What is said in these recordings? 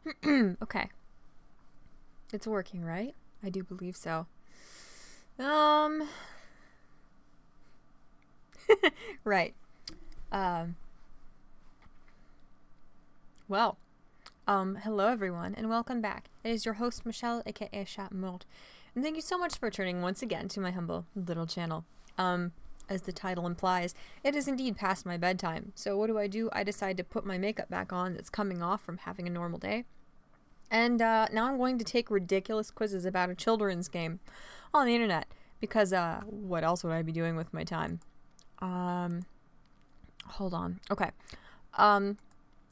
Okay. It's working, right? I do believe so. Right. Um, well, hello everyone, and welcome back. It is your host, Michelle, aka Chat-Mort, and thank you so much for returning once again to my humble little channel. As the title implies, it is indeed past my bedtime, so what do? I decide to put my makeup back on that's coming off from having a normal day, and now I'm going to take ridiculous quizzes about a children's game on the internet, because what else would I be doing with my time? Hold on. Okay.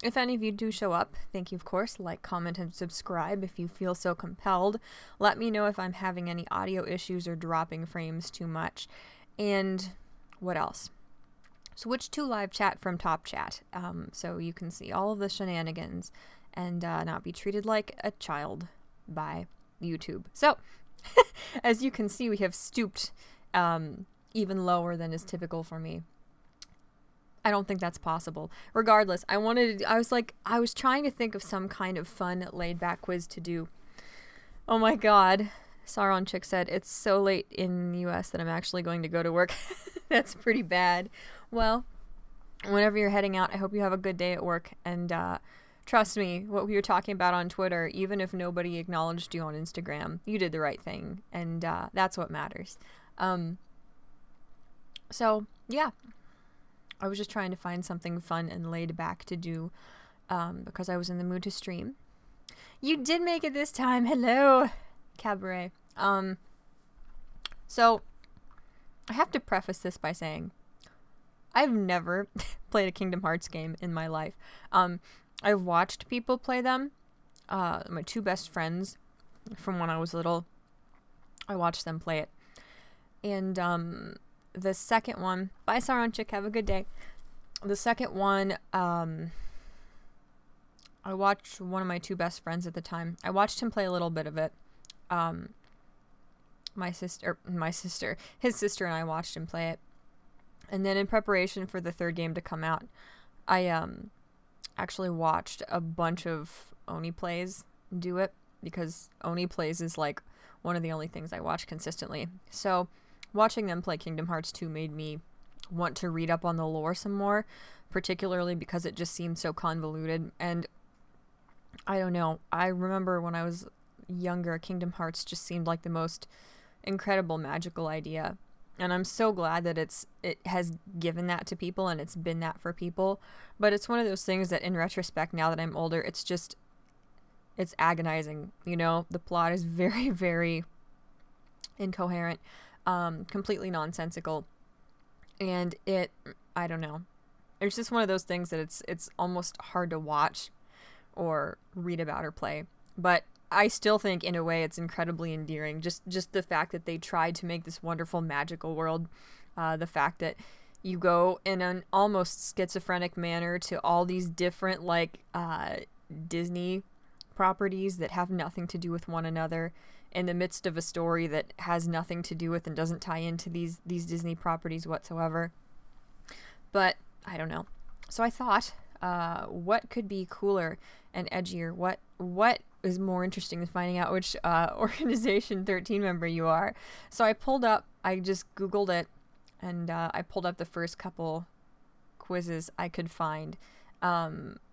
If any of you do show up, thank you, of course. Like, comment, and subscribe if you feel so compelled. Let me know if I'm having any audio issues or dropping frames too much. And what else? Switch to live chat from top chat, so you can see all of the shenanigans and not be treated like a child by YouTube. So, as you can see, we have stooped even lower than is typical for me. I don't think that's possible. Regardless, I was trying to think of some kind of fun, laid-back quiz to do. Oh my god. Sauron Chick said, it's so late in the US that I'm actually going to go to work. That's pretty bad. Well, whenever you're heading out, I hope you have a good day at work. And trust me, what we were talking about on Twitter, even if nobody acknowledged you on Instagram, you did the right thing. And that's what matters. So, yeah. I was just trying to find something fun and laid back to do because I was in the mood to stream. You did make it this time. Hello, Cabaret. So I have to preface this by saying I've never played a Kingdom Hearts game in my life. I've watched people play them. My two best friends from when I was little, I watched them play it. And the second one, bye Sauron Chick, have a good day. The second one, I watched one of my two best friends at the time. I watched him play a little bit of it. His sister and I watched him play it. And then in preparation for the third game to come out, I actually watched a bunch of Oni plays do it, because Oni plays is like one of the only things I watch consistently. So watching them play Kingdom Hearts 2 made me want to read up on the lore some more, particularly because it just seemed so convoluted. And I don't know, I remember when I was younger, Kingdom Hearts just seemed like the most incredible magical idea. And I'm so glad that it has given that to people and it's been that for people. But it's one of those things that in retrospect, now that I'm older, it's agonizing. You know, the plot is very, very incoherent. Completely nonsensical, and I don't know, it's just one of those things that it's almost hard to watch or read about or play, but I still think in a way it's incredibly endearing, just the fact that they tried to make this wonderful magical world, the fact that you go in an almost schizophrenic manner to all these different like Disney properties that have nothing to do with one another, in the midst of a story that has nothing to do with and doesn't tie into these Disney properties whatsoever. But I don't know. So I thought, what could be cooler and edgier? What is more interesting than finding out which Organization 13 member you are? So I just Googled it, and I pulled up the first couple quizzes I could find. I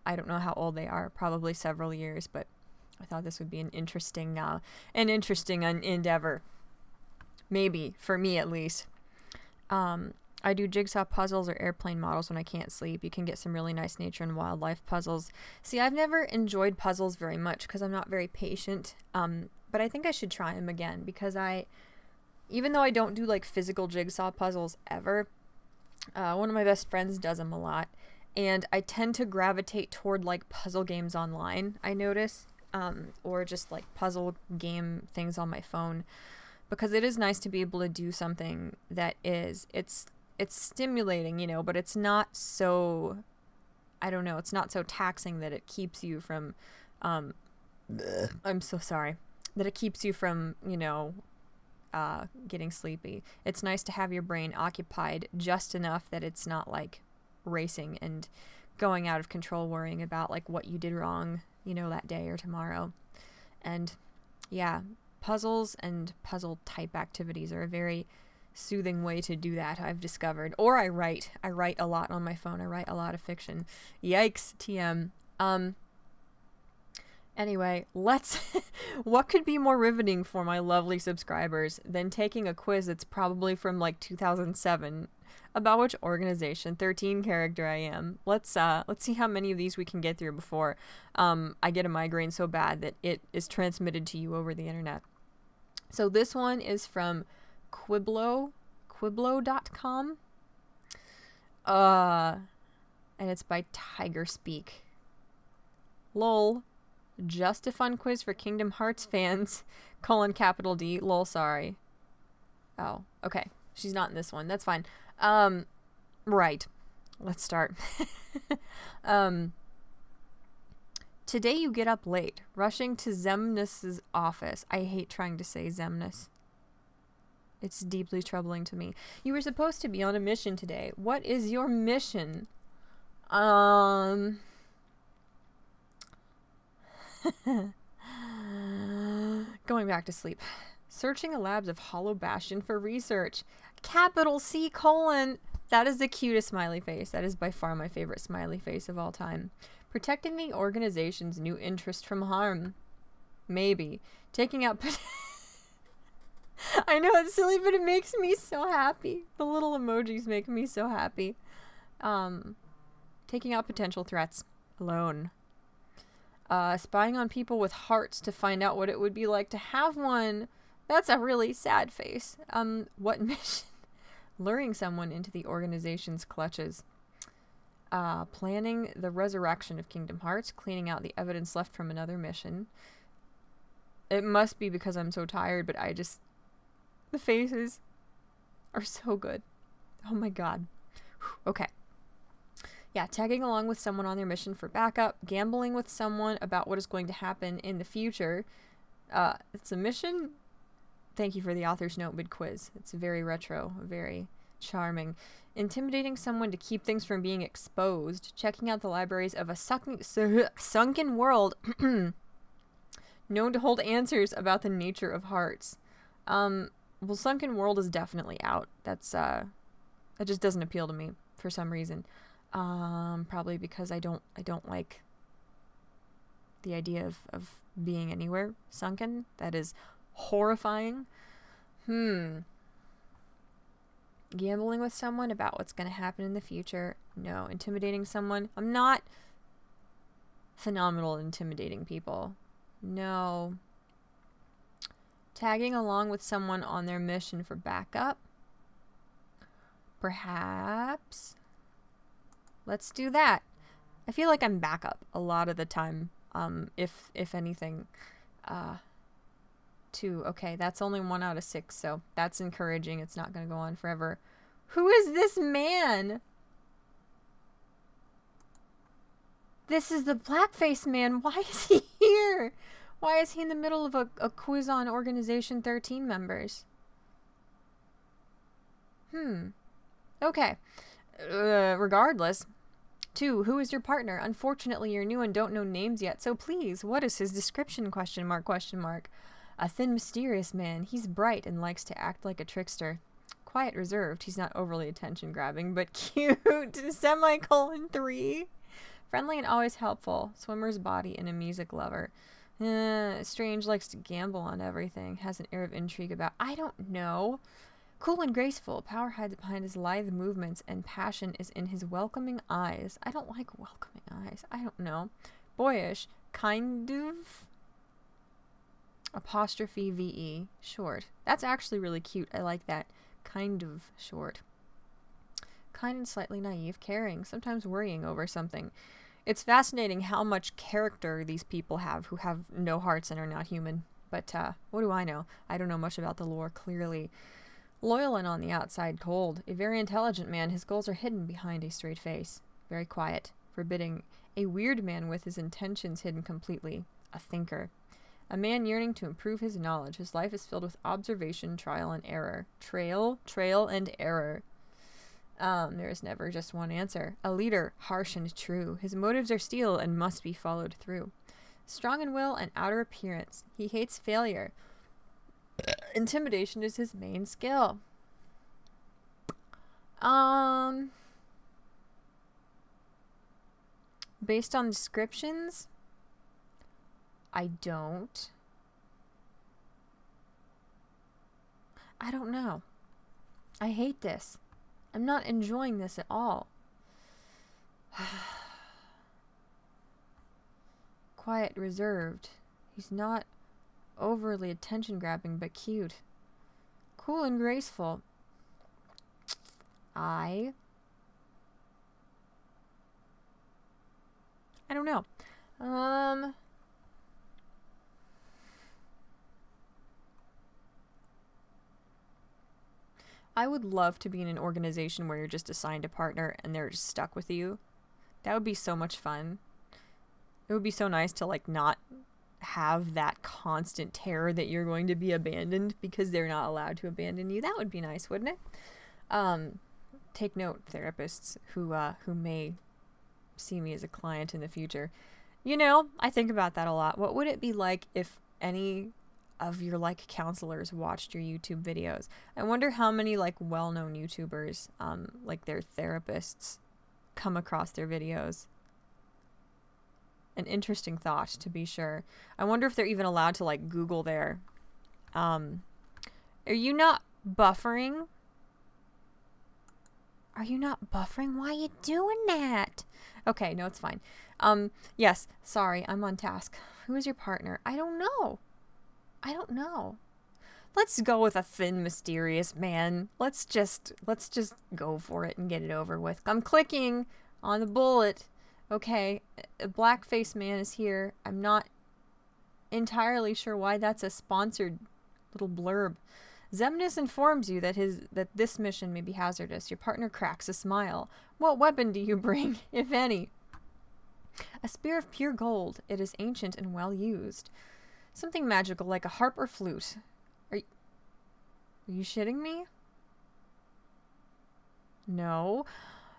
don't know how old they are, probably several years, but I thought this would be an interesting endeavor. Maybe, for me at least. I do jigsaw puzzles or airplane models when I can't sleep. You can get some really nice nature and wildlife puzzles. See, I've never enjoyed puzzles very much because I'm not very patient. But I think I should try them again because even though I don't do like physical jigsaw puzzles ever, one of my best friends does them a lot. And I tend to gravitate toward like puzzle games online, I notice. Or just like puzzle game things on my phone, because it is nice to be able to do something that it's stimulating, you know, but it's not so, I don't know, it's not so taxing that it keeps you from, I'm so sorry, that it keeps you from, you know, getting sleepy. It's nice to have your brain occupied just enough that it's not like racing and going out of control, worrying about like what you did wrong, you know, that day or tomorrow. And yeah, puzzles and puzzle type activities are a very soothing way to do that, I've discovered. Or I write a lot on my phone. I write a lot of fiction. Yikes, TM. Anyway, what could be more riveting for my lovely subscribers than taking a quiz that's probably from like 2007 about which organization 13 character I am. Let's see how many of these we can get through before I get a migraine so bad that it is transmitted to you over the internet. So this one is from Quiblo.com. And it's by Tiger Speak. Lol. Just a fun quiz for Kingdom Hearts fans. Capital D. Lol, sorry. Oh, okay. She's not in this one. That's fine. Right. Let's start. Today you get up late, rushing to Xemnas's office. I hate trying to say Xemnas. It's deeply troubling to me. You were supposed to be on a mission today. What is your mission? Going back to sleep. Searching the labs of Hollow Bastion for research. Capital C : That is the cutest smiley face. That is by far my favorite smiley face of all time. Protecting the organization's new interest from harm. Maybe. Taking out... I know it's silly, but it makes me so happy. The little emojis make me so happy. Taking out potential threats. Alone. Spying on people with hearts to find out what it would be like to have one. That's a really sad face. What mission? Luring someone into the organization's clutches. Planning the resurrection of Kingdom Hearts. Cleaning out the evidence left from another mission. It must be because I'm so tired, but I just... The faces are so good. Oh my god. Okay. Yeah, tagging along with someone on their mission for backup, gambling with someone about what is going to happen in the future. It's a mission. Thank you for the author's note mid-quiz. It's very retro, very charming. Intimidating someone to keep things from being exposed. Checking out the libraries of a sunken world known to hold answers about the nature of hearts. Well, Sunken World is definitely out. That's, that just doesn't appeal to me for some reason. Probably because I don't like the idea of being anywhere sunken. That is horrifying. Gambling with someone about what's going to happen in the future. No. Intimidating someone. I'm not phenomenal at intimidating people. No. Tagging along with someone on their mission for backup. Perhaps. Let's do that. I feel like I'm backup a lot of the time. If anything. Okay, that's only 1 out of 6, so that's encouraging. It's not going to go on forever. Who is this man? This is the blackface man. Why is he here? Why is he in the middle of a quiz on Organization 13 members? Okay. Regardless. 2. Who is your partner? Unfortunately, you're new and don't know names yet, so please, what is his description? ? A thin, mysterious man. He's bright and likes to act like a trickster. Quiet, reserved. He's not overly attention-grabbing, but cute. 3. Friendly and always helpful. Swimmer's body and a music lover. Strange, likes to gamble on everything. Has an air of intrigue about... I don't know. Cool and graceful. Power hides behind his lithe movements, and passion is in his welcoming eyes. I don't like welcoming eyes. I don't know. Boyish. Kind of... 'VE. Short. That's actually really cute. I like that. Kind of short. Kind and slightly naive. Caring. Sometimes worrying over something. It's fascinating how much character these people have who have no hearts and are not human. But, what do I know? I don't know much about the lore, clearly. Loyal and on the outside cold. A very intelligent man. His goals are hidden behind a straight face. Very quiet. Forbidding. A weird man with his intentions hidden completely. A thinker. A man yearning to improve his knowledge. His life is filled with observation, trial, and error. Trail, and error. There is never just one answer. A leader, harsh and true. His motives are steel and must be followed through. Strong in will and outer appearance. He hates failure. Intimidation is his main skill. Based on descriptions, I don't know. I hate this. I'm not enjoying this at all. Quiet, reserved. He's not overly attention-grabbing, but cute. Cool and graceful. I don't know. I would love to be in an organization where you're just assigned a partner and they're just stuck with you. That would be so much fun. It would be so nice to like not have that constant terror that you're going to be abandoned because they're not allowed to abandon you. That would be nice, wouldn't it? Take note, therapists who may see me as a client in the future. You know, I think about that a lot. What would it be like if any of your like counselors watched your YouTube videos? I wonder how many like well-known YouTubers, like their therapists, come across their videos. An interesting thought, to be sure. I wonder if they're even allowed to like Google their. Are you not buffering? Are you not buffering? Why are you doing that? Okay, no, it's fine. Yes, sorry, I'm on task. Who is your partner? I don't know. I don't know. Let's go with a thin, mysterious man. Let's just go for it and get it over with. I'm clicking on the bullet. Okay, a blackface man is here. I'm not entirely sure why that's a sponsored little blurb. Zemnis informs you that this mission may be hazardous. Your partner cracks a smile. What weapon do you bring, if any? A spear of pure gold. It is ancient and well used. Something magical like a harp or flute. Are you shitting me? No.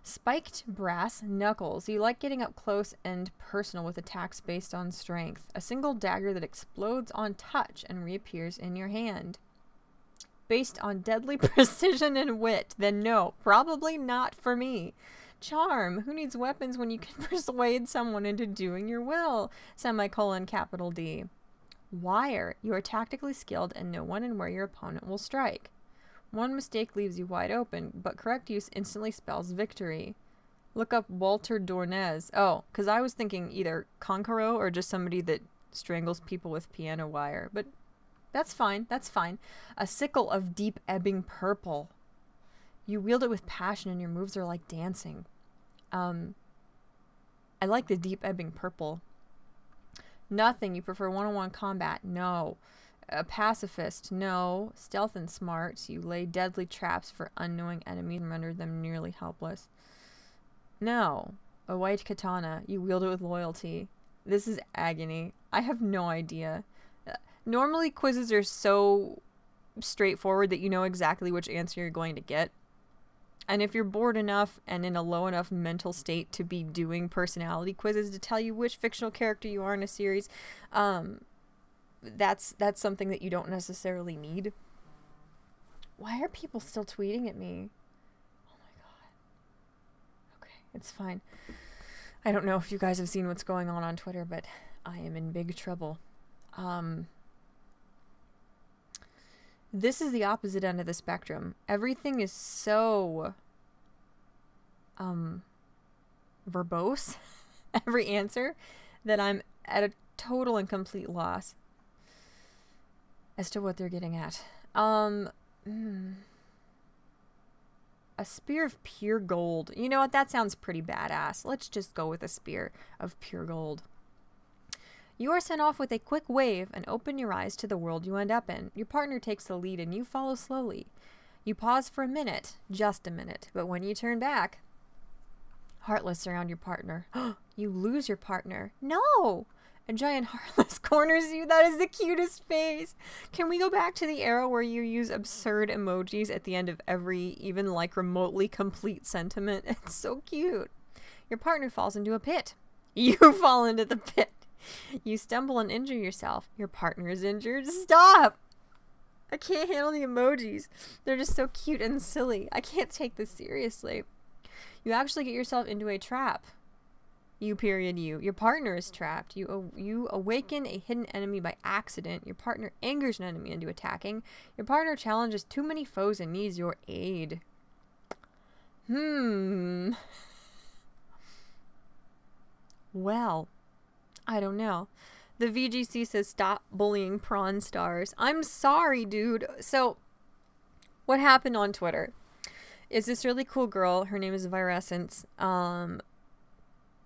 Spiked brass knuckles. You like getting up close and personal with attacks based on strength. A single dagger that explodes on touch and reappears in your hand. Based on deadly precision and wit. Then no, probably not for me. Charm. Who needs weapons when you can persuade someone into doing your will? Semicolon capital D. Wire. You are tactically skilled and know when and where your opponent will strike. One mistake leaves you wide open, but correct use instantly spells victory. Look up Walter Dornez. Oh, because I was thinking either Conqueror or just somebody that strangles people with piano wire. But that's fine. That's fine. A sickle of deep ebbing purple. You wield it with passion and your moves are like dancing. I like the deep ebbing purple. Nothing. You prefer one-on-one combat? No. A pacifist? No. Stealth and smart. You lay deadly traps for unknowing enemies and render them nearly helpless. No. A white katana. You wield it with loyalty. This is agony. I have no idea. Normally quizzes are so straightforward that you know exactly which answer you're going to get. And if you're bored enough and in a low enough mental state to be doing personality quizzes to tell you which fictional character you are in a series, that's something that you don't necessarily need. Why are people still tweeting at me? Oh my god. Okay, it's fine. I don't know if you guys have seen what's going on Twitter, but I am in big trouble. This is the opposite end of the spectrum. Everything is so verbose, every answer, that I'm at a total and complete loss as to what they're getting at. A spear of pure gold. You know what? That sounds pretty badass. Let's just go with a spear of pure gold. You are sent off with a quick wave and open your eyes to the world you end up in. Your partner takes the lead and you follow slowly. You pause for a minute, just a minute, but when you turn back, heartless around your partner. You lose your partner. No! A giant heartless corners you. That is the cutest face. Can we go back to the era where you use absurd emojis at the end of every, even like remotely complete sentiment? It's so cute. Your partner falls into a pit. You fall into the pit. You stumble and injure yourself. Your partner is injured. Stop! I can't handle the emojis. They're just so cute and silly. I can't take this seriously. You actually get yourself into a trap. You. Your partner is trapped. You awaken a hidden enemy by accident. Your partner angers an enemy into attacking. Your partner challenges too many foes and needs your aid. Well, I don't know. The VGC says stop bullying prawn stars. I'm sorry, dude. So, what happened on Twitter is this really cool girl. Her name is Virescence.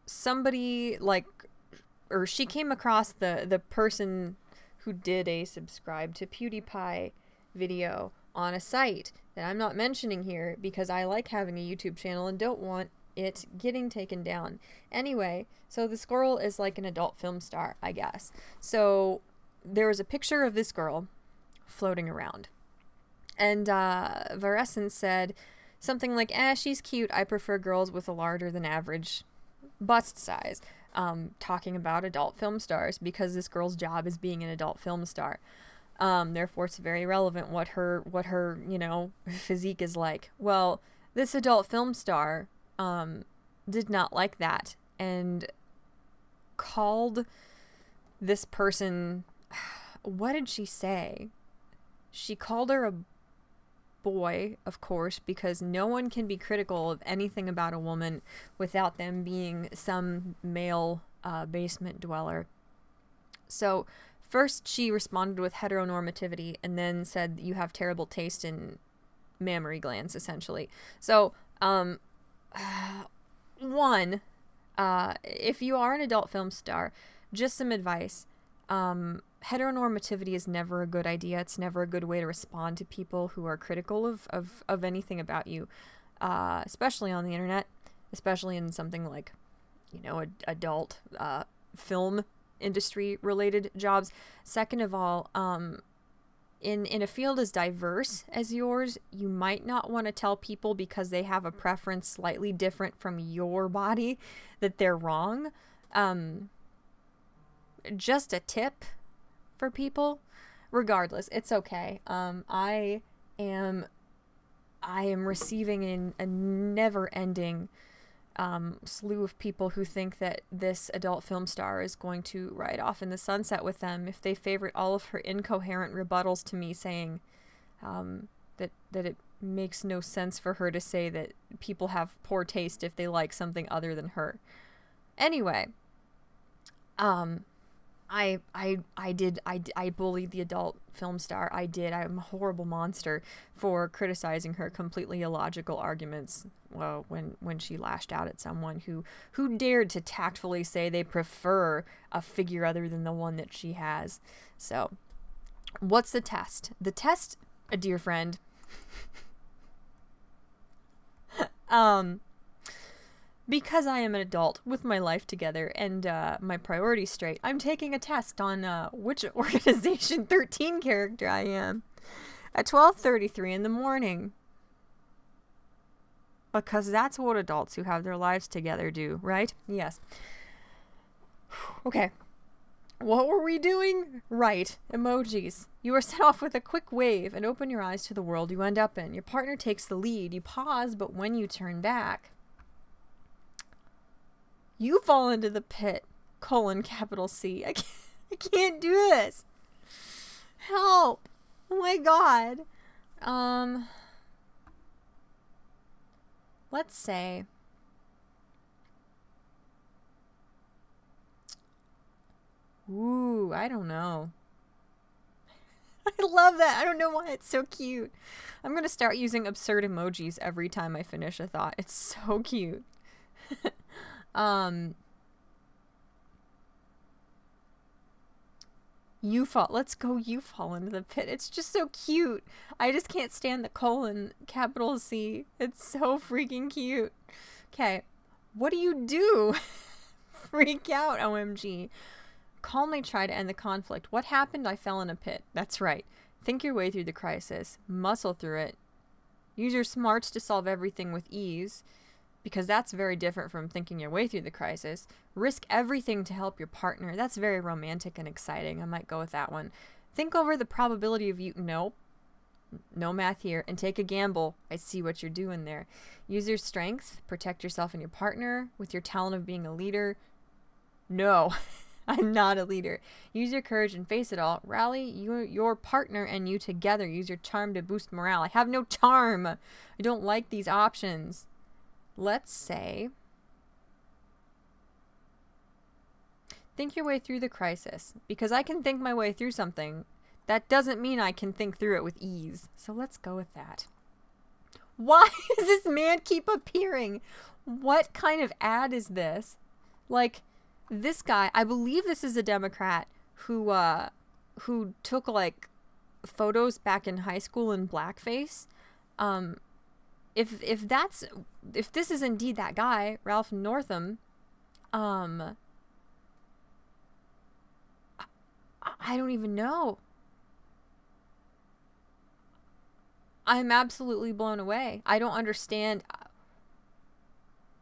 Somebody she came across the person who did a subscribe to PewDiePie video on a site that I'm not mentioning here because I like having a YouTube channel and don't want it getting taken down. Anyway, so this girl is like an adult film star, I guess. So there was a picture of this girl floating around. And Virescence said something like, she's cute. I prefer girls with a larger than average bust size. Talking about adult film stars because this girl's job is being an adult film star. Therefore, it's very relevant what her physique is like. Well, this adult film star did not like that and called this person, what did she say? She called her a boy, of course, because no one can be critical of anything about a woman without them being some male basement dweller. So first she responded with heteronormativity and then said you have terrible taste in mammary glands, essentially. So one, if you are an adult film star, just some advice. Heteronormativity is never a good idea. It's never a good way to respond to people who are critical of anything about you, especially on the internet, especially in something like, adult film industry related jobs. Second of all, in a field as diverse as yours, you might not want to tell people because they have a preference slightly different from your body that they're wrong. Just a tip for people. Regardless, it's okay. I am receiving a never-ending slew of people who think that this adult film star is going to ride off in the sunset with them if they favorite all of her incoherent rebuttals to me, saying that it makes no sense for her to say that people have poor taste if they like something other than her. Anyway, I bullied the adult film star. I did. I'm a horrible monster for criticizing her completely illogical arguments when she lashed out at someone who dared to tactfully say they prefer a figure other than the one that she has. So, what's the test? The test, a dear friend, because I am an adult with my life together and my priorities straight, I'm taking a test on which Organization 13 character I am at 12:33 in the morning. Because that's what adults who have their lives together do, right? Yes. Okay. What were we doing? Right. Emojis. You are set off with a quick wave and open your eyes to the world you end up in. Your partner takes the lead. You pause, but when you turn back, you fall into the pit. Capital C. I can't do this. Help. Oh my god. Let's say ooh, I don't know. I love that. I don't know why it's so cute. I'm going to start using absurd emojis every time I finish a thought. It's so cute. You fall. Let's go. You fall into the pit. It's just so cute. I just can't stand the capital C. It's so freaking cute. Okay. What do you do? Freak out, OMG. Calmly try to end the conflict. What happened? I fell in a pit. That's right. Think your way through the crisis. Muscle through it. Use your smarts to solve everything with ease, because that's very different from thinking your way through the crisis. Risk everything to help your partner. That's very romantic and exciting. I might go with that one. Think over the probability of you... Nope. No math here. And take a gamble. I see what you're doing there. Use your strength. Protect yourself and your partner with your talent of being a leader. No, I'm not a leader. Use your courage and face it all. Rally your partner and you together. Use your charm to boost morale. I have no charm. I don't like these options. Let's say... think your way through the crisis. Because I can think my way through something. That doesn't mean I can think through it with ease. So let's go with that. Why does this man keep appearing? What kind of ad is this? Like, this guy, I believe this is a Democrat who took, like, photos back in high school in blackface. If this is indeed that guy, Ralph Northam, I don't even know. I'm absolutely blown away. I don't understand.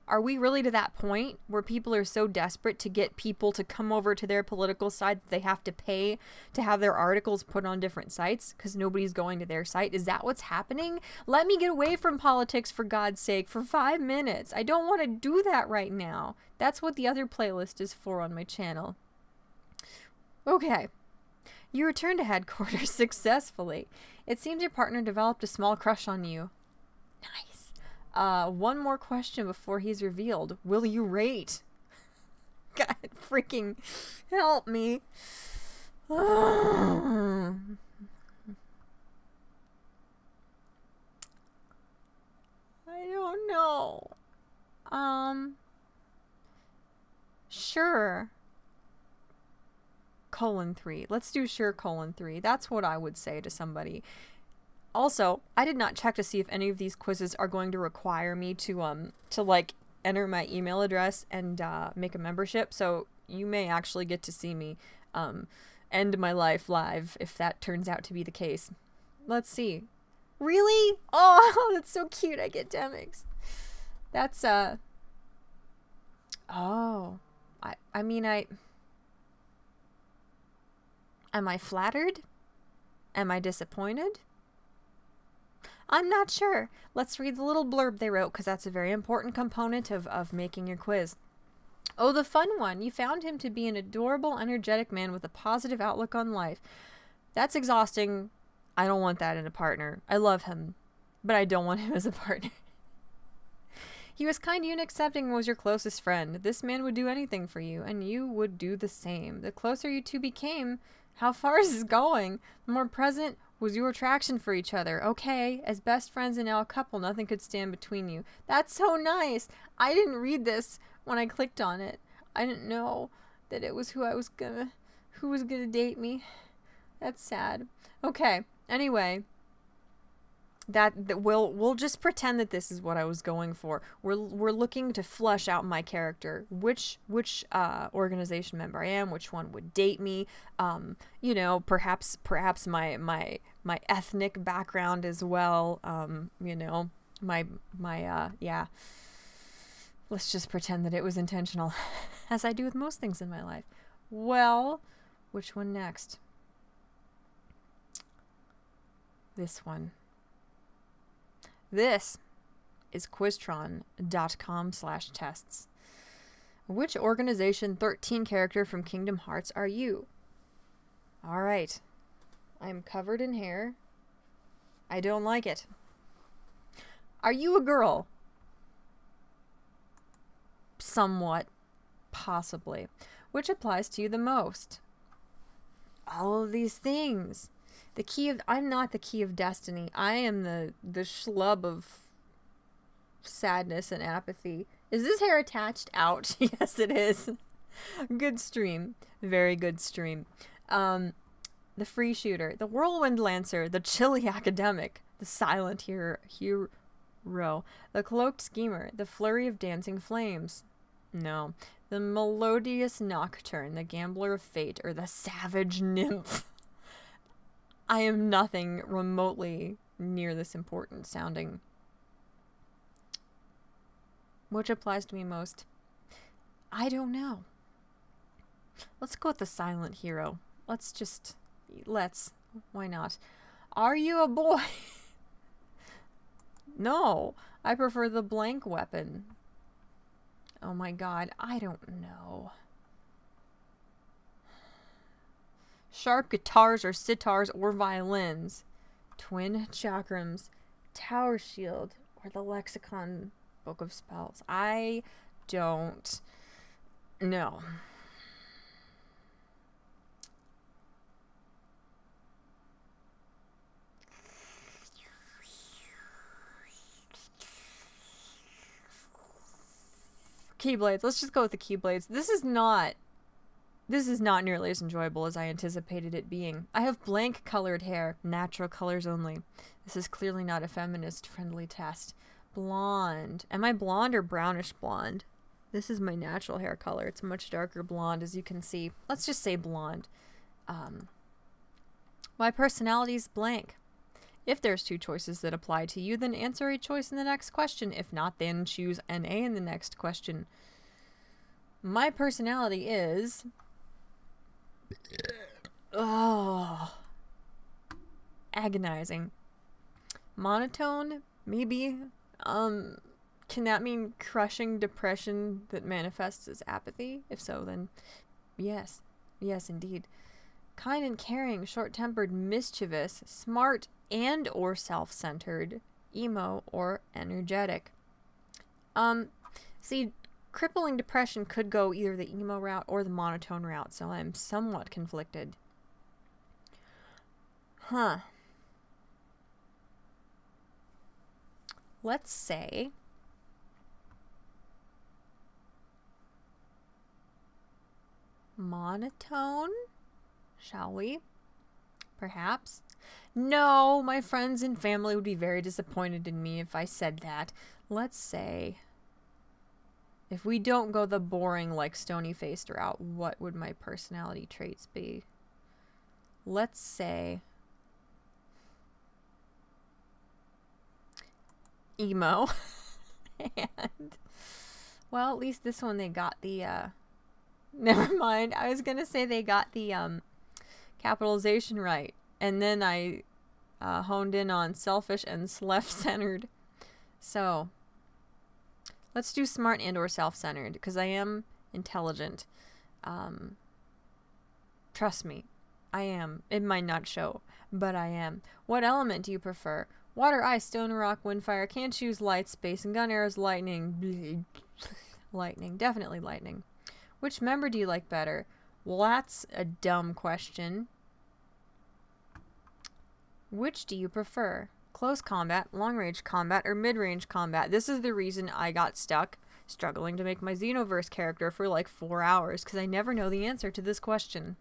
Are we really to that point where people are so desperate to get people to come over to their political side that they have to pay to have their articles put on different sites because nobody's going to their site? Is that what's happening? Let me get away from politics, for God's sake, for 5 minutes. I don't want to do that right now. That's what the other playlist is for on my channel. Okay. You returned to headquarters successfully. It seems your partner developed a small crush on you. Nice. One more question before he's revealed. Will you rate? God freaking help me. I don't know. Sure. :3. Let's do sure :3. That's what I would say to somebody. Also, I did not check to see if any of these quizzes are going to require me to like enter my email address and make a membership. So you may actually get to see me end my life live if that turns out to be the case. Let's see. Really? Oh, that's so cute. I get Demix. That's oh. I mean, am I flattered? Am I disappointed? I'm not sure. Let's read the little blurb they wrote, because that's a very important component of making your quiz. Oh, the fun one. You found him to be an adorable, energetic man with a positive outlook on life. That's exhausting. I don't want that in a partner. I love him, but I don't want him as a partner. He was kind to you and accepting and was your closest friend. This man would do anything for you, and you would do the same. The closer you two became... How far is this going? The more present was your attraction for each other. Okay, as best friends and now a couple, nothing could stand between you. That's so nice. I didn't read this when I clicked on it. I didn't know that it was who was gonna date me. That's sad. Okay, anyway. We'll just pretend that this is what I was going for. We're looking to flesh out my character, which organization member I am, which one would date me, you know, perhaps my ethnic background as well, you know, yeah. Let's just pretend that it was intentional, as I do with most things in my life. Well, which one next? This one. This is quiztron.com/tests. Which organization 13 character from Kingdom Hearts are you? Alright. I'm covered in hair. I don't like it. Are you a girl? Somewhat. Possibly. Which applies to you the most? All of these things. I'm not the key of destiny. I am the schlub of sadness and apathy. Is this hair attached? Ouch. Yes, it is. Good stream. Very good stream. The free shooter, the whirlwind lancer, the chilly academic, the silent hero, the cloaked schemer, the flurry of dancing flames. No. the melodious nocturne, the gambler of fate, or the savage nymph. I am nothing remotely near this important sounding. Which applies to me most? I don't know. Let's go with the silent hero. Let's. Why not? Are you a boy? No, I prefer the blank weapon. Oh my god, I don't know. Sharp guitars or sitars or violins. Twin chakrams, tower shield, or the lexicon book of spells. I don't know. Keyblades. Let's just go with the Keyblades. This is not nearly as enjoyable as I anticipated it being. I have blank colored hair, natural colors only. This is clearly not a feminist-friendly test. Blonde. Am I blonde or brownish blonde? This is my natural hair color. It's much darker blonde, as you can see. Let's just say blonde. My personality is blank. If there's two choices that apply to you, then answer a choice in the next question. If not, then choose an A in the next question. My personality is... Oh. Agonizing. Monotone? Maybe. Can that mean crushing depression that manifests as apathy? If so, then yes. Yes, indeed. Kind and caring, short-tempered, mischievous, smart and or self-centered, emo or energetic. See, crippling depression could go either the emo route or the monotone route, so I'm somewhat conflicted. Huh. Let's say monotone, shall we? Perhaps. No, my friends and family would be very disappointed in me if I said that. Let's say, if we don't go the boring, like, stony-faced route, what would my personality traits be? Let's say emo. And, well, at least this one they got the, never mind. I was gonna say they got the, capitalization right. And then I honed in on selfish and self-centered. So, let's do smart and or self-centered, because I am intelligent. Trust me, I am. It might not show, but I am. What element do you prefer? Water, ice, stone, rock, wind, fire. Can't choose light, space, and gun arrows, lightning. Lightning, definitely lightning. Which member do you like better? Well, that's a dumb question. Which do you prefer? Close combat, long-range combat, or mid-range combat? This is the reason I got stuck struggling to make my Xenoverse character for like 4 hours, because I never know the answer to this question.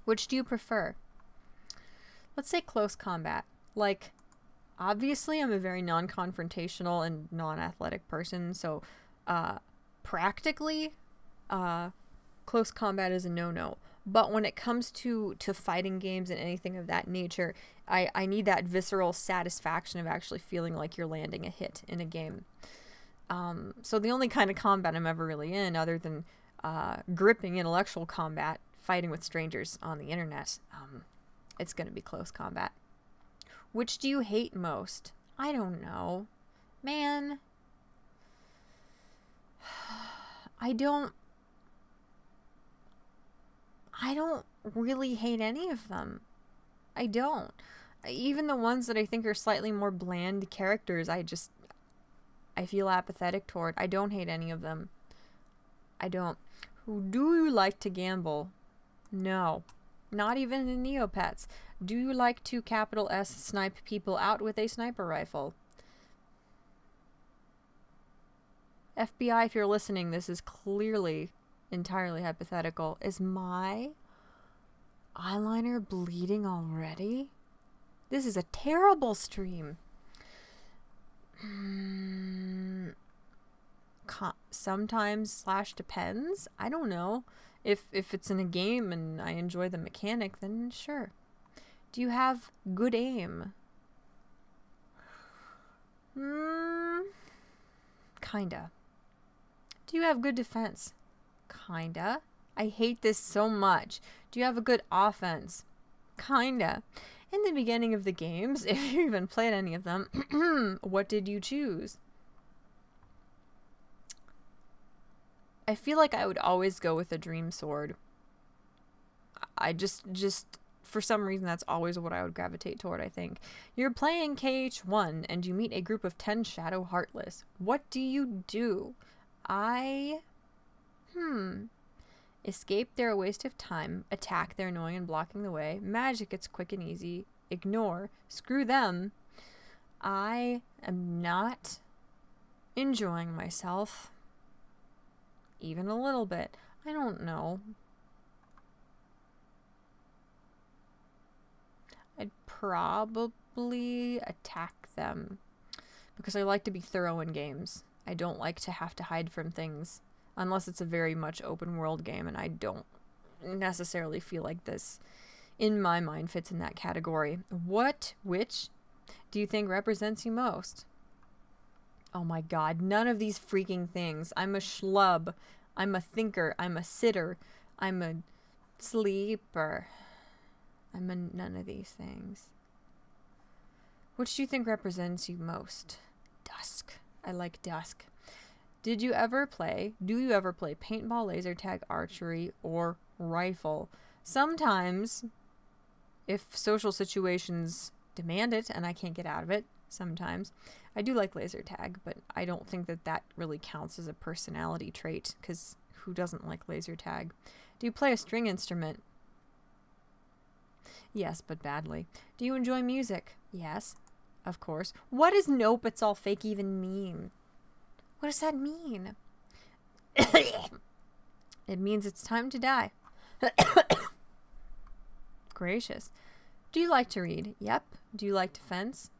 Which do you prefer? Let's say close combat. Like, obviously I'm a very non-confrontational and non-athletic person, so practically close combat is a no-no. But when it comes to fighting games and anything of that nature, I need that visceral satisfaction of actually feeling like you're landing a hit in a game. So the only kind of combat I'm ever really in, other than gripping intellectual combat, fighting with strangers on the internet, it's going to be close combat. Which do you hate most? I don't know. Man. I don't really hate any of them. I don't. Even the ones that I think are slightly more bland characters, I feel apathetic toward. I don't hate any of them. I don't. Do you like to gamble? No. Not even in Neopets. Do you like to capital S snipe people out with a sniper rifle? FBI, if you're listening, this is clearly entirely hypothetical. Is my eyeliner bleeding already? This is a terrible stream. sometimes slash depends. I don't know. If it's in a game and I enjoy the mechanic, then sure. Do you have good aim? Kinda. Do you have good defense? Kinda. I hate this so much. Do you have a good offense? Kinda. In the beginning of the games, if you even played any of them, what did you choose? I feel like I would always go with a dream sword. I just for some reason that's always what I would gravitate toward, I think. You're playing KH1 and you meet a group of 10 Shadow Heartless. What do you do? Escape, they're a waste of time. Attack, they're annoying and blocking the way. Magic, it's quick and easy. Ignore. Screw them. I am not enjoying myself. Even a little bit. I don't know. I'd probably attack them. Because I like to be thorough in games. I don't like to have to hide from things. Unless it's a very much open world game, and I don't necessarily feel like this, in my mind, fits in that category. Which do you think represents you most? Oh my god, none of these freaking things. I'm a schlub. I'm a thinker. I'm a sitter. I'm a sleeper. I'm a none of these things. Which do you think represents you most? Dusk. I like dusk. Do you ever play paintball, laser tag, archery, or rifle? Sometimes, if social situations demand it and I can't get out of it, sometimes. I do like laser tag, but I don't think that really counts as a personality trait, because who doesn't like laser tag? Do you play a string instrument? Yes, but badly. Do you enjoy music? Yes, of course. What does nope, it's all fake even mean? What does that mean? It means it's time to die. Gracious. Do you like to read? Yep. Do you like to fence?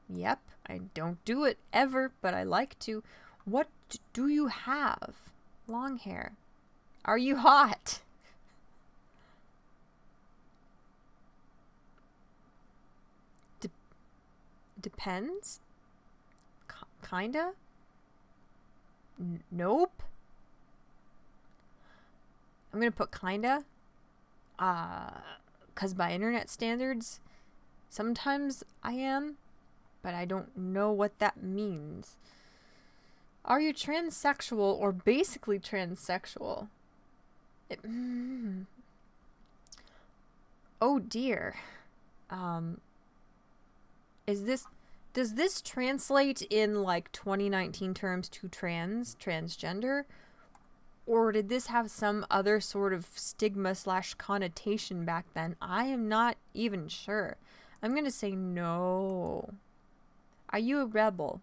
Yep. I don't do it ever, but I like to. What do you have? Long hair. Are you hot? Depends? Kinda? Nope. I'm gonna put kinda. 'Cause by internet standards, sometimes I am, but I don't know what that means. Are you transsexual or basically transsexual? Oh dear. Does this translate in like 2019 terms to transgender? Or did this have some other sort of stigma / connotation back then? I am not even sure. I'm going to say no. Are you a rebel?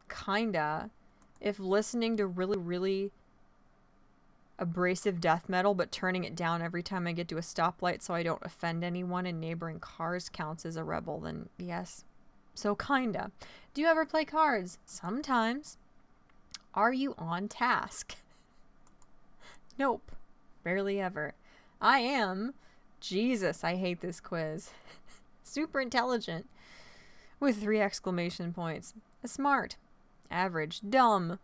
Kinda. If listening to really, really abrasive death metal, but turning it down every time I get to a stoplight so I don't offend anyone in neighboring cars counts as a rebel, then yes. So kinda. Do you ever play cards? Sometimes. Are you on task? Nope. Barely ever. I am. Jesus, I hate this quiz. Super intelligent. With 3 exclamation points. Smart. Average. Dumb.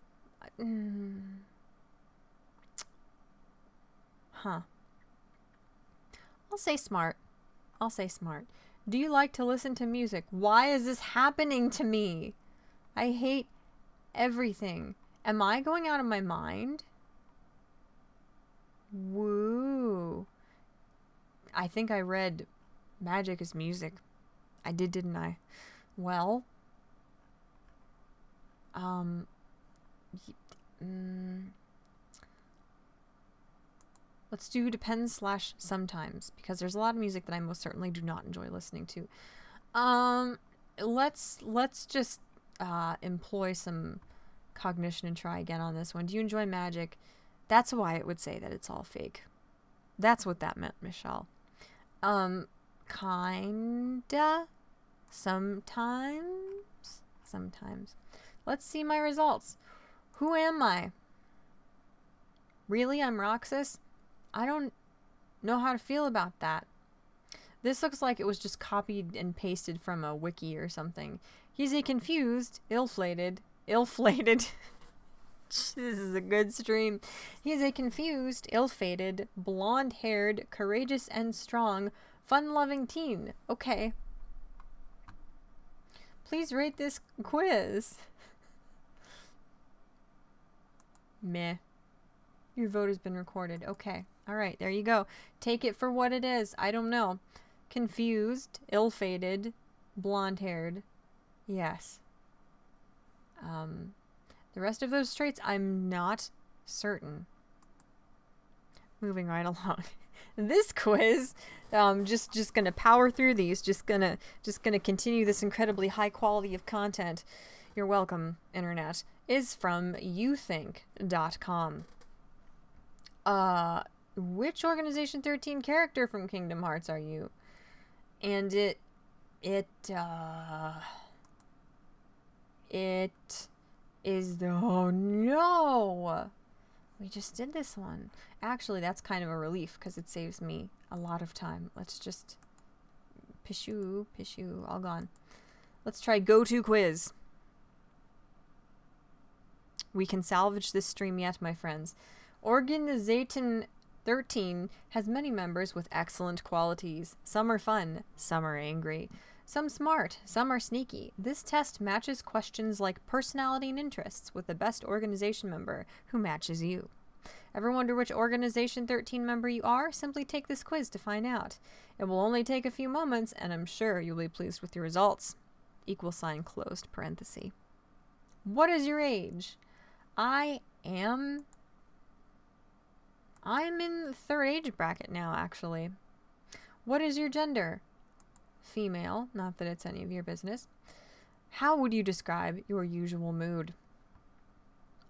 Huh. I'll say smart. I'll say smart. Do you like to listen to music? Why is this happening to me? I hate everything. Am I going out of my mind? Woo. I think I read magic is music. I did, didn't I? Well, let's do depends / sometimes, because there's a lot of music that I most certainly do not enjoy listening to. Let's just employ some cognition and try again on this one. Do you enjoy magic? That's why it would say that it's all fake. That's what that meant, Michelle. Kinda. Sometimes. Let's see my results. Who am I? Really, I'm Roxas? I don't know how to feel about that. This looks like it was just copied and pasted from a wiki or something. He's a confused, ill-flated. This is a good stream. He is a confused, ill-fated, blonde-haired, courageous and strong, fun-loving teen. Okay. Please rate this quiz. Meh. Your vote has been recorded. Okay. Alright, there you go. Take it for what it is. I don't know. Confused, ill-fated, blonde-haired. Yes. The rest of those traits, I'm not certain. Moving right along. This quiz, just gonna power through these. Just gonna continue this incredibly high quality of content. You're welcome, internet. Is from youthink.com. Which Organization 13 character from Kingdom Hearts are you? And it is the, oh no! We just did this one. Actually, that's kind of a relief because it saves me a lot of time. Let's just pishoo, all gone. Let's try go-to quiz. We can salvage this stream yet, my friends. Organization 13 has many members with excellent qualities. Some are fun, some are angry. Some smart, some are sneaky. This test matches questions like personality and interests with the best organization member who matches you. Ever wonder which Organization 13 member you are? Simply take this quiz to find out. It will only take a few moments, and I'm sure you'll be pleased with your results. =, closed parenthesis. What is your age? I'm in the third age bracket now, actually. What is your gender? Female, not that it's any of your business. How would you describe your usual mood?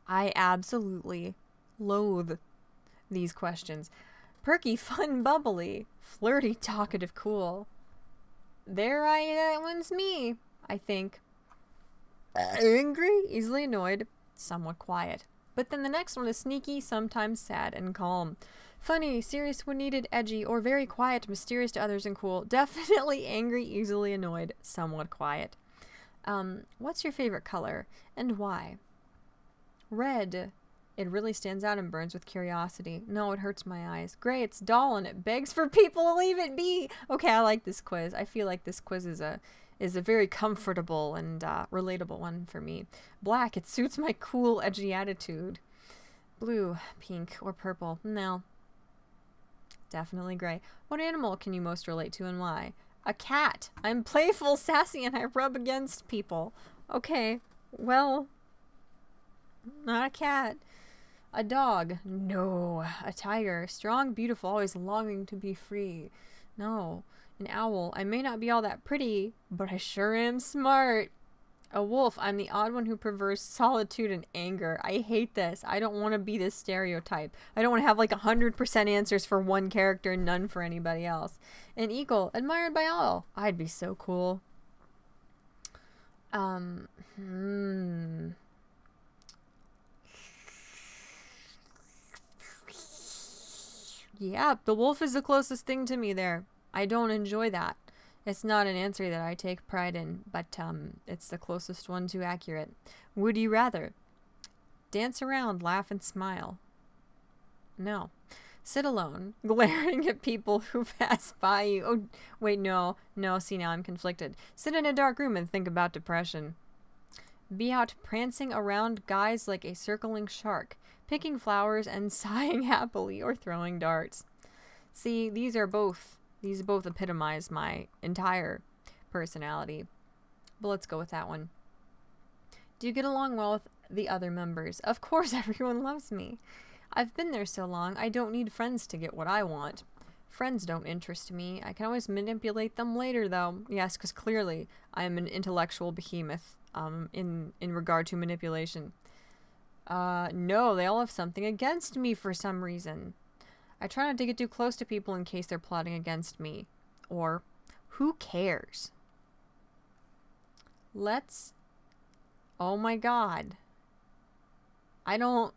I absolutely loathe these questions. Perky, fun, bubbly, flirty, talkative, cool. That one's me, I think. Angry, easily annoyed, somewhat quiet. But then the next one is sneaky, sometimes sad and calm. Funny, serious when needed, edgy, or very quiet, mysterious to others and cool. Definitely angry, easily annoyed, somewhat quiet. What's your favorite color and why? Red. It really stands out and burns with curiosity. No, it hurts my eyes. Gray, it's dull and it begs for people to leave it be. Okay, I like this quiz. I feel like this quiz is a very comfortable and relatable one for me. Black, it suits my cool, edgy attitude. Blue, pink, or purple. No. Definitely gray. What animal can you most relate to and why? A cat. I'm playful, sassy, and I rub against people. Okay, well, not a cat. A dog. No. A tiger. Strong, beautiful, always longing to be free. No. An owl. I may not be all that pretty, but I sure am smart. A wolf. I'm the odd one who prefers solitude and anger. I hate this. I don't want to be this stereotype. I don't want to have like 100% answers for one character and none for anybody else. An eagle. Admired by all. I'd be so cool. Yeah, the wolf is the closest thing to me there. I don't enjoy that. It's not an answer that I take pride in, but it's the closest one to accurate. Would you rather dance around, laugh, and smile? No. Sit alone, glaring at people who pass by you. Oh, wait, no. No, see, now I'm conflicted. Sit in a dark room and think about depression. Be out prancing around guys like a circling shark, picking flowers and sighing happily or throwing darts. See, these both epitomize my entire personality. But let's go with that one. Do you get along well with the other members? Of course, everyone loves me. I've been there so long, I don't need friends to get what I want. Friends don't interest me. I can always manipulate them later, though. Yes, because clearly I am an intellectual behemoth in regard to manipulation. No, they all have something against me for some reason. I try not to get too close to people in case they're plotting against me. Or, who cares? Let's Oh my god. I don't...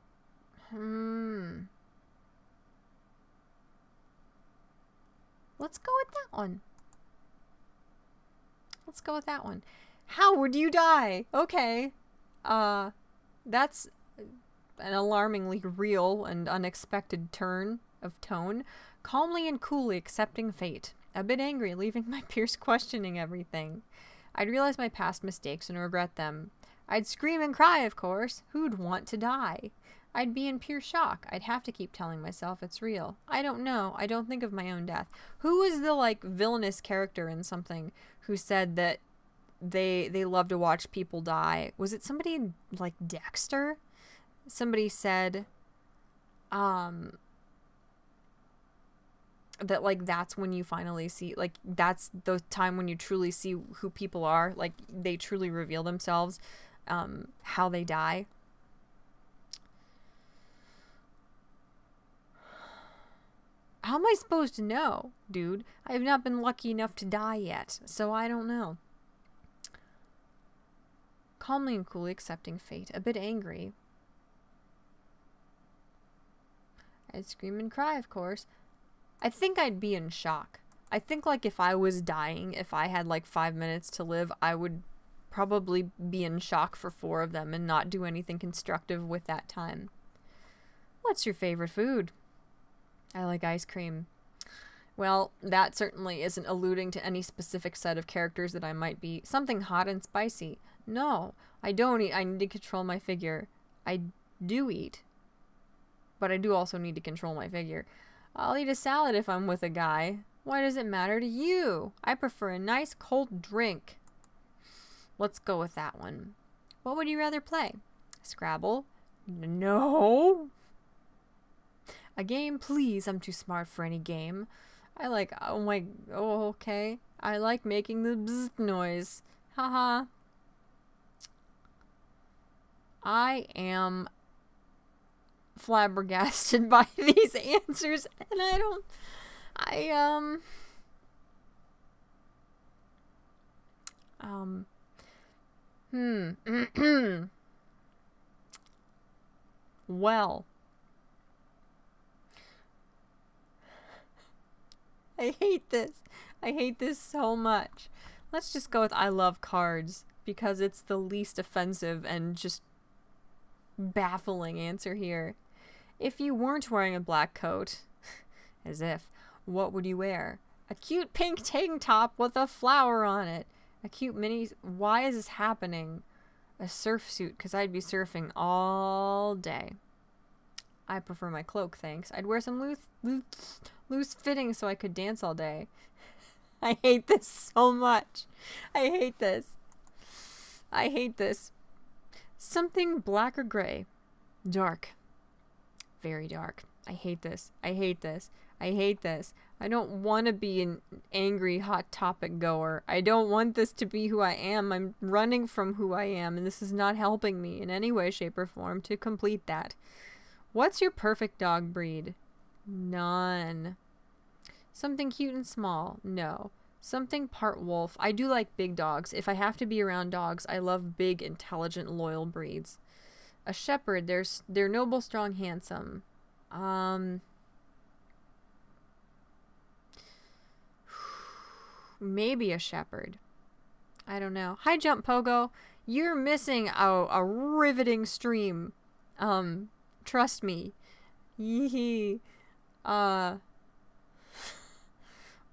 Let's go with that one. Let's go with that one. How would you die? Okay. That's an alarmingly real and unexpected turn of tone. Calmly and coolly accepting fate. A bit angry, leaving my peers questioning everything. I'd realize my past mistakes and regret them. I'd scream and cry, of course. Who'd want to die? I'd be in pure shock. I'd have to keep telling myself it's real. I don't know. I don't think of my own death. Who was the, like, villainous character in something who said that they love to watch people die? Was it somebody like Dexter? Somebody said, that, like, that's when you finally see, like, that's the time when you truly see who people are. Like, they truly reveal themselves, how they die. How am I supposed to know, dude? I have not been lucky enough to die yet, so I don't know. Calmly and coolly accepting fate. A bit angry. I'd scream and cry, of course. I think I'd be in shock. I think, like, if I was dying, if I had, like, 5 minutes to live, I would probably be in shock for 4 of them and not do anything constructive with that time. What's your favorite food? I like ice cream. Well, that certainly isn't alluding to any specific set of characters that I might be. Something hot and spicy. No, I don't eat. I need to control my figure. I do eat. But I do also need to control my figure. I'll eat a salad if I'm with a guy. Why does it matter to you? I prefer a nice cold drink. Let's go with that one. What would you rather play? Scrabble? No. A game, please. I'm too smart for any game. I like, oh, okay. I like making the bzzz noise. Haha. I am flabbergasted by these answers, and well, I hate this. I hate this so much. Let's just go with I love cards, because it's the least offensive and just baffling answer here. If you weren't wearing a black coat, as if, what would you wear? A cute pink tank top with a flower on it. A cute mini... Why is this happening? A surf suit, because I'd be surfing all day. I prefer my cloak, thanks. I'd wear some loose fitting so I could dance all day. I hate this so much. I hate this. I hate this. Something black or gray. Dark. Very dark. I hate this. I hate this. I hate this. I don't want to be an angry Hot Topic goer. I don't want this to be who I am. I'm running from who I am, and this is not helping me in any way, shape, or form to complete that. What's your perfect dog breed? None. Something cute and small? No. Something part wolf. I do like big dogs. If I have to be around dogs, I love big, intelligent, loyal breeds. A shepherd. They're noble, strong, handsome. Maybe a shepherd. I don't know. High jump, Pogo. You're missing a riveting stream. Trust me. Yee.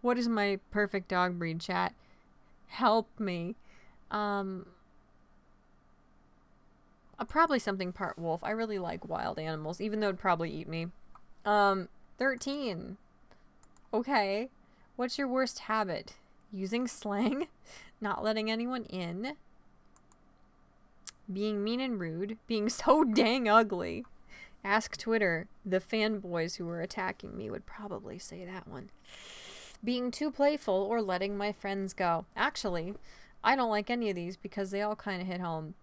What is my perfect dog breed, chat? Help me. Probably something part wolf. I really like wild animals, even though it'd probably eat me. 13. Okay. What's your worst habit? Using slang? Not letting anyone in? Being mean and rude? Being so dang ugly? Ask Twitter. The fanboys who were attacking me would probably say that one. Being too playful or letting my friends go. Actually, I don't like any of these because they all kind of hit home.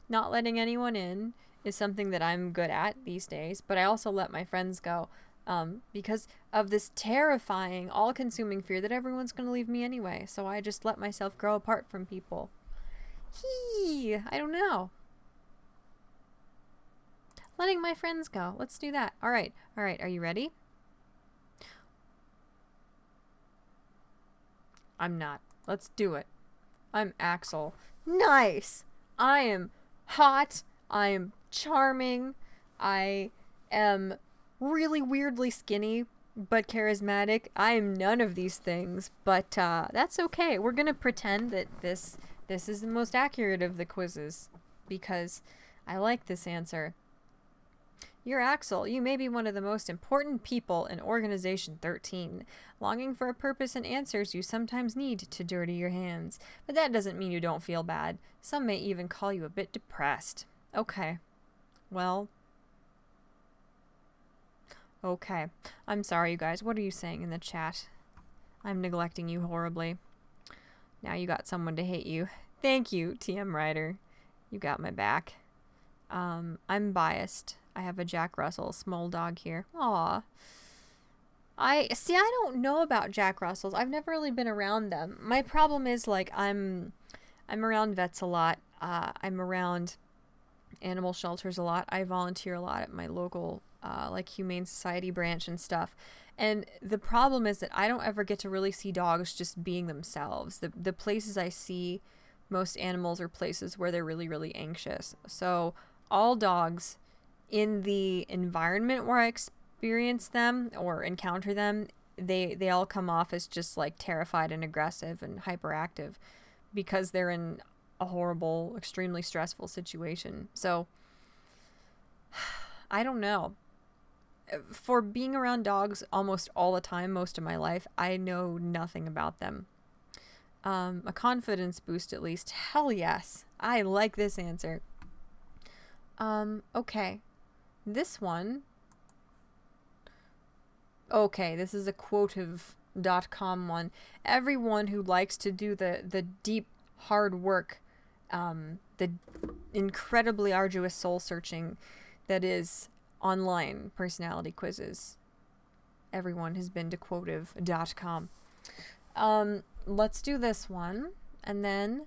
Not letting anyone in is something that I'm good at these days, but I also let my friends go because of this terrifying, all-consuming fear that everyone's going to leave me anyway, so I just let myself grow apart from people. I don't know. Letting my friends go. Let's do that. All right. All right. Are you ready? I'm not. Let's do it. I'm Axel. Nice. I am hot. I am charming. I am really weirdly skinny, but charismatic. I am none of these things, but that's okay. We're gonna pretend that this is the most accurate of the quizzes because I like this answer. You're Axel. You may be one of the most important people in Organization 13. Longing for a purpose and answers, you sometimes need to dirty your hands. But that doesn't mean you don't feel bad. Some may even call you a bit depressed. Okay. Well. Okay. I'm sorry, you guys. What are you saying in the chat? I'm neglecting you horribly. Now you got someone to hate you. Thank you, TM Ryder. You got my back. I'm biased. I have a Jack Russell small dog here. Aw. I don't know about Jack Russells. I've never really been around them. My problem is like I'm around vets a lot. I'm around animal shelters a lot. I volunteer a lot at my local like Humane Society branch and stuff. And the problem is that I don't ever get to really see dogs just being themselves. The places I see most animals are places where they're really, really anxious. So all dogs in the environment where I experience them or encounter them, they all come off as just like terrified and aggressive and hyperactive because they're in a horrible, extremely stressful situation. So I don't know. For being around dogs almost all the time, most of my life, I know nothing about them. A confidence boost at least. Hell yes. I like this answer. Okay. This one. Okay, this is a quotive.com one. Everyone who likes to do the deep, hard work, the incredibly arduous soul searching that is online personality quizzes. Everyone has been to quotive.com. Let's do this one, and then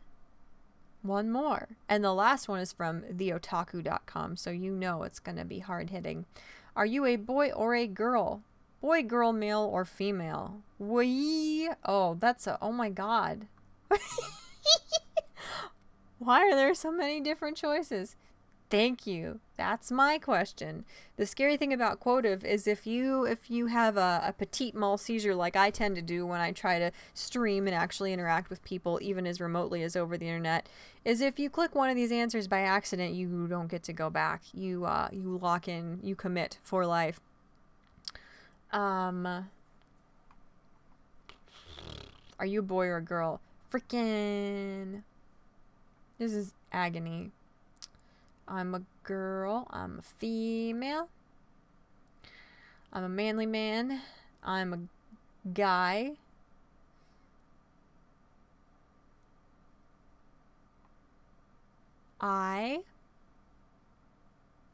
one more. And the last one is from theotaku.com, so you know it's going to be hard-hitting. Are you a boy or a girl? Boy, girl, male, or female? Wee. Oh, that's a... Oh my god. Why are there so many different choices? Thank you. That's my question. The scary thing about quotive is if you have a petite mal seizure like I tend to do when I try to stream and actually interact with people even as remotely as over the internet, is if you click one of these answers by accident, you don't get to go back. You lock in, you commit for life. Are you a boy or a girl? Frickin'. This is agony. I'm a girl. I'm a female. I'm a manly man. I'm a guy. I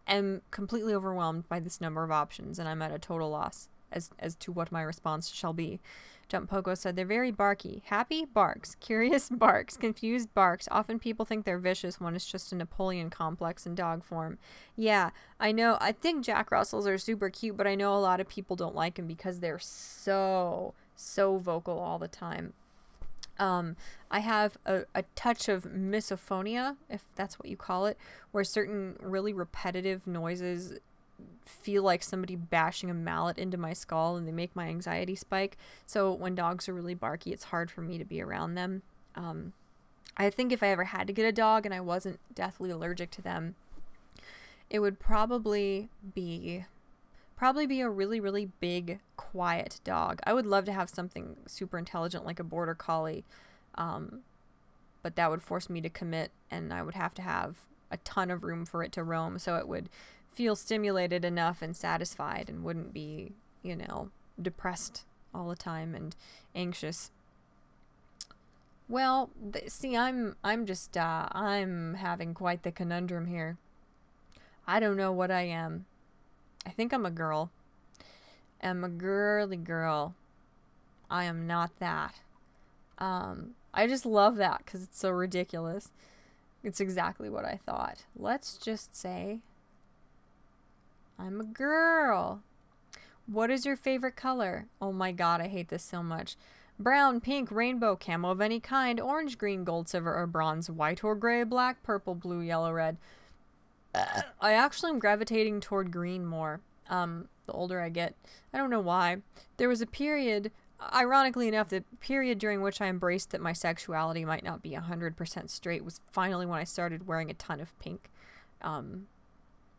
am completely overwhelmed by this number of options, and I'm at a total loss as to what my response shall be. Jump Pogo said they're very barky. Happy? Barks. Curious? Barks. Confused? Barks. Often people think they're vicious when it's just a Napoleon complex in dog form. Yeah, I know. I think Jack Russells are super cute, but I know a lot of people don't like them because they're so vocal all the time. I have a touch of misophonia, if that's what you call it, where certain really repetitive noises feel like somebody bashing a mallet into my skull and they make my anxiety spike. So when dogs are really barky, it's hard for me to be around them. I think if I ever had to get a dog and I wasn't deathly allergic to them, it would probably be a really, really big, quiet dog. I would love to have something super intelligent like a border collie, but that would force me to commit, and I would have to have a ton of room for it to roam, so it would feel stimulated enough and satisfied and wouldn't be, you know, depressed all the time and anxious. Well, see, I'm having quite the conundrum here. I don't know what I am. I think I'm a girl. I'm a girly girl. I am not that. I just love that because it's so ridiculous. It's exactly what I thought. Let's just say I'm a girl. What is your favorite color? Oh my god, I hate this so much. Brown, pink, rainbow, camo of any kind, orange, green, gold, silver, or bronze, white or gray, black, purple, blue, yellow, red. I actually am gravitating toward green more, the older I get. I don't know why. There was a period, ironically enough, the period during which I embraced that my sexuality might not be 100% straight was finally when I started wearing a ton of pink.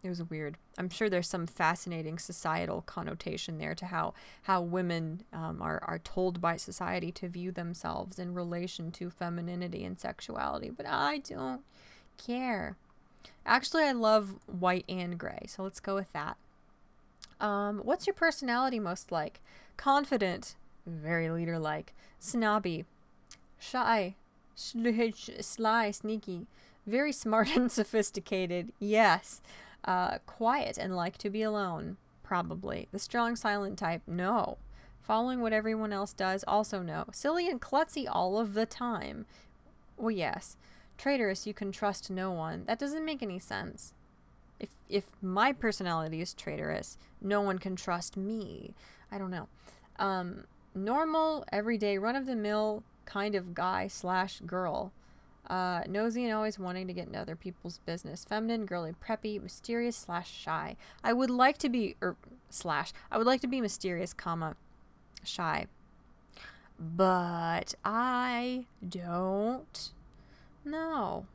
It was weird. I'm sure there's some fascinating societal connotation there to how women are told by society to view themselves in relation to femininity and sexuality, but I don't care. Actually, I love white and gray, so let's go with that. What's your personality most like? Confident, very leader-like, snobby, shy, sly, sneaky, very smart and sophisticated, yes. Quiet and like to be alone, probably. The strong silent type, no. Following what everyone else does, also no. Silly and klutzy all of the time, well, yes. Traitorous, you can trust no one. That doesn't make any sense. If my personality is traitorous, no one can trust me. I don't know. Normal, everyday, run-of-the-mill kind of guy / girl. Nosy and always wanting to get into other people's business. Feminine, girly, preppy, mysterious / shy. I would like to be, I would like to be mysterious, shy. But I don't know.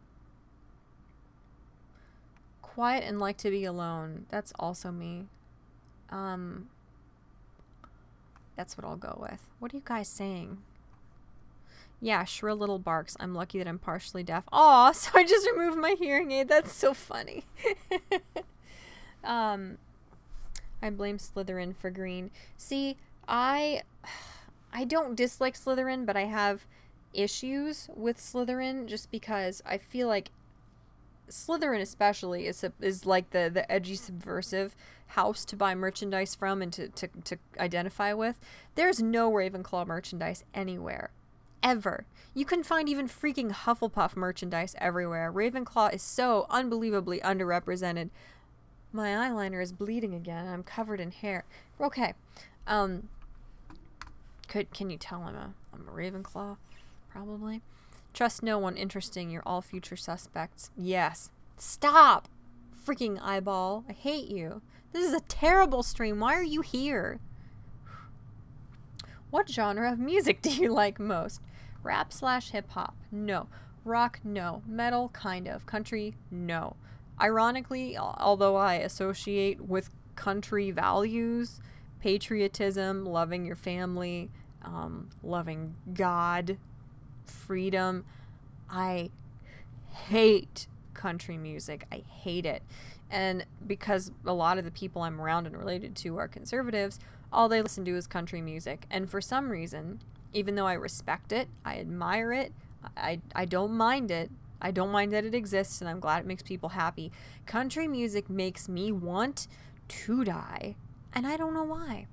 Quiet and like to be alone. That's also me. That's what I'll go with. What are you guys saying? Yeah, shrill little barks. I'm lucky that I'm partially deaf. Aw, so I just removed my hearing aid. That's so funny. I blame Slytherin for green. See, I don't dislike Slytherin, but I have issues with Slytherin just because I feel like Slytherin especially is like the edgy subversive house to buy merchandise from and to identify with. There's no Ravenclaw merchandise anywhere. Ever. You can find even freaking Hufflepuff merchandise everywhere. Ravenclaw is so unbelievably underrepresented. My eyeliner is bleeding again. I'm covered in hair. Okay. Can you tell I'm a Ravenclaw? Probably. Trust no one. Interesting. You're all future suspects. Yes. Stop! Freaking eyeball. I hate you. This is a terrible stream. Why are you here? What genre of music do you like most? Rap / hip-hop? No. Rock? No. Metal? Kind of. Country? No. Ironically, although I associate with country values, patriotism, loving your family, loving God, freedom, I hate country music. I hate it. And because a lot of the people I'm around and related to are conservatives, all they listen to is country music. And for some reason, even though I respect it, I admire it, I don't mind it, I don't mind that it exists, and I'm glad it makes people happy, country music makes me want to die. And I don't know why.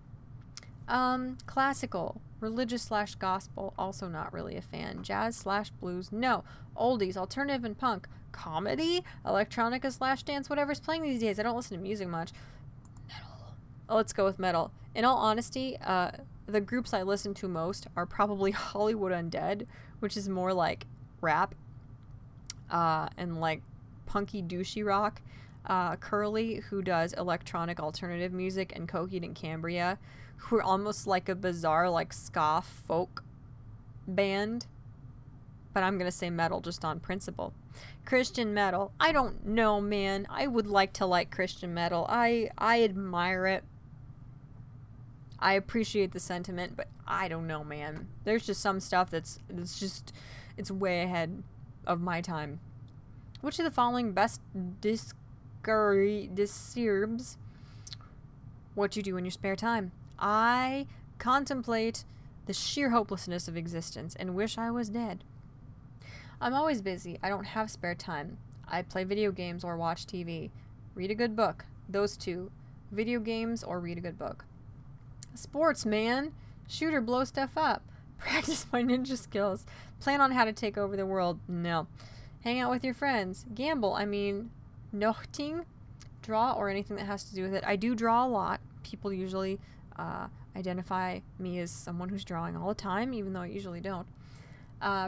Classical, religious / gospel, also not really a fan. Jazz / blues, no. Oldies, alternative and punk. Comedy, electronica / dance, whatever's playing these days. I don't listen to music much. Metal. Oh, let's go with metal. In all honesty, the groups I listen to most are probably Hollywood Undead, which is more like rap, and like punky douchey rock. Curly, who does electronic alternative music, and Coheed and Cambria, who are almost like a bizarre like ska folk band. But I'm gonna say metal just on principle. Christian metal, I don't know, man. I would like to like Christian metal. I admire it. I appreciate the sentiment, but I don't know, man. There's just some stuff it's way ahead of my time. Which of the following best describes what you do in your spare time? I contemplate the sheer hopelessness of existence and wish I was dead. I'm always busy. I don't have spare time. I play video games or watch TV. Read a good book. Those two. Video games or read a good book. Sports, man. Shoot or blow stuff up. Practice my ninja skills. Plan on how to take over the world. No. hang out with your friends, gamble. I mean, nothing, draw, or anything that has to do with it. I do draw a lot. People usually identify me as someone who's drawing all the time, even though I usually don't.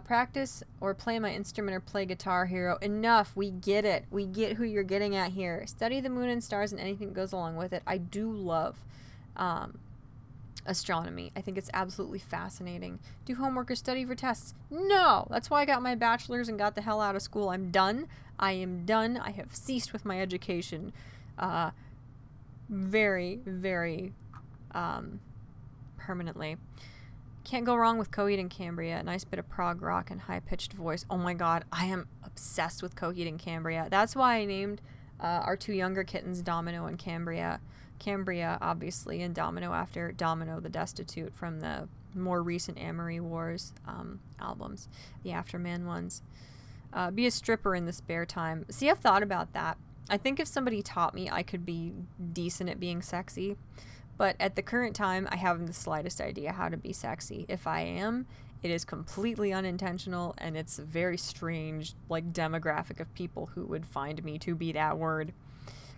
Practice or play my instrument or play Guitar Hero. Enough. We get it. We get who you're getting at here. Study the moon and stars and anything that goes along with it. I do love astronomy. I think it's absolutely fascinating. Do homework or study for tests? No! That's why I got my bachelor's and got the hell out of school. I'm done. I am done. I have ceased with my education. Very, very permanently. Can't go wrong with Coheed and Cambria. A nice bit of prog rock and high-pitched voice. Oh my god, I am obsessed with Coheed and Cambria. That's why I named our two younger kittens Domino and Cambria. Cambria, obviously, and Domino after Domino the Destitute from the more recent Amory Wars albums, the Afterman ones. Be a stripper in the spare time. See, I've thought about that. I think if somebody taught me, I could be decent at being sexy. But at the current time, I haven't the slightest idea how to be sexy. If I am, it is completely unintentional, and it's a very strange, like, demographic of people who would find me to be that word.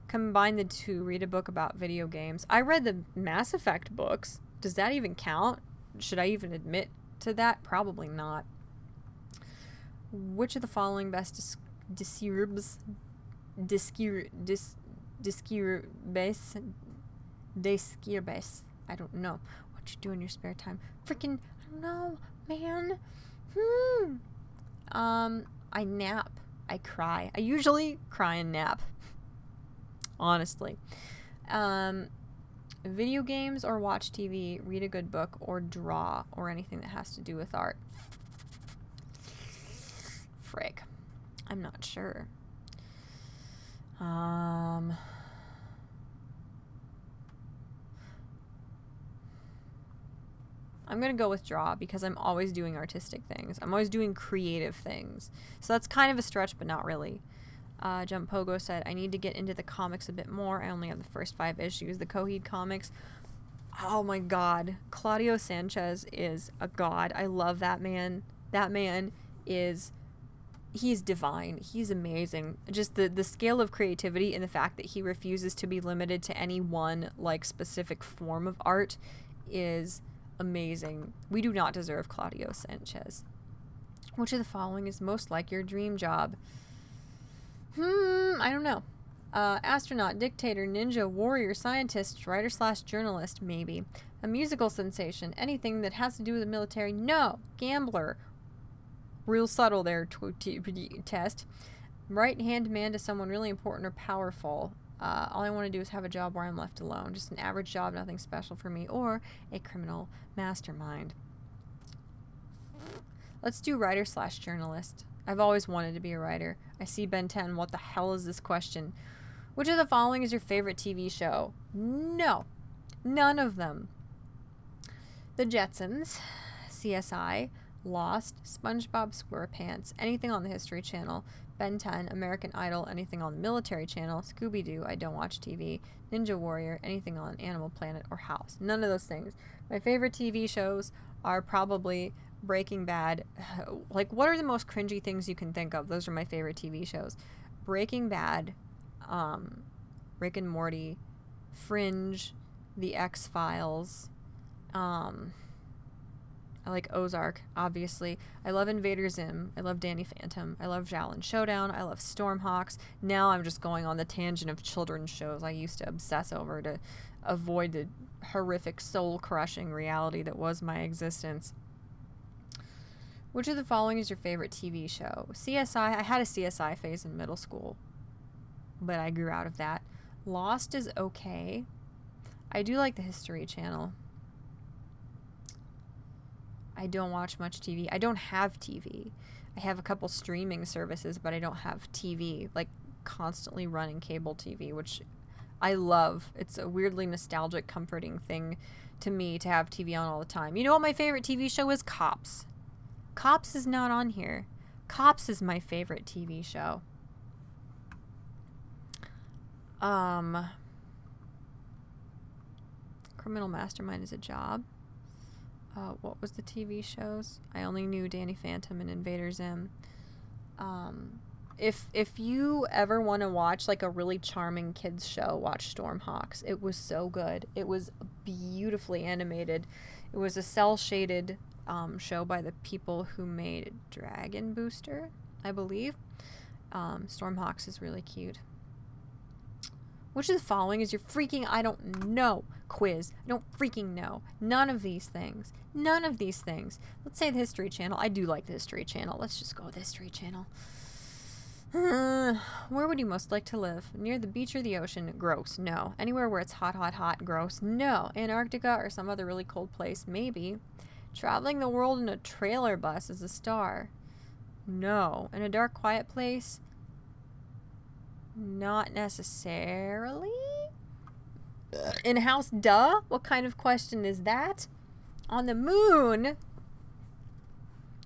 Combine the two, read a book about video games. I read the Mass Effect books. Does that even count? Should I even admit to that? Probably not. Which of the following best describes I don't know what you do in your spare time. Freaking, I don't know, man. I nap. I cry. I usually cry and nap. Honestly. Video games or watch TV, read a good book, or draw, or anything that has to do with art. Frick. I'm not sure. I'm going to go with draw because I'm always doing artistic things. I'm always doing creative things. So that's kind of a stretch, but not really. Jump Pogo said, I need to get into the comics a bit more. I only have the first 5 issues. The Coheed comics. Oh my god. Claudio Sanchez is a god. I love that man. That man is... He's divine. He's amazing. Just the scale of creativity and the fact that he refuses to be limited to any one, like, specific form of art is... amazing. We do not deserve Claudio Sanchez. Which of the following is most like your dream job? I don't know. Astronaut, dictator, ninja, warrior, scientist, writer/journalist, maybe. A musical sensation, anything that has to do with the military, no. Gambler. Real subtle there, test. Right-hand man to someone really important or powerful. All I want to do is have a job where I'm left alone. Just an average job, nothing special for me. Or a criminal mastermind. Let's do writer/journalist. I've always wanted to be a writer. I see Ben 10. What the hell is this question? Which of the following is your favorite TV show? No. None of them. The Jetsons. CSI. Lost. SpongeBob SquarePants. Anything on the History Channel. Ben 10, American Idol, anything on the Military Channel, Scooby-Doo, I don't watch TV, Ninja Warrior, anything on Animal Planet, or House. None of those things. My favorite TV shows are probably Breaking Bad. Like, what are the most cringy things you can think of? Those are my favorite TV shows. Breaking Bad, Rick and Morty, Fringe, The X-Files, I like Ozark, obviously. I love Invader Zim. I love Danny Phantom. I love Shaolin Showdown. I love Stormhawks. Now I'm just going on the tangent of children's shows I used to obsess over to avoid the horrific, soul-crushing reality that was my existence. Which of the following is your favorite TV show? CSI. I had a CSI phase in middle school, but I grew out of that. Lost is okay. I do like the History Channel. I don't watch much TV. I don't have TV. I have a couple streaming services, but I don't have TV, like constantly running cable TV, which I love. It's a weirdly nostalgic, comforting thing to me to have TV on all the time. You know what my favorite TV show is? Cops. Cops is not on here. Cops is my favorite TV show. Criminal Mastermind is a job. What was the TV shows? I only knew Danny Phantom and Invader Zim. if you ever want to watch like a really charming kids show, watch Stormhawks. It was so good. It was beautifully animated. It was a cell shaded show by the people who made Dragon Booster, I believe. Stormhawks is really cute. Which of the following is your freaking I don't know quiz? I don't freaking know. None of these things. None of these things. Let's say the History Channel. I do like the History Channel. Let's just go with the History Channel. Where would you most like to live? Near the beach or the ocean? Gross. No. Anywhere where it's hot, hot, hot? Gross. No. Antarctica or some other really cold place? Maybe. Traveling the world in a trailer bus is a star? No. In a dark, quiet place? Not necessarily. In a house? Duh. What kind of question is that? On the moon?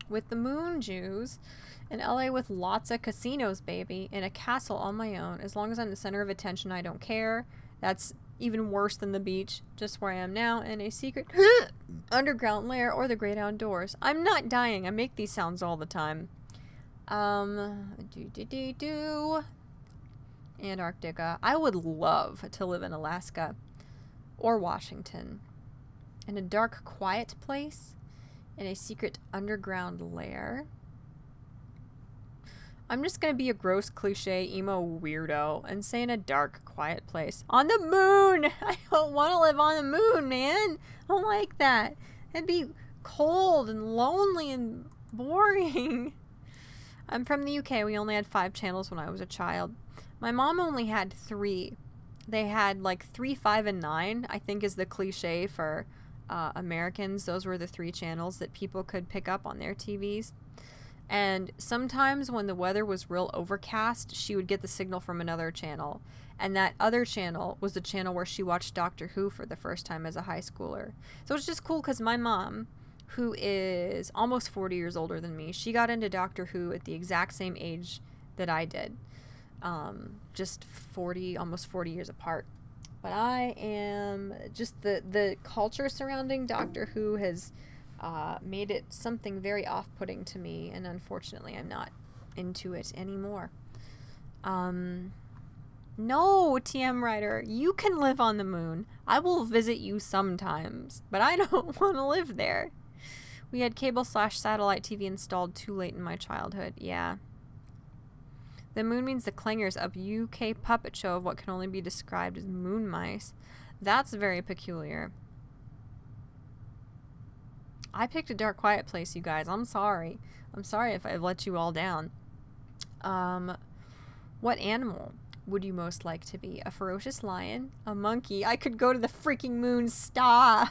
With the moon Jews. In LA with lots of casinos, baby. In a castle on my own. As long as I'm the center of attention, I don't care. That's even worse than the beach. Just where I am now. In a secret underground lair or the great outdoors. I'm not dying. I make these sounds all the time. Antarctica. I would love to live in Alaska. Or Washington. In a dark, quiet place. In a secret underground lair. I'm just gonna be a gross cliche emo weirdo and say in a dark, quiet place. On the moon! I don't want to live on the moon, man! I don't like that. It'd be cold and lonely and boring. I'm from the UK. We only had 5 channels when I was a child. My mom only had 3. They had like 3, 5, and 9, I think is the cliche for Americans. Those were the 3 channels that people could pick up on their TVs. And sometimes when the weather was real overcast, she would get the signal from another channel. And that other channel was the channel where she watched Doctor Who for the first time as a high schooler. So it's just cool because my mom, who is almost 40 years older than me, she got into Doctor Who at the exact same age that I did. Just 40, almost 40 years apart. But I am just the culture surrounding Doctor Who has made it something very off-putting to me, and unfortunately I'm not into it anymore. No, TM Writer, you can live on the moon. I will visit you sometimes, but I don't want to live there. We had cable/satellite TV installed too late in my childhood. Yeah. The moon means the clangers, a UK puppet show of what can only be described as moon mice. That's very peculiar. I picked a dark, quiet place, you guys. I'm sorry. I'm sorry if I've let you all down. What animal would you most like to be? A ferocious lion? A monkey? I could go to the freaking moon. Stop!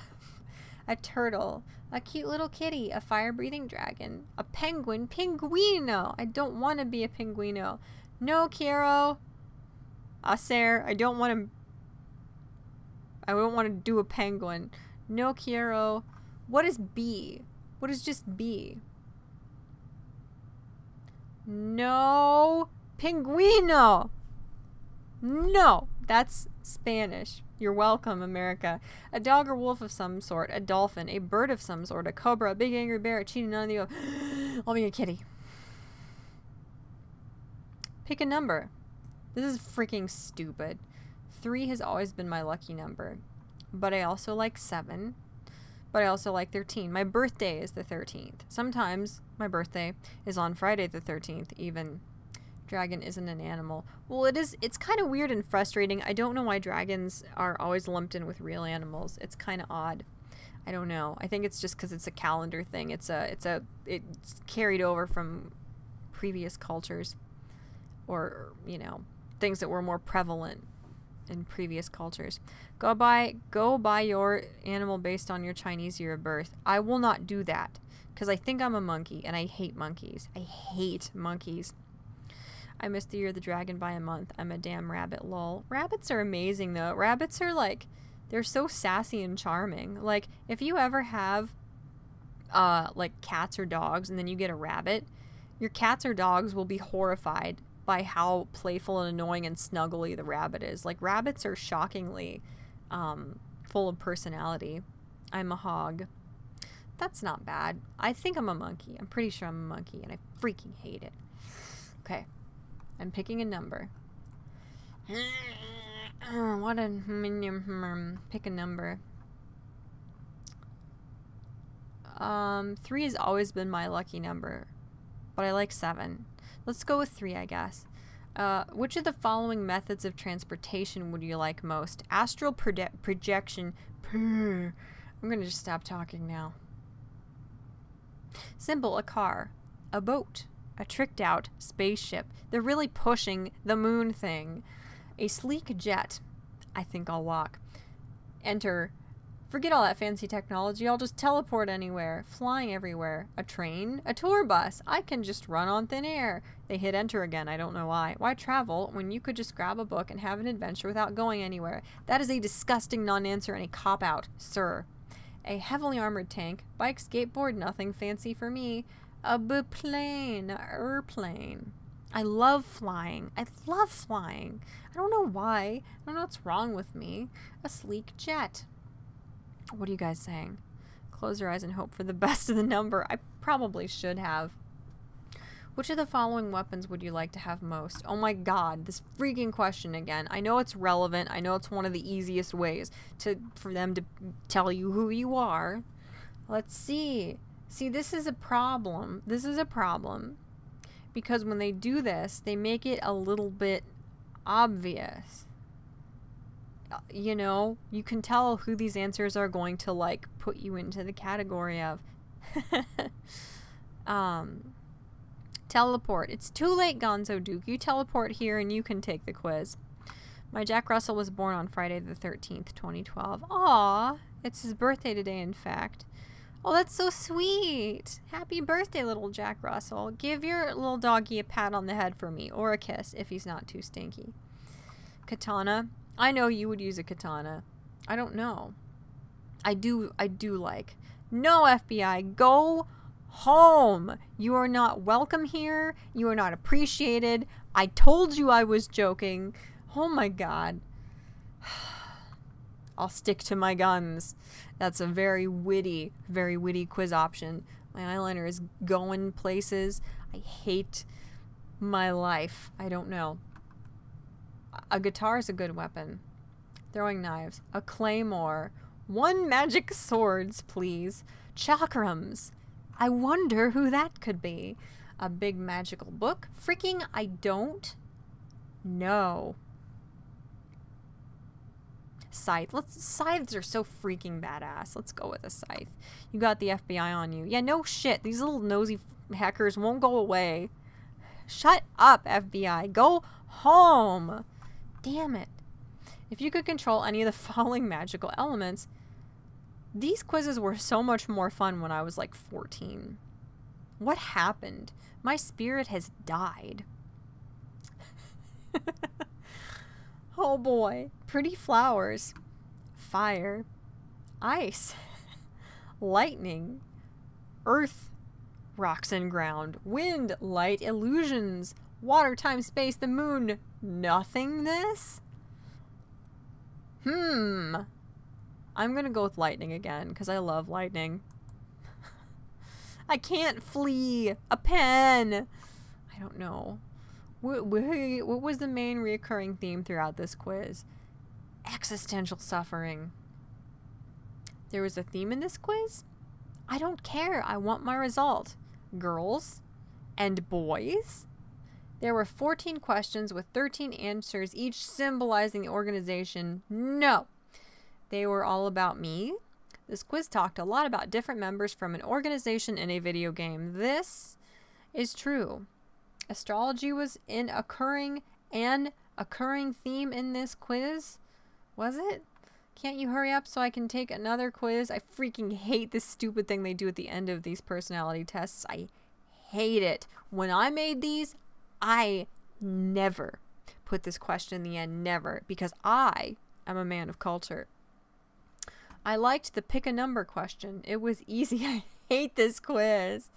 A turtle? A cute little kitty? A fire-breathing dragon? A penguin? Pinguino! I don't want to be a pinguino. No, Kiero. Acer, I don't want to... I don't want to do a penguin. No, Kiero. What is B? What is just B? No. Pinguino. No. That's Spanish. You're welcome, America. A dog or wolf of some sort. A dolphin. A bird of some sort. A cobra. A big angry bear. A cheetah. None of the above. I'll be a kitty. Pick a number. This is freaking stupid. 3 has always been my lucky number. But I also like 7. But I also like 13. My birthday is the 13th. Sometimes my birthday is on Friday the 13th, even. Dragon isn't an animal. Well, it is. It's kind of weird and frustrating. I don't know why dragons are always lumped in with real animals. It's kind of odd. I don't know. I think it's just because it's a calendar thing. It's carried over from previous cultures, or you know, things that were more prevalent in previous cultures. Go buy your animal based on your Chinese year of birth. I will not do that because I think I'm a monkey and I hate monkeys. I hate monkeys. I missed the year of the dragon by a month. I'm a damn rabbit, lol. Rabbits are amazing though. Rabbits are like, they're so sassy and charming. Like if you ever have like cats or dogs and then you get a rabbit, your cats or dogs will be horrified by how playful and annoying and snuggly the rabbit is. Like rabbits are shockingly full of personality. I'm a hog. That's not bad. I think I'm a monkey. I'm pretty sure I'm a monkey and I freaking hate it. Okay. I'm picking a number. What a pick a number. 3 has always been my lucky number, but I like 7. Let's go with 3, I guess. Which of the following methods of transportation would you like most? Astral projection. I'm gonna just stop talking now. Simple, a car, a boat, a tricked out spaceship. They're really pushing the moon thing. A sleek jet. I think I'll walk. Enter. Forget all that fancy technology. I'll just teleport anywhere. Flying everywhere. A train. A tour bus. I can just run on thin air. They hit enter again. I don't know why. Why travel when you could just grab a book and have an adventure without going anywhere? That is a disgusting non-answer and a cop-out, sir. A heavily armored tank. Bike, skateboard. Nothing fancy for me. A plane. A airplane. I love flying. I love flying. I don't know why. I don't know what's wrong with me. A sleek jet. What are you guys saying? Close your eyes and hope for the best of the number. I probably should have. Which of the following weapons would you like to have most? Oh my god, this freaking question again. I know it's relevant. I know it's one of the easiest ways for them to tell you who you are. Let's see. See, this is a problem. This is a problem. Because when they do this, they make it a little bit obvious. You know, you can tell who these answers are going to, like, put you into the category of. Teleport. It's too late, Gonzo Duke. You teleport here and you can take the quiz. My Jack Russell was born on Friday the 13th, 2012. Aw, it's his birthday today, in fact. Oh, that's so sweet. Happy birthday, little Jack Russell. Give your little doggy a pat on the head for me, or a kiss if he's not too stinky. Katana. I know you would use a katana. I don't know. I do like. No, FBI, go home. You are not welcome here. You are not appreciated. I told you I was joking. Oh my god. I'll stick to my guns. That's a very witty quiz option. My eyeliner is going places. I hate my life. I don't know. A guitar is a good weapon. Throwing knives. A claymore. 1 magic swords, please. Chakrams. I wonder who that could be. A big magical book. Freaking I don't know. Scythe. Scythes are so freaking badass. Let's go with a scythe. You got the FBI on you. Yeah, no shit. These little nosy hackers won't go away. Shut up, FBI. Go home. Damn it. If you could control any of the following magical elements, these quizzes were so much more fun when I was like 14. What happened? My spirit has died. Oh boy. Pretty flowers. Fire. Ice. Lightning. Earth. Rocks and ground. Wind. Light. Illusions. Water, time, space, the moon. Nothingness? I'm gonna go with lightning again, because I love lightning. I can't flee. A pen. I don't know. What was the main reoccurring theme throughout this quiz? Existential suffering. There was a theme in this quiz? I don't care. I want my result. Girls and boys? There were 14 questions with 13 answers, each symbolizing the organization. No. They were all about me. This quiz talked a lot about different members from an organization in a video game. This is true. Astrology was an occurring theme in this quiz. Was it? Can't you hurry up so I can take another quiz? I freaking hate this stupid thing they do at the end of these personality tests. I hate it. When I made these, I never put this question in the end. Never. Because I am a man of culture. I liked the pick a number question. It was easy. I hate this quiz.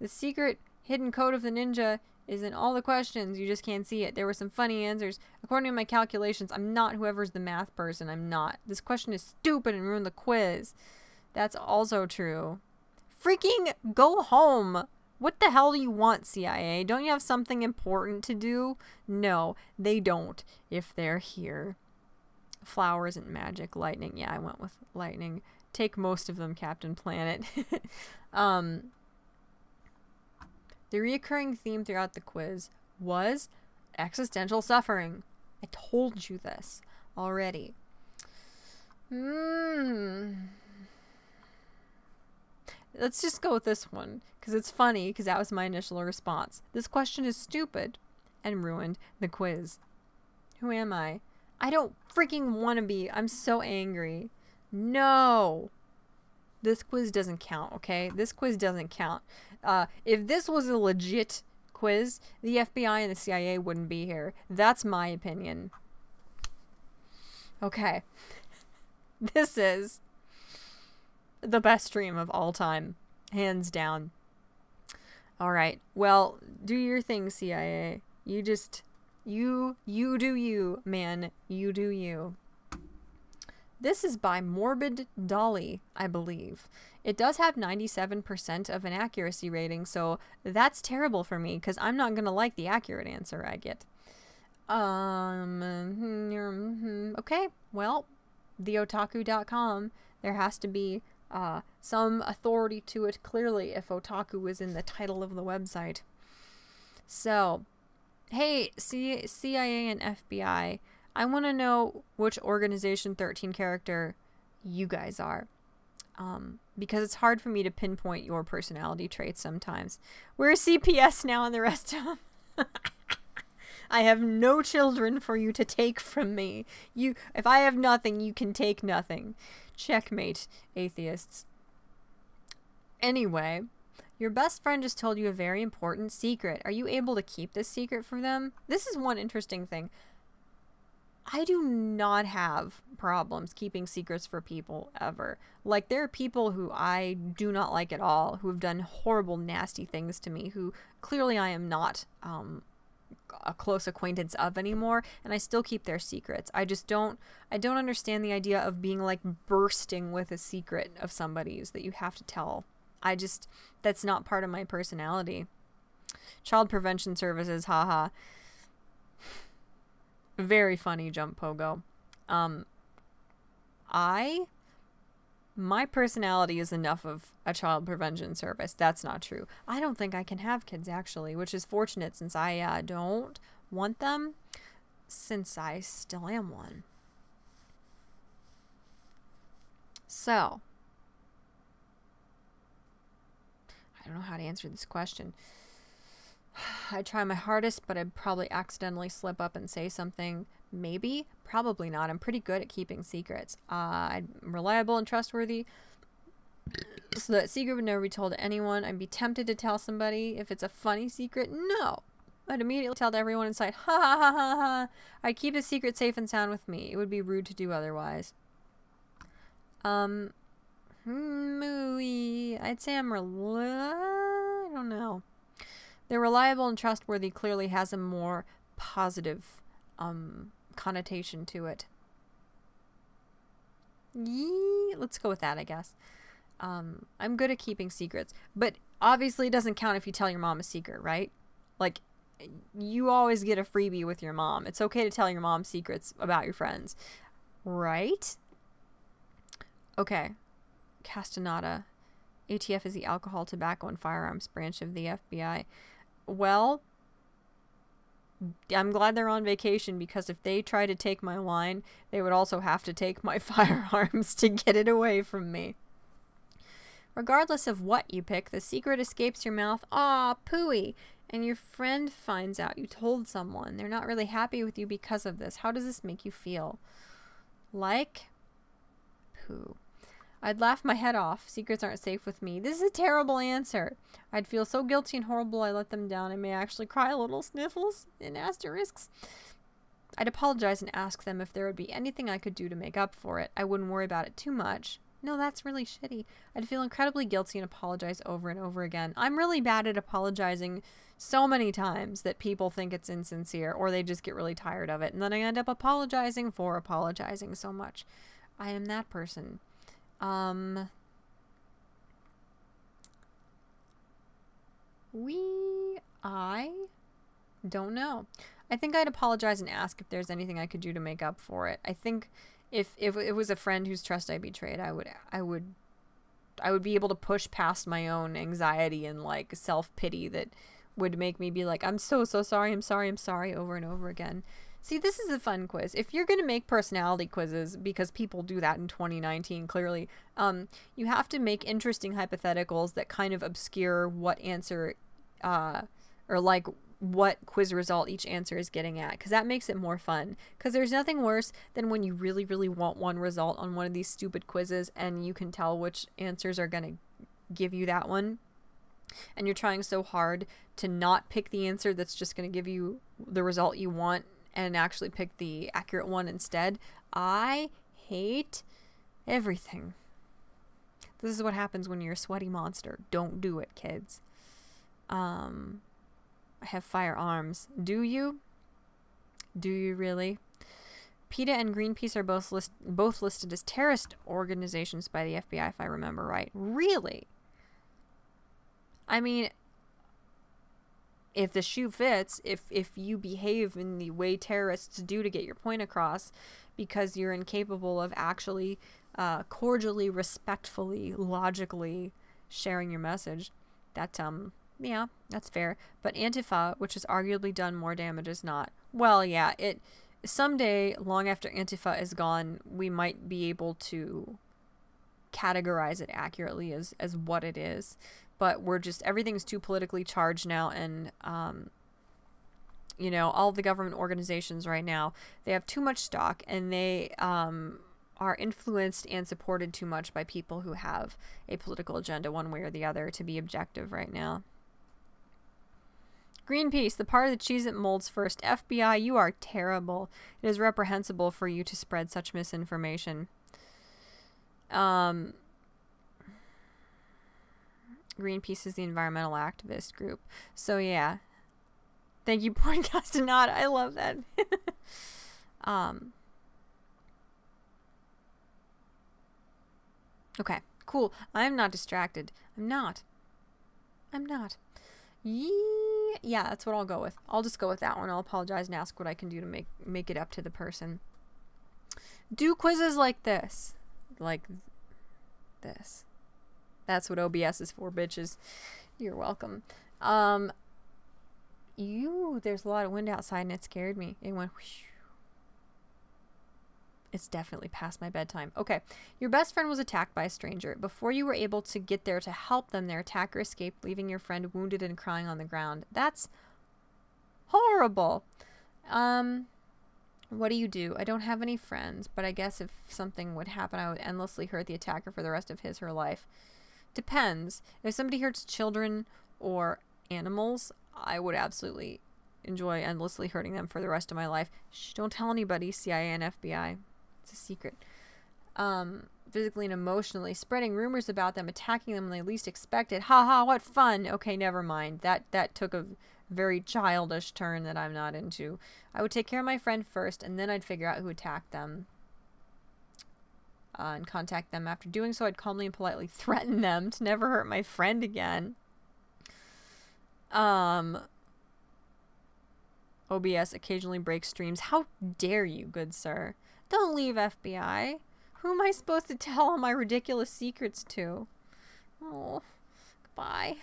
The secret hidden code of the ninja is in all the questions. You just can't see it. There were some funny answers. According to my calculations, I'm not whoever's the math person. I'm not. This question is stupid and ruined the quiz. That's also true. Freaking go home. What the hell do you want, CIA? Don't you have something important to do? No, they don't if they're here. Flower isn't magic. Lightning. Yeah, I went with lightning. Take most of them, Captain Planet. The recurring theme throughout the quiz was existential suffering. I told you this already. Let's just go with this one, because it's funny, because that was my initial response. This question is stupid and ruined the quiz. Who am I? I don't freaking want to be. I'm so angry. No. This quiz doesn't count, okay? This quiz doesn't count. If this was a legit quiz, the FBI and the CIA wouldn't be here. That's my opinion. Okay. This is the best dream of all time. Hands down. Alright. Well, do your thing, CIA. You just... You do you, man. You do you. This is by Morbid Dolly, I believe. It does have 97% of an accuracy rating, so that's terrible for me, because I'm not going to like the accurate answer I get. Okay, well, theotaku.com, there has to be some authority to it, clearly, if otaku is in the title of the website. So... Hey, CIA and FBI, I want to know which Organization 13 character you guys are. Because it's hard for me to pinpoint your personality traits sometimes. We're CPS now and the rest of them. I have no children for you to take from me. If I have nothing, you can take nothing. Checkmate, atheists. Anyway... Your best friend just told you a very important secret. Are you able to keep this secret from them? This is one interesting thing. I do not have problems keeping secrets for people ever. Like, there are people who I do not like at all, who have done horrible, nasty things to me, who clearly I am not a close acquaintance of anymore, and I still keep their secrets. I don't understand the idea of being, like, bursting with a secret of somebody's that you have to tell. That's not part of my personality. Child Prevention Services, haha. Very funny, Jump Pogo. My personality is enough of a child prevention service. That's not true. I don't think I can have kids, actually, which is fortunate since I don't want them, since I still am one. So... I don't know how to answer this question. I try my hardest, but I'd probably accidentally slip up and say something. Maybe. Probably not. I'm pretty good at keeping secrets. I'm reliable and trustworthy, so that secret would never be told to anyone. I'd be tempted to tell somebody if it's a funny secret. No. I'd immediately tell everyone inside, ha ha ha ha ha. I'd keep the secret safe and sound with me. It would be rude to do otherwise. Mooey. I'd say I don't know. They're reliable and trustworthy clearly has a more positive connotation to it. Let's go with that, I guess. I'm good at keeping secrets, but obviously it doesn't count if you tell your mom a secret, right? Like, you always get a freebie with your mom. It's okay to tell your mom secrets about your friends, right? Okay. Castaneda. ATF is the alcohol, tobacco, and firearms branch of the FBI. Well, I'm glad they're on vacation, because if they try to take my wine, they would also have to take my firearms to get it away from me. Regardless of what you pick, the secret escapes your mouth. Aw, pooey. And your friend finds out you told someone. They're not really happy with you because of this. How does this make you feel? Like poo. I'd laugh my head off. Secrets aren't safe with me. This is a terrible answer. I'd feel so guilty and horrible I let them down. I may actually cry a little. Sniffles in asterisks. I'd apologize and ask them if there would be anything I could do to make up for it. I wouldn't worry about it too much. No, that's really shitty. I'd feel incredibly guilty and apologize over and over again. I'm really bad at apologizing so many times that people think it's insincere, or they just get really tired of it. And then I end up apologizing for apologizing so much. I am that person. I don't know. I think I'd apologize and ask if there's anything I could do to make up for it. I think if it was a friend whose trust I betrayed, I would be able to push past my own anxiety and like self-pity that would make me be like, I'm so sorry, I'm sorry over and over again. See, this is a fun quiz. If you're going to make personality quizzes, because people do that in 2019, clearly, you have to make interesting hypotheticals that kind of obscure what answer, or like what quiz result each answer is getting at, because that makes it more fun. Because there's nothing worse than when you really, really want one result on one of these stupid quizzes and you can tell which answers are going to give you that one. And you're trying so hard to not pick the answer that's just going to give you the result you want and actually pick the accurate one instead. I hate everything. This is what happens when you're a sweaty monster. Don't do it, kids. I have firearms. Do you? Do you really? PETA and Greenpeace are both listed as terrorist organizations by the FBI, if I remember right. Really? I mean, if the shoe fits, if you behave in the way terrorists do to get your point across because you're incapable of actually cordially, respectfully, logically sharing your message, that, yeah, that's fair. But Antifa, which has arguably done more damage, is not. Well, yeah, someday, long after Antifa is gone, we might be able to categorize it accurately as what it is. But everything's too politically charged now, and, you know, all the government organizations right now, they have too much stock, and they are influenced and supported too much by people who have a political agenda one way or the other, to be objective right now. Greenpeace, the part of the Cheez-It molds first. FBI, you are terrible. It is reprehensible for you to spread such misinformation. Greenpeace is the environmental activist group. So yeah. Thank you, Podcastinata. I love that. Okay, cool. I'm not distracted. I'm not. Yeah, that's what I'll go with. I'll just go with that one. I'll apologize and ask what I can do to make it up to the person. Do quizzes like this. Like this. That's what OBS is for, bitches. You're welcome. There's a lot of wind outside and it scared me. It went whoosh. It's definitely past my bedtime. Okay. Your best friend was attacked by a stranger. Before you were able to get there to help them, their attacker escaped, leaving your friend wounded and crying on the ground. That's horrible. What do you do? I don't have any friends, but I guess if something would happen, I would endlessly hurt the attacker for the rest of his or her life. Depends. If somebody hurts children or animals, I would absolutely enjoy endlessly hurting them for the rest of my life. Shh, don't tell anybody, CIA and FBI. It's a secret. Physically and emotionally, spreading rumors about them, attacking them when they least expect it. Ha ha, what fun. Okay, never mind. That took a very childish turn that I'm not into. I would take care of my friend first, and then I'd figure out who attacked them. And contact them. After doing so, I'd calmly and politely threaten them to never hurt my friend again. OBS occasionally breaks streams. How dare you, good sir? Don't leave, FBI. Who am I supposed to tell all my ridiculous secrets to? Oh, goodbye.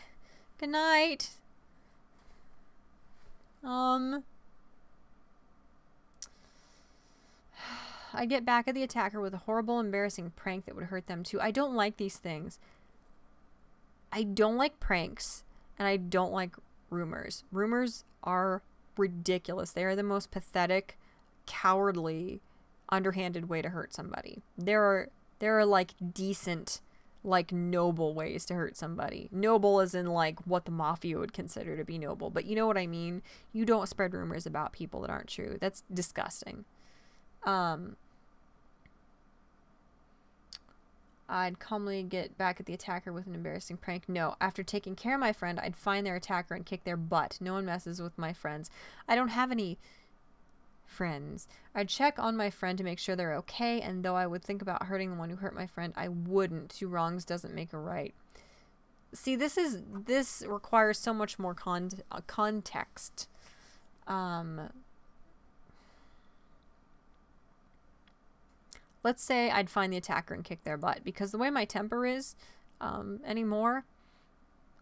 Good night. I get back at the attacker with a horrible, embarrassing prank that would hurt them too. I don't like these things. I don't like pranks, and I don't like rumors. Rumors are ridiculous. They are the most pathetic, cowardly, underhanded way to hurt somebody. There are like decent, like noble ways to hurt somebody. Noble as in like what the mafia would consider to be noble. But you know what I mean? You don't spread rumors about people that aren't true. That's disgusting. I'd calmly get back at the attacker with an embarrassing prank. No, after taking care of my friend, I'd find their attacker and kick their butt. No one messes with my friends. I don't have any friends. I'd check on my friend to make sure they're okay, and though I would think about hurting the one who hurt my friend, I wouldn't. Two wrongs doesn't make a right. See, this requires so much more context. Let's say I'd find the attacker and kick their butt, because the way my temper is anymore,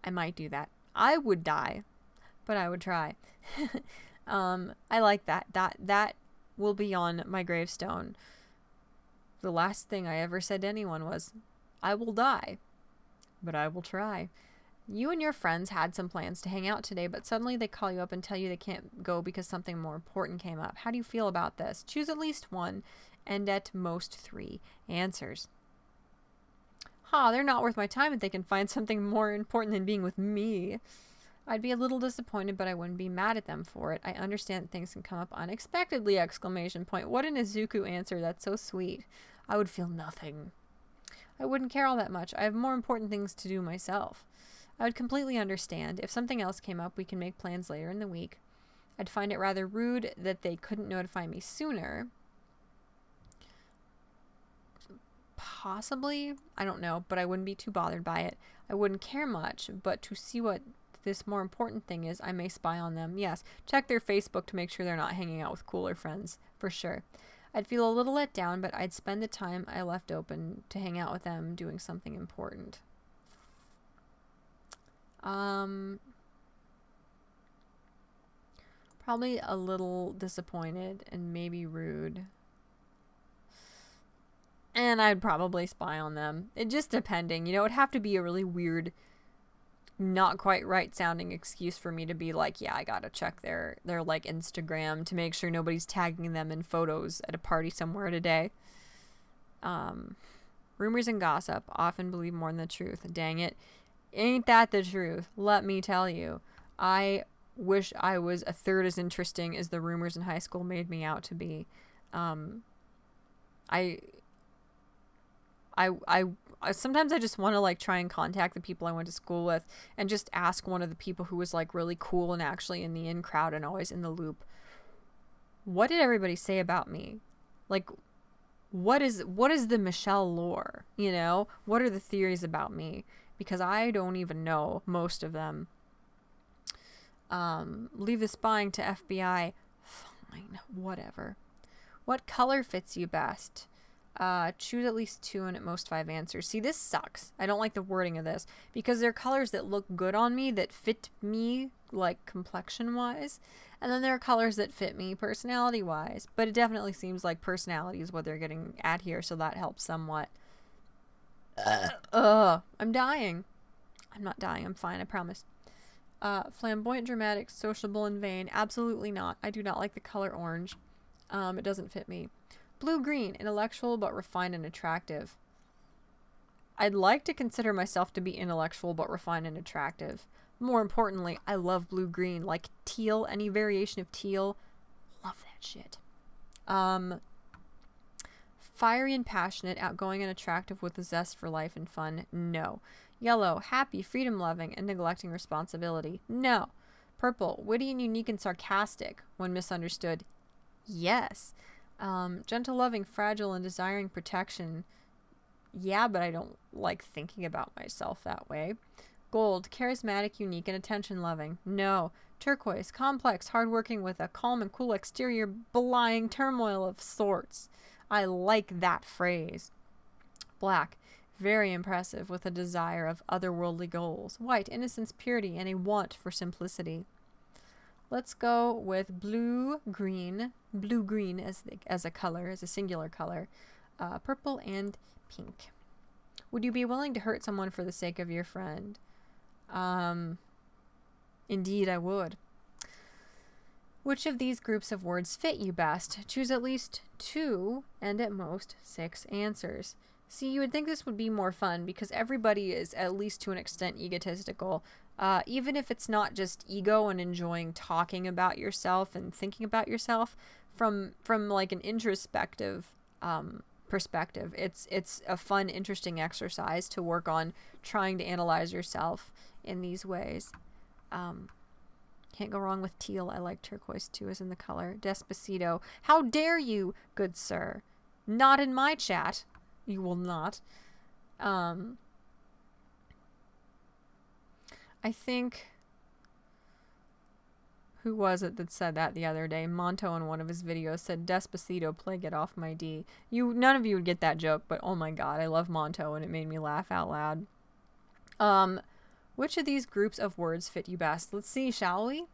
I might do that. I would die, but I would try. I like that. That will be on my gravestone. The last thing I ever said to anyone was, I will die, but I will try. You and your friends had some plans to hang out today, but suddenly they call you up and tell you they can't go because something more important came up. How do you feel about this? Choose at least one, and at most 3 answers. They're not worth my time if they can find something more important than being with me. I'd be a little disappointed, but I wouldn't be mad at them for it. I understand that things can come up unexpectedly! Exclamation point. What an Izuku answer. That's so sweet. I would feel nothing. I wouldn't care all that much. I have more important things to do myself. I would completely understand. If something else came up, we can make plans later in the week. I'd find it rather rude that they couldn't notify me sooner. Possibly. I don't know, but I wouldn't be too bothered by it. I wouldn't care much, but to see what this more important thing is, I may spy on them. Yes, check their Facebook to make sure they're not hanging out with cooler friends, for sure. I'd feel a little let down, but I'd spend the time I left open to hang out with them doing something important. Probably a little disappointed and maybe rude. And I'd probably spy on them. It just depending. You know, it'd have to be a really weird, not quite right sounding excuse for me to be like, yeah, I gotta check their like Instagram to make sure nobody's tagging them in photos at a party somewhere today. Rumors and gossip often believe more than the truth. Dang it. Ain't that the truth? Let me tell you. I wish I was a third as interesting as the rumors in high school made me out to be. Sometimes I just want to like try and contact the people I went to school with and just ask one of the people who was like really cool and actually in the in crowd and always in the loop, what did everybody say about me? Like, what is the Michelle lore? You know, what are the theories about me? Because I don't even know most of them. Leave the spying to FBI. Fine, whatever. What color fits you best? Choose at least 2 and at most 5 answers. See, this sucks. I don't like the wording of this because there are colors that look good on me, that fit me, like complexion-wise, and then there are colors that fit me personality-wise. But it definitely seems like personality is what they're getting at here, so that helps somewhat. I'm dying. I'm not dying. I'm fine. I promise. Flamboyant, dramatic, sociable, and vain. Absolutely not. I do not like the color orange. It doesn't fit me. Blue-green, intellectual but refined and attractive. I'd like to consider myself to be intellectual but refined and attractive. More importantly, I love blue-green. Like teal, any variation of teal. Love that shit. Fiery and passionate, outgoing and attractive with a zest for life and fun. No. Yellow, happy, freedom-loving, and neglecting responsibility. No. Purple, witty and unique and sarcastic when misunderstood. Yes. Gentle, loving, fragile, and desiring protection. Yeah, but I don't like thinking about myself that way. Gold, charismatic, unique, and attention-loving. No. Turquoise, complex, hardworking with a calm and cool exterior, belying turmoil of sorts. I like that phrase. Black, very impressive with a desire of otherworldly goals. White, innocence, purity, and a want for simplicity. Let's go with blue-green. Blue-green as a color, as a singular color. Purple and pink. Would you be willing to hurt someone for the sake of your friend? Indeed, I would. Which of these groups of words fit you best? Choose at least 2 and at most 6 answers. See, you would think this would be more fun because everybody is, at least to an extent, egotistical. Even if it's not just ego and enjoying talking about yourself and thinking about yourself from like an introspective perspective. It's a fun, interesting exercise to work on trying to analyze yourself in these ways. Can't go wrong with teal. I like turquoise too, as in the color. Despacito. How dare you, good sir? Not in my chat. You will not. I think, who was it that said that the other day? Monto in one of his videos said, Despacito, play Get Off My D. None of you would get that joke, but oh my god, I love Monto and it made me laugh out loud. Which of these groups of words fit you best? Let's see, shall we?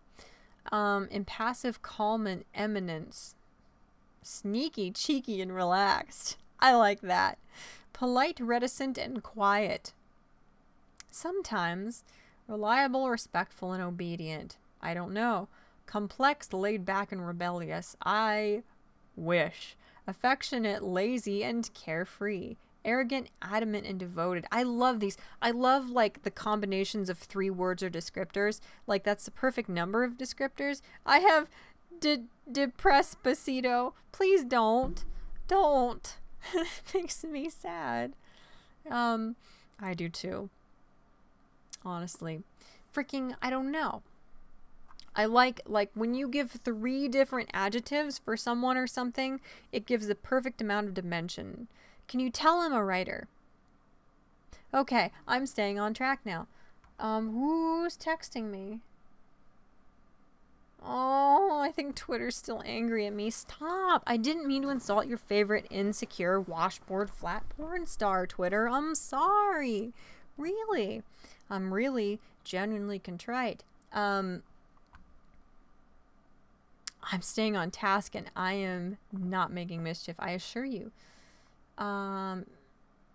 Impassive, calm, and eminence. Sneaky, cheeky, and relaxed. I like that. Polite, reticent, and quiet. Sometimes. Reliable, respectful, and obedient. I don't know. Complex, laid back, and rebellious. I wish. Affectionate, lazy, and carefree. Arrogant, adamant, and devoted. I love these. I love, like, the combinations of 3 words or descriptors. Like, that's the perfect number of descriptors. I have Deprespacito. Please don't. Don't. It makes me sad. I do too. Honestly. Freaking, I don't know. I like when you give 3 different adjectives for someone or something, it gives the perfect amount of dimension. Can you tell I'm a writer? Okay, I'm staying on track now. Who's texting me? Oh, I think Twitter's still angry at me. Stop! I didn't mean to insult your favorite insecure washboard flat porn star, Twitter. I'm sorry. Really. I'm really genuinely contrite. I'm staying on task and I am not making mischief, I assure you.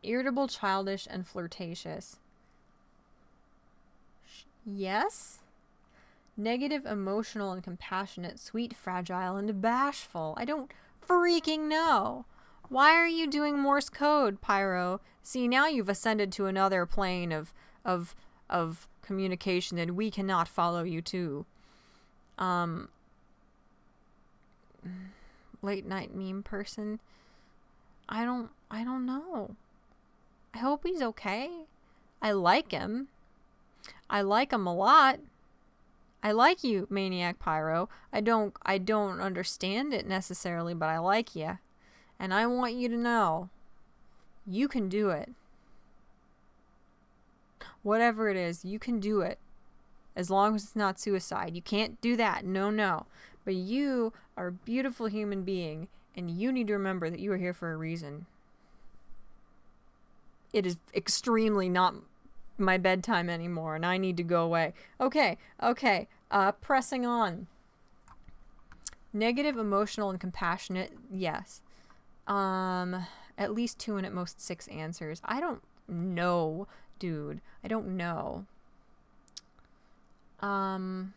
Irritable, childish, and flirtatious. Yes? Negative, emotional, and compassionate, sweet, fragile, and bashful. I don't freaking know. Why are you doing Morse code, Pyro? See, now you've ascended to another plane of communication and we cannot follow you to. Late night meme person. I don't know. I hope he's okay. I like him. I like him a lot. I like you, Maniac Pyro. I don't understand it necessarily, but I like you. And I want you to know you can do it. Whatever it is, you can do it. As long as it's not suicide. You can't do that. No. But you are a beautiful human being, and you need to remember that you are here for a reason. It is extremely not my bedtime anymore, and I need to go away. Okay. Pressing on. Negative, emotional, and compassionate. Yes. At least 2 and at most 6 answers. I don't know, dude. I don't know. I'm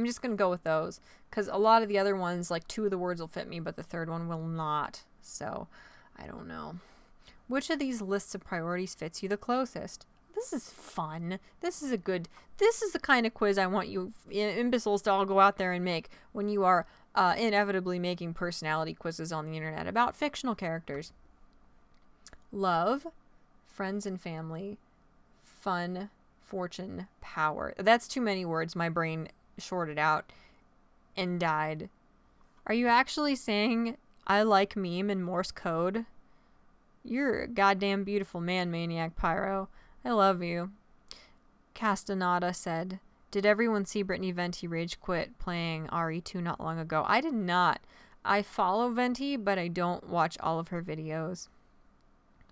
just gonna go with those, because a lot of the other ones, like 2 of the words will fit me, but the 3rd one will not. So, I don't know. Which of these lists of priorities fits you the closest? This is fun. This is the kind of quiz I want you imbeciles to all go out there and make when you are inevitably making personality quizzes on the internet about fictional characters. Love, friends and family, fun, fortune, power. That's too many words. My brain shorted out and died. Are you actually saying I like meme and Morse code? You're a goddamn beautiful man, Maniac Pyro. I love you. Castaneda said, did everyone see Brittany Venti rage quit playing RE2 not long ago? I did not. I follow Venti, but I don't watch all of her videos.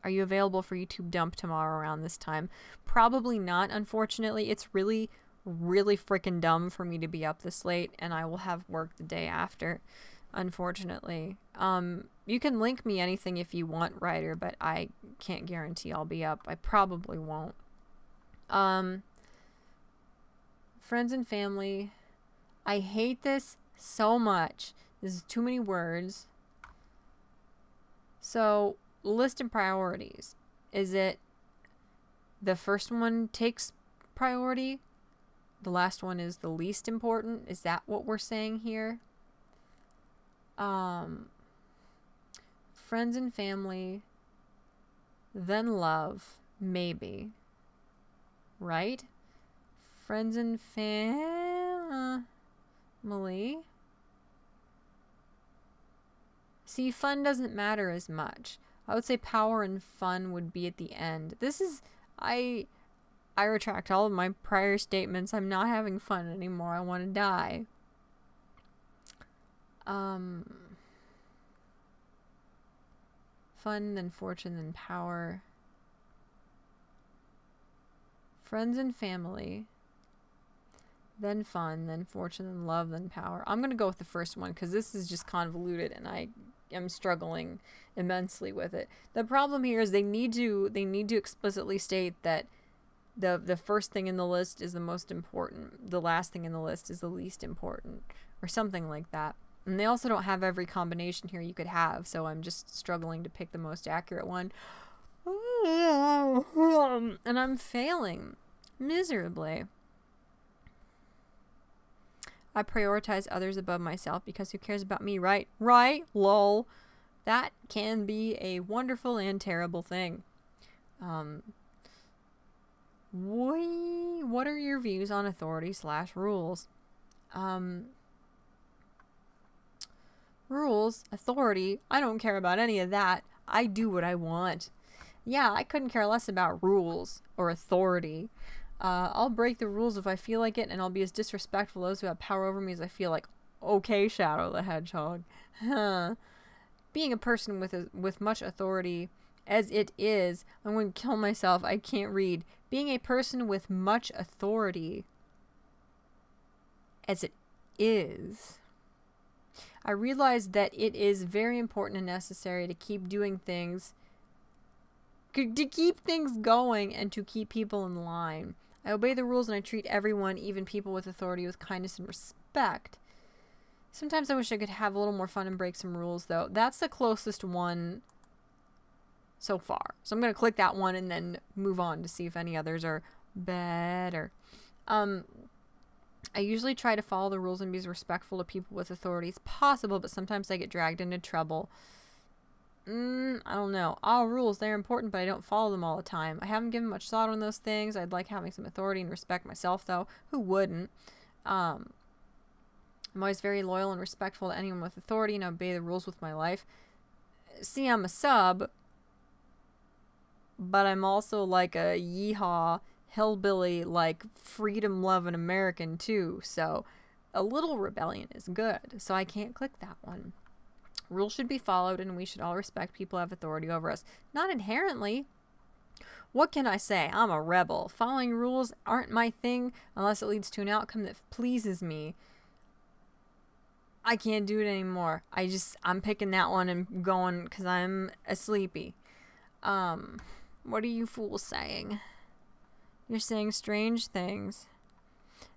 Are you available for YouTube dump tomorrow around this time? Probably not, unfortunately. It's really, really freaking dumb for me to be up this late, and I will have work the day after, unfortunately. You can link me anything if you want, Ryder, but I can't guarantee I'll be up. I probably won't. Friends and family. I hate this so much. This is too many words. So, list of priorities. Is it the first one takes priority? The last one is the least important? Is that what we're saying here? Friends and family, then love, maybe. Right? Friends and family. See, fun doesn't matter as much. I would say power and fun would be at the end. This is, I retract all of my prior statements. I'm not having fun anymore. I want to die. Fun, then fortune, then power. Friends and family. Then fun, then fortune, then love, then power. I'm going to go with the first one because this is just convoluted and I am struggling immensely with it. The problem here is they need to explicitly state that the first thing in the list is the most important. The last thing in the list is the least important or something like that. And they also don't have every combination here you could have, so I'm just struggling to pick the most accurate one. And I'm failing miserably. I prioritize others above myself because who cares about me, right? Right? Lol. That can be a wonderful and terrible thing. What are your views on authority / rules? Rules, authority, I don't care about any of that. I do what I want. Yeah, I couldn't care less about rules or authority. I'll break the rules if I feel like it, and I'll be as disrespectful to those who have power over me as I feel like. Okay, Shadow the Hedgehog. Being a person with much authority as it is, I'm going to kill myself. I can't read. Being a person with much authority as it is. I realize that it is very important and necessary to keep doing things, to keep things going, and to keep people in line. I obey the rules and I treat everyone, even people with authority, with kindness and respect. Sometimes I wish I could have a little more fun and break some rules, though. That's the closest one so far. So I'm going to click that one and then move on to see if any others are better. I usually try to follow the rules and be as respectful to people with authority as possible, but sometimes I get dragged into trouble. I don't know. All rules, they're important, but I don't follow them all the time. I haven't given much thought on those things. I'd like having some authority and respect myself, though. Who wouldn't? I'm always very loyal and respectful to anyone with authority and obey the rules with my life. See, I'm a sub, but I'm also like a yeehaw hillbilly, like freedom-loving American, too. So a little rebellion is good. So I can't click that one. Rules should be followed, and we should all respect people who have authority over us. Not inherently. What can I say? I'm a rebel. Following rules aren't my thing unless it leads to an outcome that pleases me. I can't do it anymore. I'm picking that one and going because I'm a sleepy. What are you fools saying? You're saying strange things.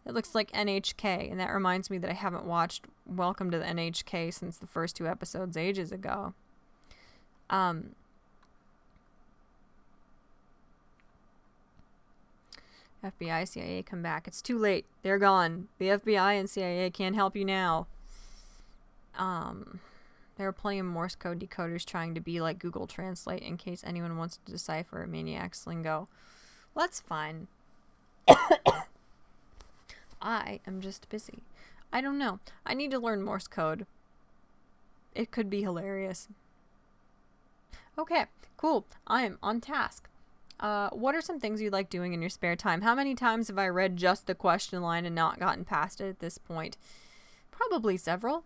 It looks like NHK, and that reminds me that I haven't watched Welcome to the NHK since the first 2 episodes ages ago. FBI, CIA, come back. It's too late. They're gone. The FBI and CIA can't help you now. They were playing Morse code decoders trying to be like Google Translate in case anyone wants to decipher Maniac's lingo. Well, that's fine. I am just busy. I don't know. I need to learn Morse code. It could be hilarious. Okay, cool. I am on task. What are some things you like doing in your spare time? How many times have I read just the question line and not gotten past it at this point? Probably several.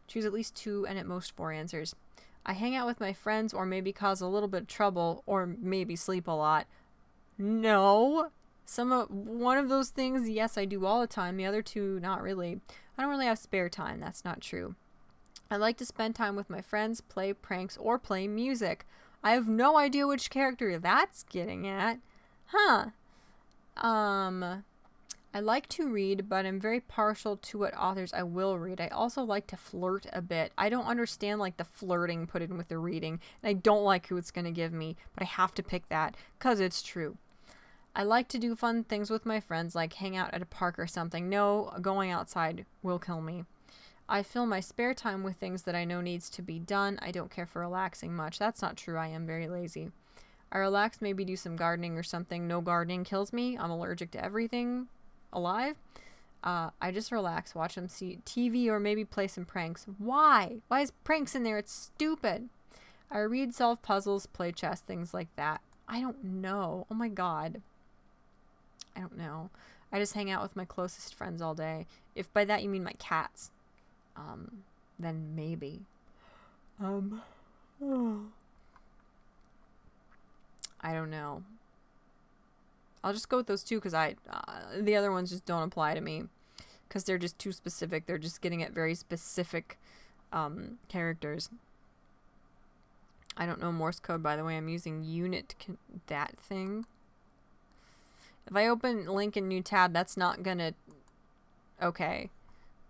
Choose at least 2 and at most 4 answers. I hang out with my friends or maybe cause a little bit of trouble or maybe sleep a lot. No. One of those things, yes, I do all the time. The other 2, not really. I don't really have spare time. That's not true. I like to spend time with my friends, play pranks, or play music. I have no idea which character that's getting at. Huh. I like to read, but I'm very partial to what authors I will read. I also like to flirt a bit. I don't understand like the flirting put in with the reading, and I don't like who it's going to give me, but I have to pick that because it's true. I like to do fun things with my friends, like hang out at a park or something. No, going outside will kill me. I fill my spare time with things that I know needs to be done. I don't care for relaxing much. That's not true. I am very lazy. I relax, maybe do some gardening or something. No gardening kills me. I'm allergic to everything alive. I just relax, watch them see TV, or maybe play some pranks. Why? Why is pranks in there? It's stupid. I read, solve puzzles, play chess, things like that. I don't know. Oh my god. I don't know. I just hang out with my closest friends all day. If by that you mean my cats, then maybe. I don't know. I'll just go with those two because the other ones just don't apply to me because they're just too specific. They're just getting at very specific characters. I don't know Morse code, by the way. I'm using unit that thing. If I open link in new tab, that's not gonna. Okay,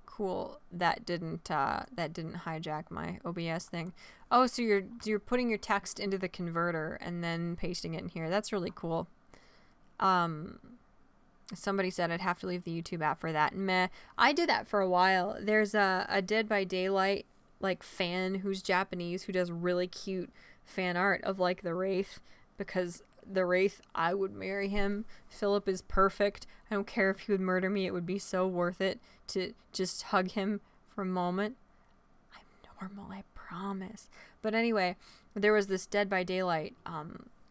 cool. That didn't hijack my OBS thing. Oh, so you're putting your text into the converter and then pasting it in here. That's really cool. Somebody said I'd have to leave the YouTube app for that. Meh. I did that for a while. There's a Dead by Daylight like fan who's Japanese who does really cute fan art of like the Wraith, because the Wraith, I would marry him. Philip is perfect. I don't care if he would murder me. It would be so worth it to just hug him for a moment. I'm normal, I promise. But anyway, there was this Dead by Daylight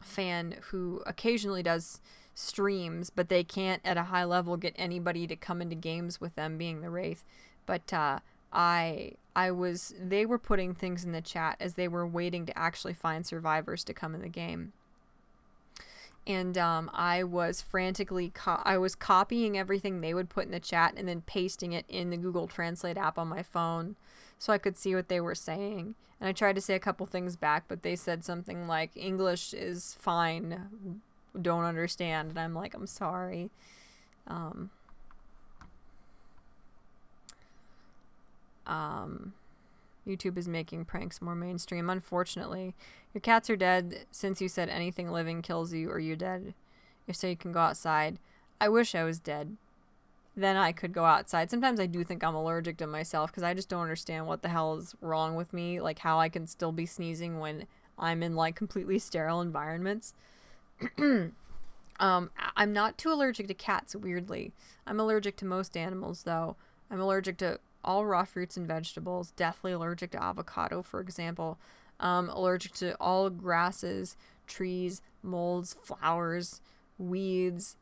fan who occasionally does streams, but they can't at a high level get anybody to come into games with them, being the Wraith. But they were putting things in the chat as they were waiting to actually find survivors to come in the game. And I was frantically I was copying everything they would put in the chat and then pasting it in the Google Translate app on my phone so I could see what they were saying. And I tried to say a couple things back, but they said something like, English is fine, don't understand. And I'm like, I'm sorry. YouTube is making pranks more mainstream. Unfortunately, your cats are dead since you said anything living kills you or you're dead. If so, you can go outside. I wish I was dead. Then I could go outside. Sometimes I do think I'm allergic to myself because I just don't understand what the hell is wrong with me. Like how I can still be sneezing when I'm in like completely sterile environments. I'm not too allergic to cats, weirdly. I'm allergic to most animals, though. I'm allergic to all raw fruits and vegetables. Deathly allergic to avocado, for example. Allergic to all grasses, trees, molds, flowers, weeds,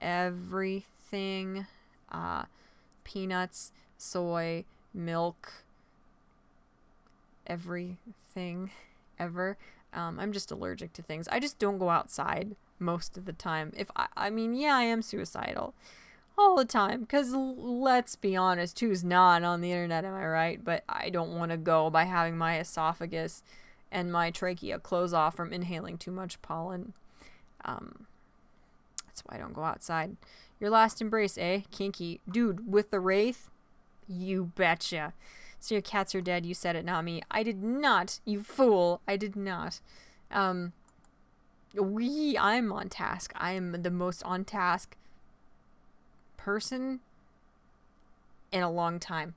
everything. Peanuts, soy, milk, everything ever. I'm just allergic to things. I just don't go outside most of the time. I mean, yeah, I am suicidal all the time, because let's be honest, who's not on the internet, am I right? But I don't want to go by having my esophagus and my trachea close off from inhaling too much pollen. That's why I don't go outside. Your last embrace, eh? Kinky. Dude, with the Wraith? You betcha. So your cats are dead, you said it, not me. I did not, you fool. I did not. I'm on task. I am the most on task person in a long time.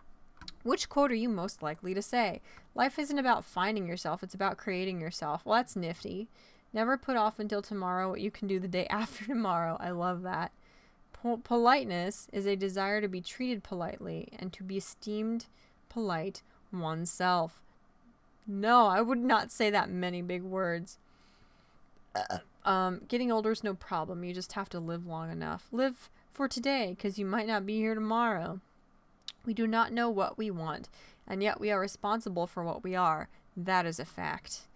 Which quote are you most likely to say? Life isn't about finding yourself, it's about creating yourself. Well, that's nifty. Never put off until tomorrow what you can do the day after tomorrow. I love that. Politeness is a desire to be treated politely and to be esteemed polite oneself. No, I would not say that many big words. Getting older is no problem. You just have to live long enough. Live for today, because you might not be here tomorrow. We do not know what we want, and yet we are responsible for what we are. That is a fact.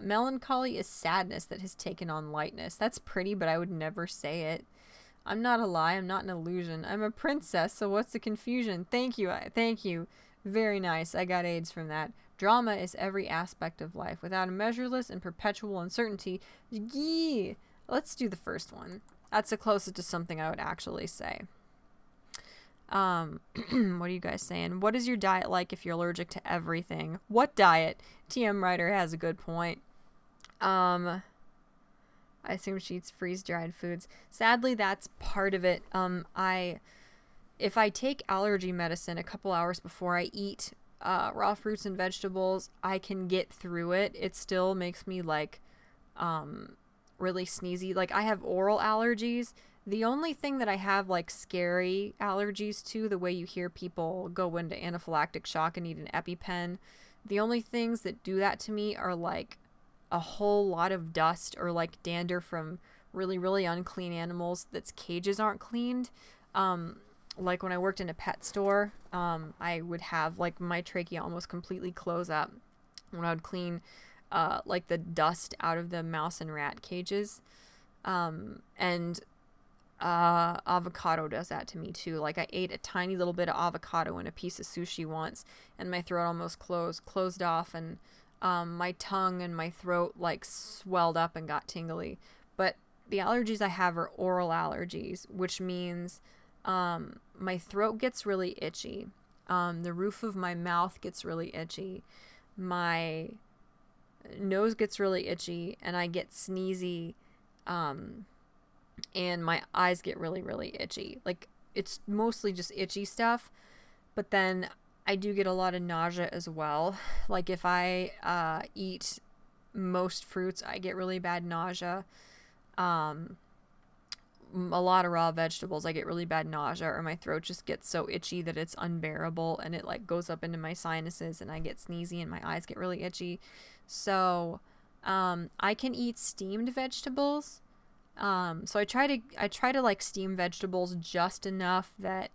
Melancholy is sadness that has taken on lightness. That's pretty, but I would never say it. I'm not a lie. I'm not an illusion. I'm a princess, so what's the confusion? Thank you. Thank you. Very nice. I got AIDS from that. Drama is every aspect of life. Without a measureless and perpetual uncertainty. Gee. Let's do the first one. That's the closest to something I would actually say. What are you guys saying? What is your diet like if you're allergic to everything? What diet? TM Writer has a good point. I assume she eats freeze-dried foods. Sadly, that's part of it. If I take allergy medicine a couple hours before I eat raw fruits and vegetables, I can get through it. It still makes me like really sneezy. Like I have oral allergies. The only thing that I have like scary allergies to, the way you hear people go into anaphylactic shock and need an EpiPen The only things that do that to me are like a whole lot of dust or like dander from really, really unclean animals that's cages aren't cleaned. Like when I worked in a pet store, I would have like my trachea almost completely close up when I would clean like the dust out of the mouse and rat cages. And avocado does that to me too. Like I ate a tiny little bit of avocado in a piece of sushi once, and my throat almost closed off, and my tongue and my throat like swelled up and got tingly. But the allergies I have are oral allergies, which means my throat gets really itchy. The roof of my mouth gets really itchy. My nose gets really itchy, and I get sneezy. And my eyes get really, really itchy. Like, it's mostly just itchy stuff, but then I do get a lot of nausea as well. Like, if I eat most fruits, I get really bad nausea. A lot of raw vegetables, I get really bad nausea, or my throat just gets so itchy that it's unbearable, and it like goes up into my sinuses, and I get sneezy, and my eyes get really itchy. So I can eat steamed vegetables. So I try to like steam vegetables just enough that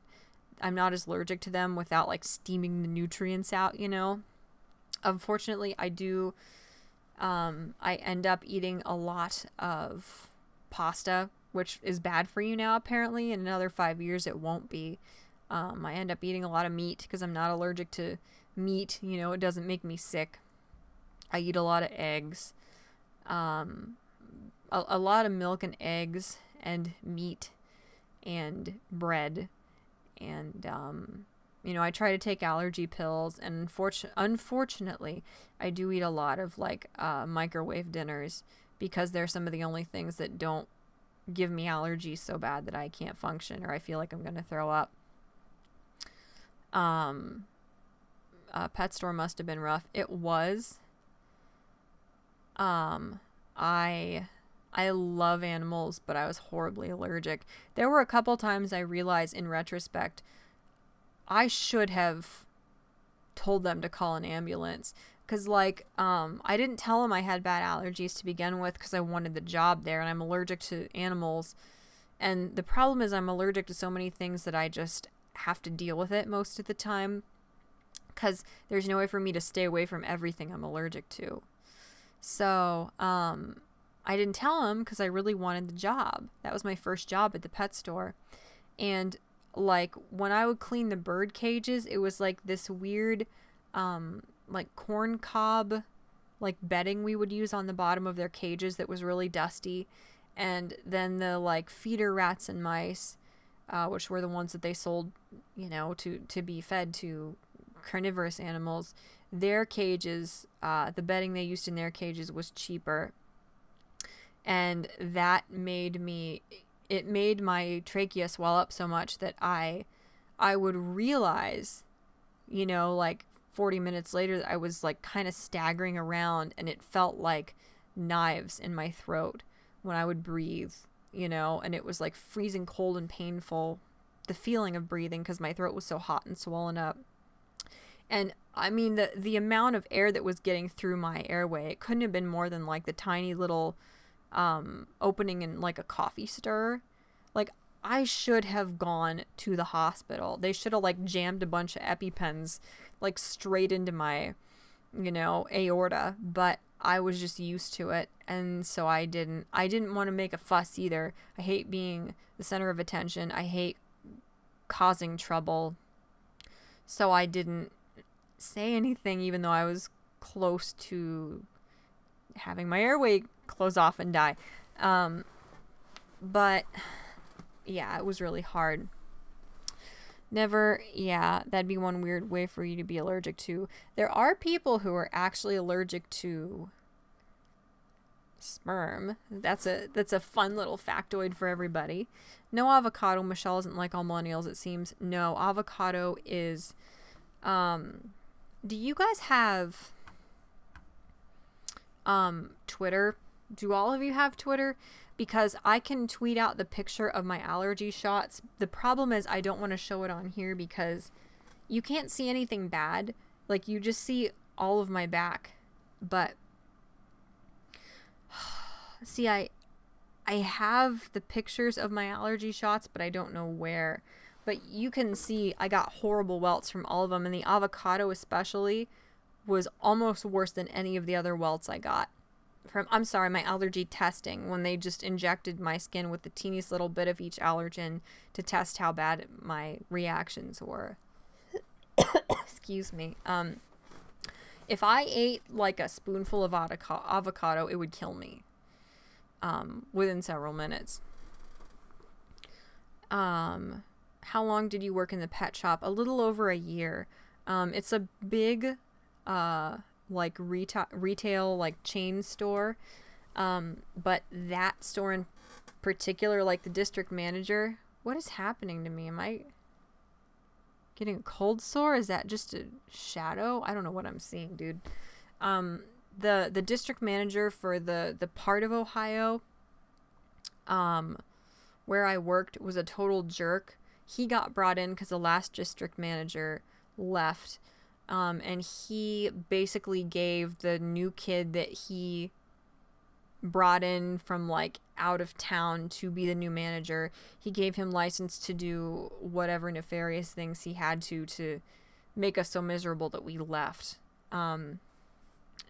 I'm not as allergic to them without like steaming the nutrients out, you know. Unfortunately, I end up eating a lot of pasta, which is bad for you now apparently. In another 5 years it won't be. I end up eating a lot of meat because I'm not allergic to meat, you know, it doesn't make me sick. I eat a lot of eggs. A lot of milk and eggs and meat and bread, and you know, I try to take allergy pills, and unfortunately I do eat a lot of like microwave dinners because they're some of the only things that don't give me allergies so bad that I can't function or I feel like I'm gonna throw up. Pet store must have been rough. It was. I love animals, but I was horribly allergic. There were a couple times I realized in retrospect I should have told them to call an ambulance. Because, like, I didn't tell them I had bad allergies to begin with because I wanted the job there, and I'm allergic to animals. And the problem is I'm allergic to so many things that I just have to deal with it most of the time. Because there's no way for me to stay away from everything I'm allergic to. So, I didn't tell him because I really wanted the job. That was my first job at the pet store. And like when I would clean the bird cages, it was like this weird like corn cob like bedding we would use on the bottom of their cages that was really dusty. And then the like feeder rats and mice, which were the ones that they sold, you know, to be fed to carnivorous animals, their cages, the bedding they used in their cages was cheaper. And that made my trachea swell up so much that I would realize, you know, like 40 minutes later, that I was like kind of staggering around, and it felt like knives in my throat when I would breathe, you know, and it was like freezing cold and painful, the feeling of breathing because my throat was so hot and swollen up. And I mean, the amount of air that was getting through my airway, it couldn't have been more than like the tiny little opening in like a coffee stir. Like, I should have gone to the hospital. They should have like jammed a bunch of EpiPens like straight into my, you know, aorta, but I was just used to it, and so I didn't want to make a fuss either. I hate being the center of attention. I hate causing trouble. So I didn't say anything even though I was close to having my airway close off and die. But yeah, it was really hard. That'd be one weird way for you to be allergic to. There are people who are actually allergic to sperm. That's a fun little factoid for everybody. No avocado. Michelle isn't like all millennials, it seems. No, avocado is do you guys have Twitter? Do all of you have Twitter? Because I can tweet out the picture of my allergy shots. The problem is I don't want to show it on here because you can't see anything bad. Like, you just see all of my back. But see, I have the pictures of my allergy shots, but I don't know where. But you can see I got horrible welts from all of them, and the avocado especially was almost worse than any of the other welts I got from, I'm sorry, my allergy testing, when they just injected my skin with the teeniest little bit of each allergen to test how bad my reactions were. Excuse me. If I ate like a spoonful of avocado, it would kill me within several minutes. How long did you work in the pet shop? A little over a year. It's a big like retail like chain store, but that store in particular, like the district manager, what is happening to me? Am I getting a cold sore? Is that just a shadow? I don't know what I'm seeing, dude. The district manager for the part of Ohio where I worked was a total jerk. He got brought in because the last district manager left. And he basically gave the new kid that he brought in from like out of town to be the new manager, he gave him license to do whatever nefarious things he had to make us so miserable that we left.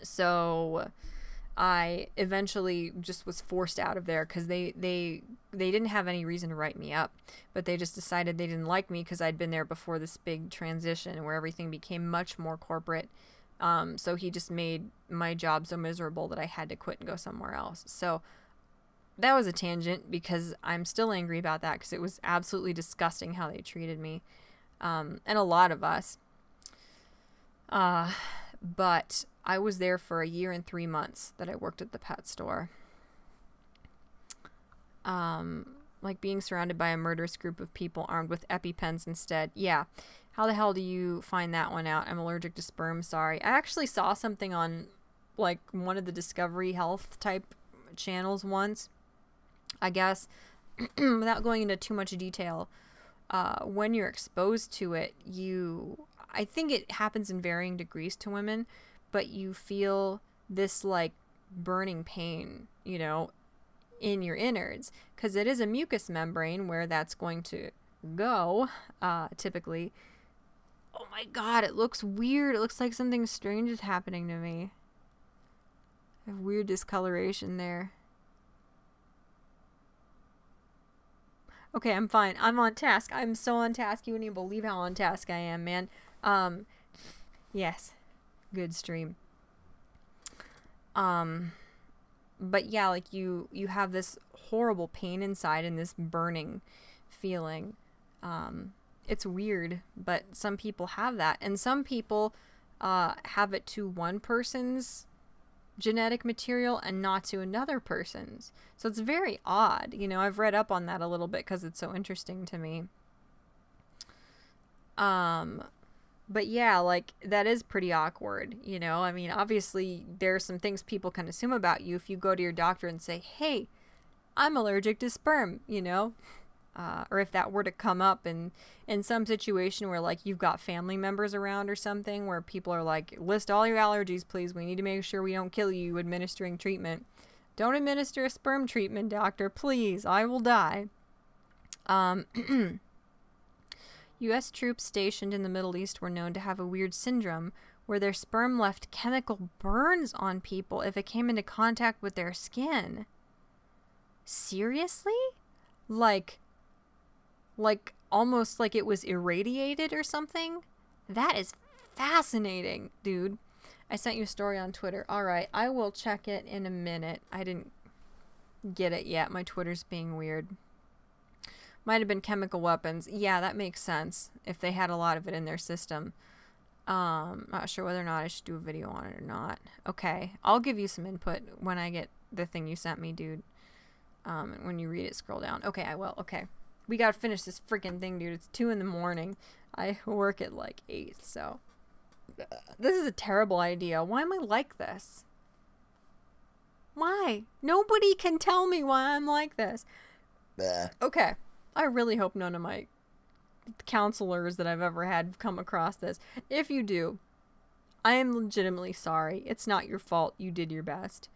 So I eventually just was forced out of there because they didn't have any reason to write me up, but they just decided they didn't like me because I'd been there before this big transition where everything became much more corporate. So he just made my job so miserable that I had to quit and go somewhere else. So that was a tangent because I'm still angry about that because it was absolutely disgusting how they treated me, and a lot of us. But I was there for a year and 3 months that I worked at the pet store. Like being surrounded by a murderous group of people armed with EpiPens instead. Yeah. How the hell do you find that one out? I'm allergic to sperm, sorry. I actually saw something on like one of the Discovery Health type channels once, I guess, without going into too much detail. When you're exposed to it, I think it happens in varying degrees to women, but you feel this like burning pain, you know, in your innards, because it is a mucous membrane where that's going to go, typically. Oh my god, it looks weird. It looks like something strange is happening to me. I have weird discoloration there. Okay, I'm fine. I'm on task. I'm so on task. You wouldn't even believe how on task I am, man. Yes. Good stream. But yeah, like you have this horrible pain inside and this burning feeling. It's weird, but some people have that, and some people have it to one person's genetic material and not to another person's. So it's very odd. You know, I've read up on that a little bit because it's so interesting to me. But yeah, like, that is pretty awkward, you know? I mean, obviously, there are some things people can assume about you if you go to your doctor and say, hey, I'm allergic to sperm, you know? Or if that were to come up in some situation where, like, you've got family members around or something where people are like, list all your allergies, please. We need to make sure we don't kill you administering treatment. Don't administer a sperm treatment, doctor, please. I will die. U.S. troops stationed in the Middle East were known to have a weird syndrome where their sperm left chemical burns on people if it came into contact with their skin. Seriously? Like almost like it was irradiated or something? That is fascinating, dude. I sent you a story on Twitter. All right, I will check it in a minute. I didn't get it yet. My Twitter's being weird. Might have been chemical weapons. Yeah, that makes sense if they had a lot of it in their system. Not sure whether or not I should do a video on it or not. Okay, I'll give you some input when I get the thing you sent me, dude. When you read it, scroll down. Okay, I will. Okay. We gotta finish this freaking thing, dude. It's 2 in the morning. I work at like 8, so. This is a terrible idea. Why am I like this? Why? Nobody can tell me why I'm like this. Okay. I really hope none of my counselors that I've ever had come across this. If you do, I am legitimately sorry. It's not your fault. You did your best.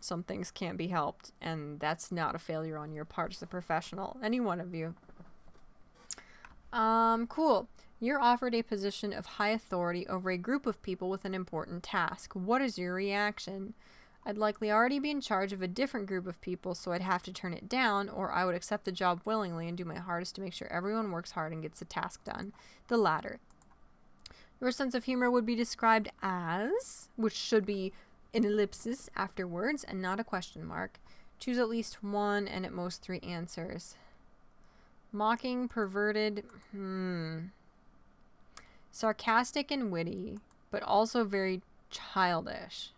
Some things can't be helped, and that's not a failure on your part as a professional. Any one of you. Cool. You're offered a position of high authority over a group of people with an important task. What is your reaction? I'd likely already be in charge of a different group of people, so I'd have to turn it down, or I would accept the job willingly and do my hardest to make sure everyone works hard and gets the task done. The latter. Your sense of humor would be described as, which should be an ellipsis after words and not a question mark. Choose at least one and at most 3 answers. Mocking, perverted, sarcastic and witty, but also very childish.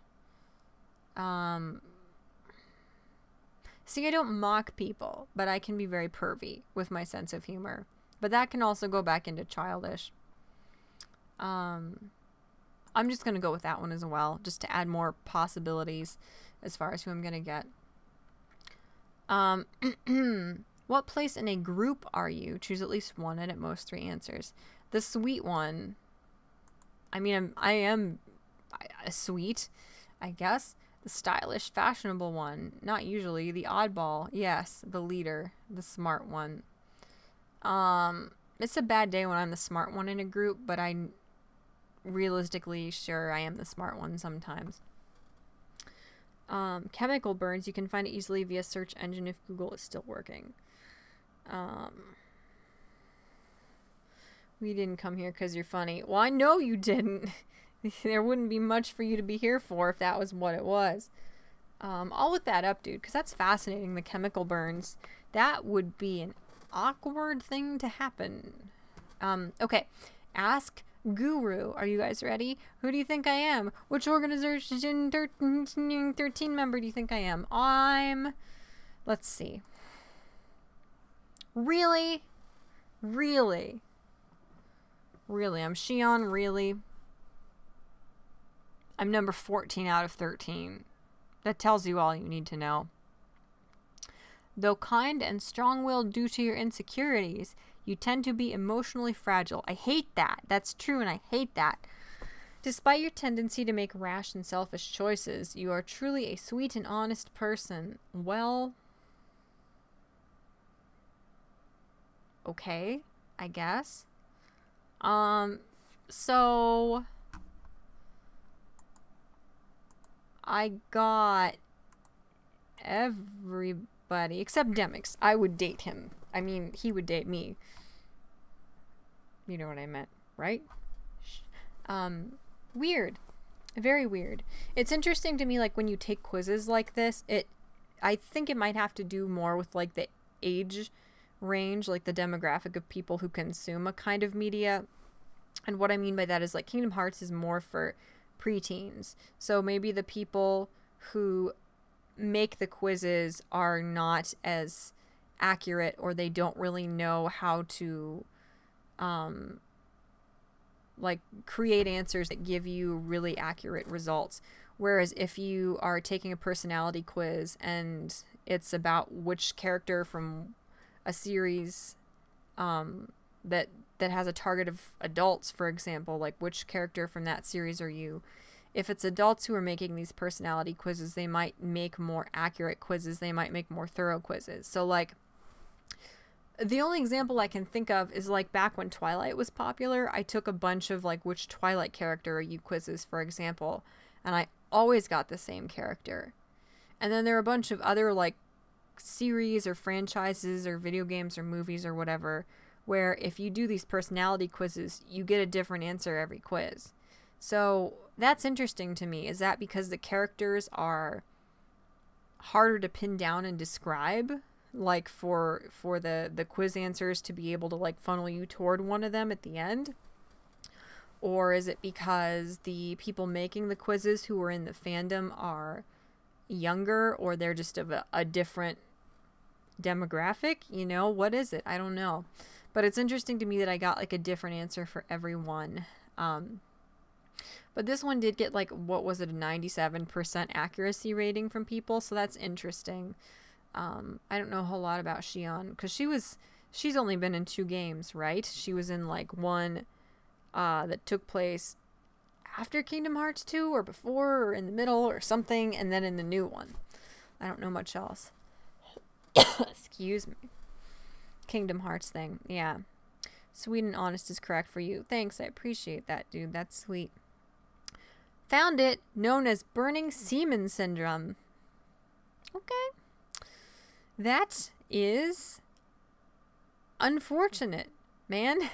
See, I don't mock people, but I can be very pervy with my sense of humor. But that can also go back into childish. I'm just going to go with that one as well, just to add more possibilities as far as who I'm going to get. What place in a group are you? Choose at least one and at most 3 answers. The sweet one. I mean, I am sweet, I guess. The stylish, fashionable one. Not usually. The oddball. Yes. The leader. The smart one. It's a bad day when I'm the smart one in a group, but I'm realistically sure I am the smart one sometimes. Chemical burns. You can find it easily via search engine if Google is still working. We didn't come here because you're funny. Well, I know you didn't. There wouldn't be much for you to be here for if that was what it was. I'll look that up, dude, because that's fascinating, the chemical burns. That would be an awkward thing to happen. Okay. Ask Guru. Are you guys ready? Who do you think I am? Which organization 13 member do you think I am? Let's see. Really? Really? Really? I'm Shion, really? I'm number 14 out of 13. That tells you all you need to know. Though kind and strong-willed due to your insecurities, you tend to be emotionally fragile. I hate that. That's true, and I hate that. Despite your tendency to make rash and selfish choices, you are truly a sweet and honest person. Well, okay, I guess. So I got everybody except Demix. I would date him. I mean, he would date me. You know what I meant, right? Weird. Very weird. It's interesting to me, like, when you take quizzes like this, I think it might have to do more with, like, the age range, like the demographic of people who consume a kind of media. And what I mean by that is, like, Kingdom Hearts is more for preteens. So maybe the people who make the quizzes are not as accurate, or they don't really know how to like create answers that give you really accurate results. Whereas if you are taking a personality quiz and it's about which character from a series that has a target of adults, for example, like which character from that series are you? If it's adults who are making these personality quizzes, they might make more accurate quizzes. They might make more thorough quizzes. So, like, the only example I can think of is, like, back when Twilight was popular, I took a bunch of, like, which Twilight character are you quizzes, for example, and I always got the same character. And then there are a bunch of other, like, series or franchises or video games or movies or whatever, where if you do these personality quizzes, you get a different answer every quiz. So that's interesting to me. Is that because the characters are harder to pin down and describe, like for the quiz answers to be able to, like, funnel you toward one of them at the end? Or is it because the people making the quizzes who are in the fandom are younger, or they're just of a different demographic? You know, what is it? I don't know. But it's interesting to me that I got, like, a different answer for every one. But this one did get, like, what was it, a 97% accuracy rating from people, so that's interesting. I don't know a whole lot about Shion, because she's only been in 2 games, right? She was in, like, one that took place after Kingdom Hearts 2 or before or in the middle or something, and then in the new one. I don't know much else. Excuse me. Kingdom Hearts thing. Yeah. Sweet and honest is correct for you. Thanks, I appreciate that, dude. That's sweet. Found it, known as burning semen syndrome. Okay. That is unfortunate, man.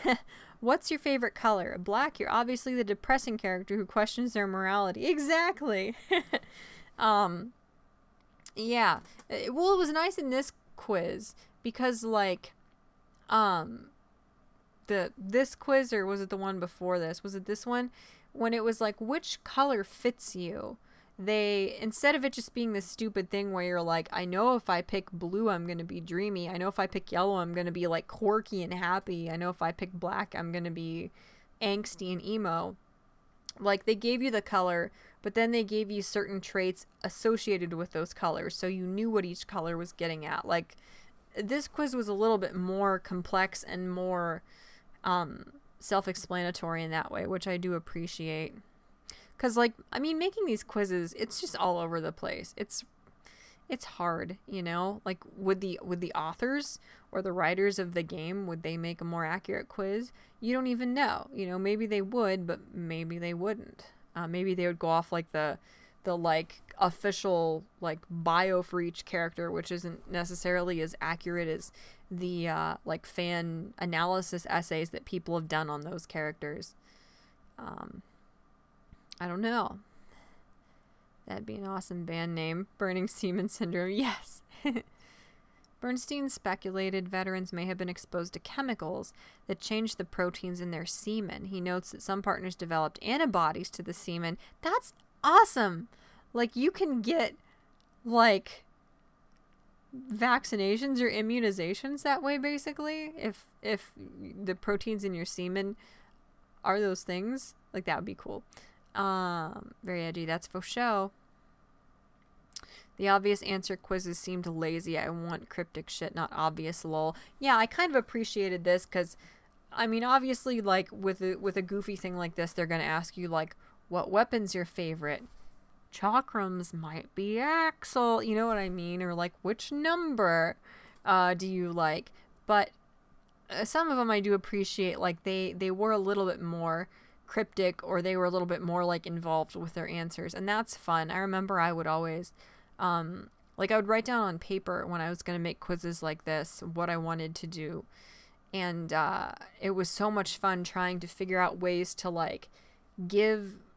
What's your favorite color? Black. You're obviously the depressing character who questions their morality. Exactly. Yeah. Well, it was nice in this quiz because, like, this quiz, or was it the one before this? Was it this one? When it was like, which color fits you? They, instead of it just being this stupid thing where you're like, I know if I pick blue, I'm going to be dreamy. I know if I pick yellow, I'm going to be like quirky and happy. I know if I pick black, I'm going to be angsty and emo. Like, they gave you the color, but then they gave you certain traits associated with those colors, so you knew what each color was getting at. Like, this quiz was a little bit more complex and more self-explanatory in that way, which I do appreciate. Because, like, I mean, making these quizzes, it's just all over the place. It's hard, you know? Like, would the authors or the writers of the game, would they make a more accurate quiz? You don't even know. You know, maybe they would, but maybe they wouldn't. Maybe they would go off, like, the like, official, like, bio for each character, which isn't necessarily as accurate as the, like, fan analysis essays that people have done on those characters. I don't know. That'd be an awesome band name. Burning Semen Syndrome. Yes. Bernstein speculated veterans may have been exposed to chemicals that changed the proteins in their semen. He notes that some partners developed antibodies to the semen. That's awesome. Like, you can get, like, vaccinations or immunizations that way, basically. If the proteins in your semen are those things. Like, that would be cool. Very edgy. That's for show. The obvious answer quizzes seemed lazy. I want cryptic shit, not obvious lol. Yeah, I kind of appreciated this because, I mean, obviously, like, with a goofy thing like this, they're going to ask you, like, what weapon's your favorite? Chakrams might be Axel. You know what I mean? Or, like, which number do you like? But some of them I do appreciate. Like, they were a little bit more cryptic, or they were a little bit more, like, involved with their answers, and that's fun. I remember I would always like, I would write down on paper when I was going to make quizzes like this what I wanted to do, and it was so much fun trying to figure out ways to, like,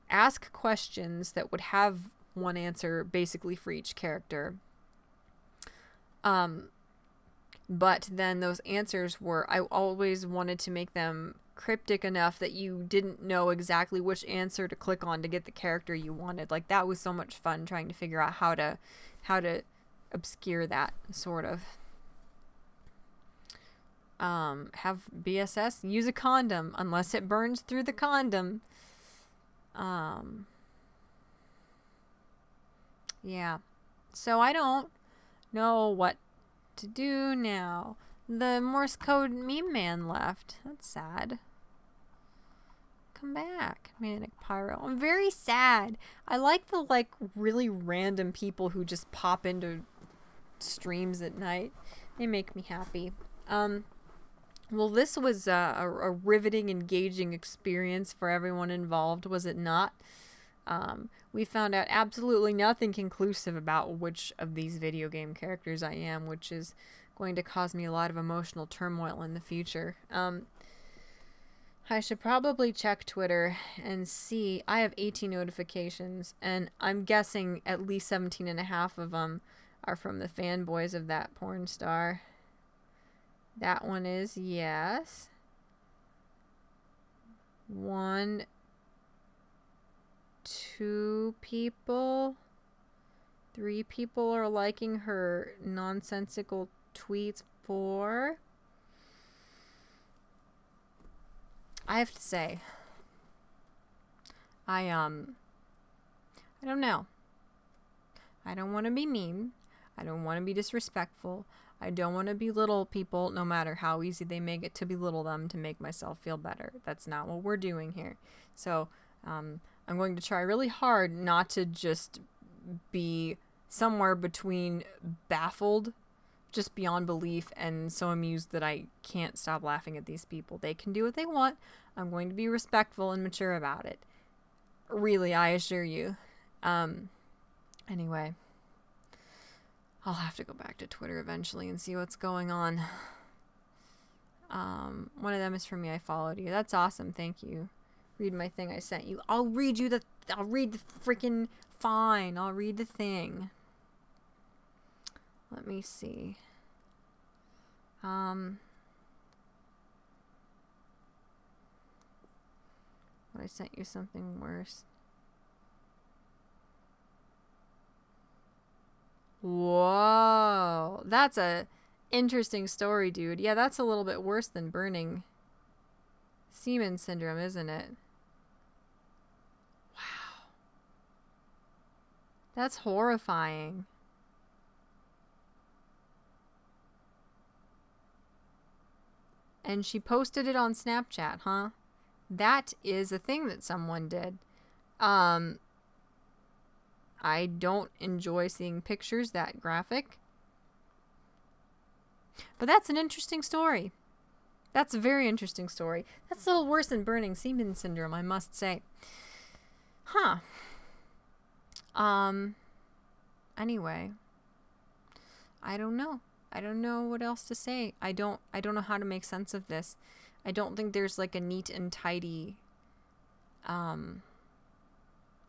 ask questions that would have one answer basically for each character, but then those answers were, I always wanted to make them cryptic enough that you didn't know exactly which answer to click on to get the character you wanted. Like, that was so much fun trying to figure out how to obscure that, sort of. Have BSS, use a condom unless it burns through the condom. Yeah. So I don't know what to do now. The Morse code meme man left. That's sad. Come back, Manic Pyro. I'm very sad. I like the, like, really random people who just pop into streams at night. They make me happy. Well, this was a riveting, engaging experience for everyone involved, was it not? We found out absolutely nothing conclusive about which of these video game characters I am, which is going to cause me a lot of emotional turmoil in the future. I should probably check Twitter and see. I have 18 notifications, and I'm guessing at least 17 and a half of them are from the fanboys of that porn star. That one is, yes. 1, 2 people. 3 people are liking her nonsensical tweets. 4. I have to say, I don't know. I don't want to be mean. I don't want to be disrespectful. I don't want to belittle people, no matter how easy they make it to belittle them to make myself feel better. That's not what we're doing here. So, I'm going to try really hard not to just be somewhere between baffled, just beyond belief, and so amused that I can't stop laughing at these people. They can do what they want. I'm going to be respectful and mature about it. Really, I assure you. Anyway, I'll have to go back to Twitter eventually and see what's going on. One of them is from me. I followed you. That's awesome. Thank you. Read my thing I sent you. I'll read the freaking fine. I'll read the thing. Let me see. What I sent you something worse. Whoa, that's a interesting story, dude. Yeah, that's a little bit worse than burning semen syndrome, isn't it? Wow. That's horrifying. And she posted it on Snapchat, huh? That is a thing that someone did. I don't enjoy seeing pictures that graphic. But that's an interesting story. That's a very interesting story. That's a little worse than burning semen syndrome, I must say. Huh. Anyway. I don't know. I don't know what else to say. I don't know how to make sense of this. I don't think there's like a neat and tidy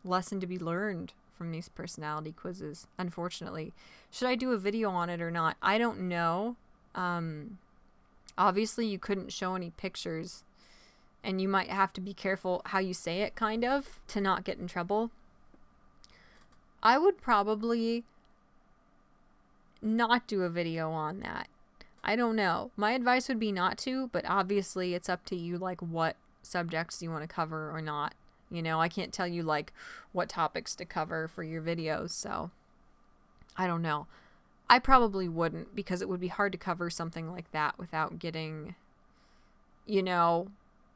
lesson to be learned from these personality quizzes, unfortunately. Should I do a video on it or not? I don't know. Obviously you couldn't show any pictures, and you might have to be careful how you say it, kind of, to not get in trouble. I would probably not do a video on that. I don't know. My advice would be not to, but obviously it's up to you, like, what subjects you want to cover or not. You know, I can't tell you, like, what topics to cover for your videos, so I don't know. I probably wouldn't, because it would be hard to cover something like that without getting, you know,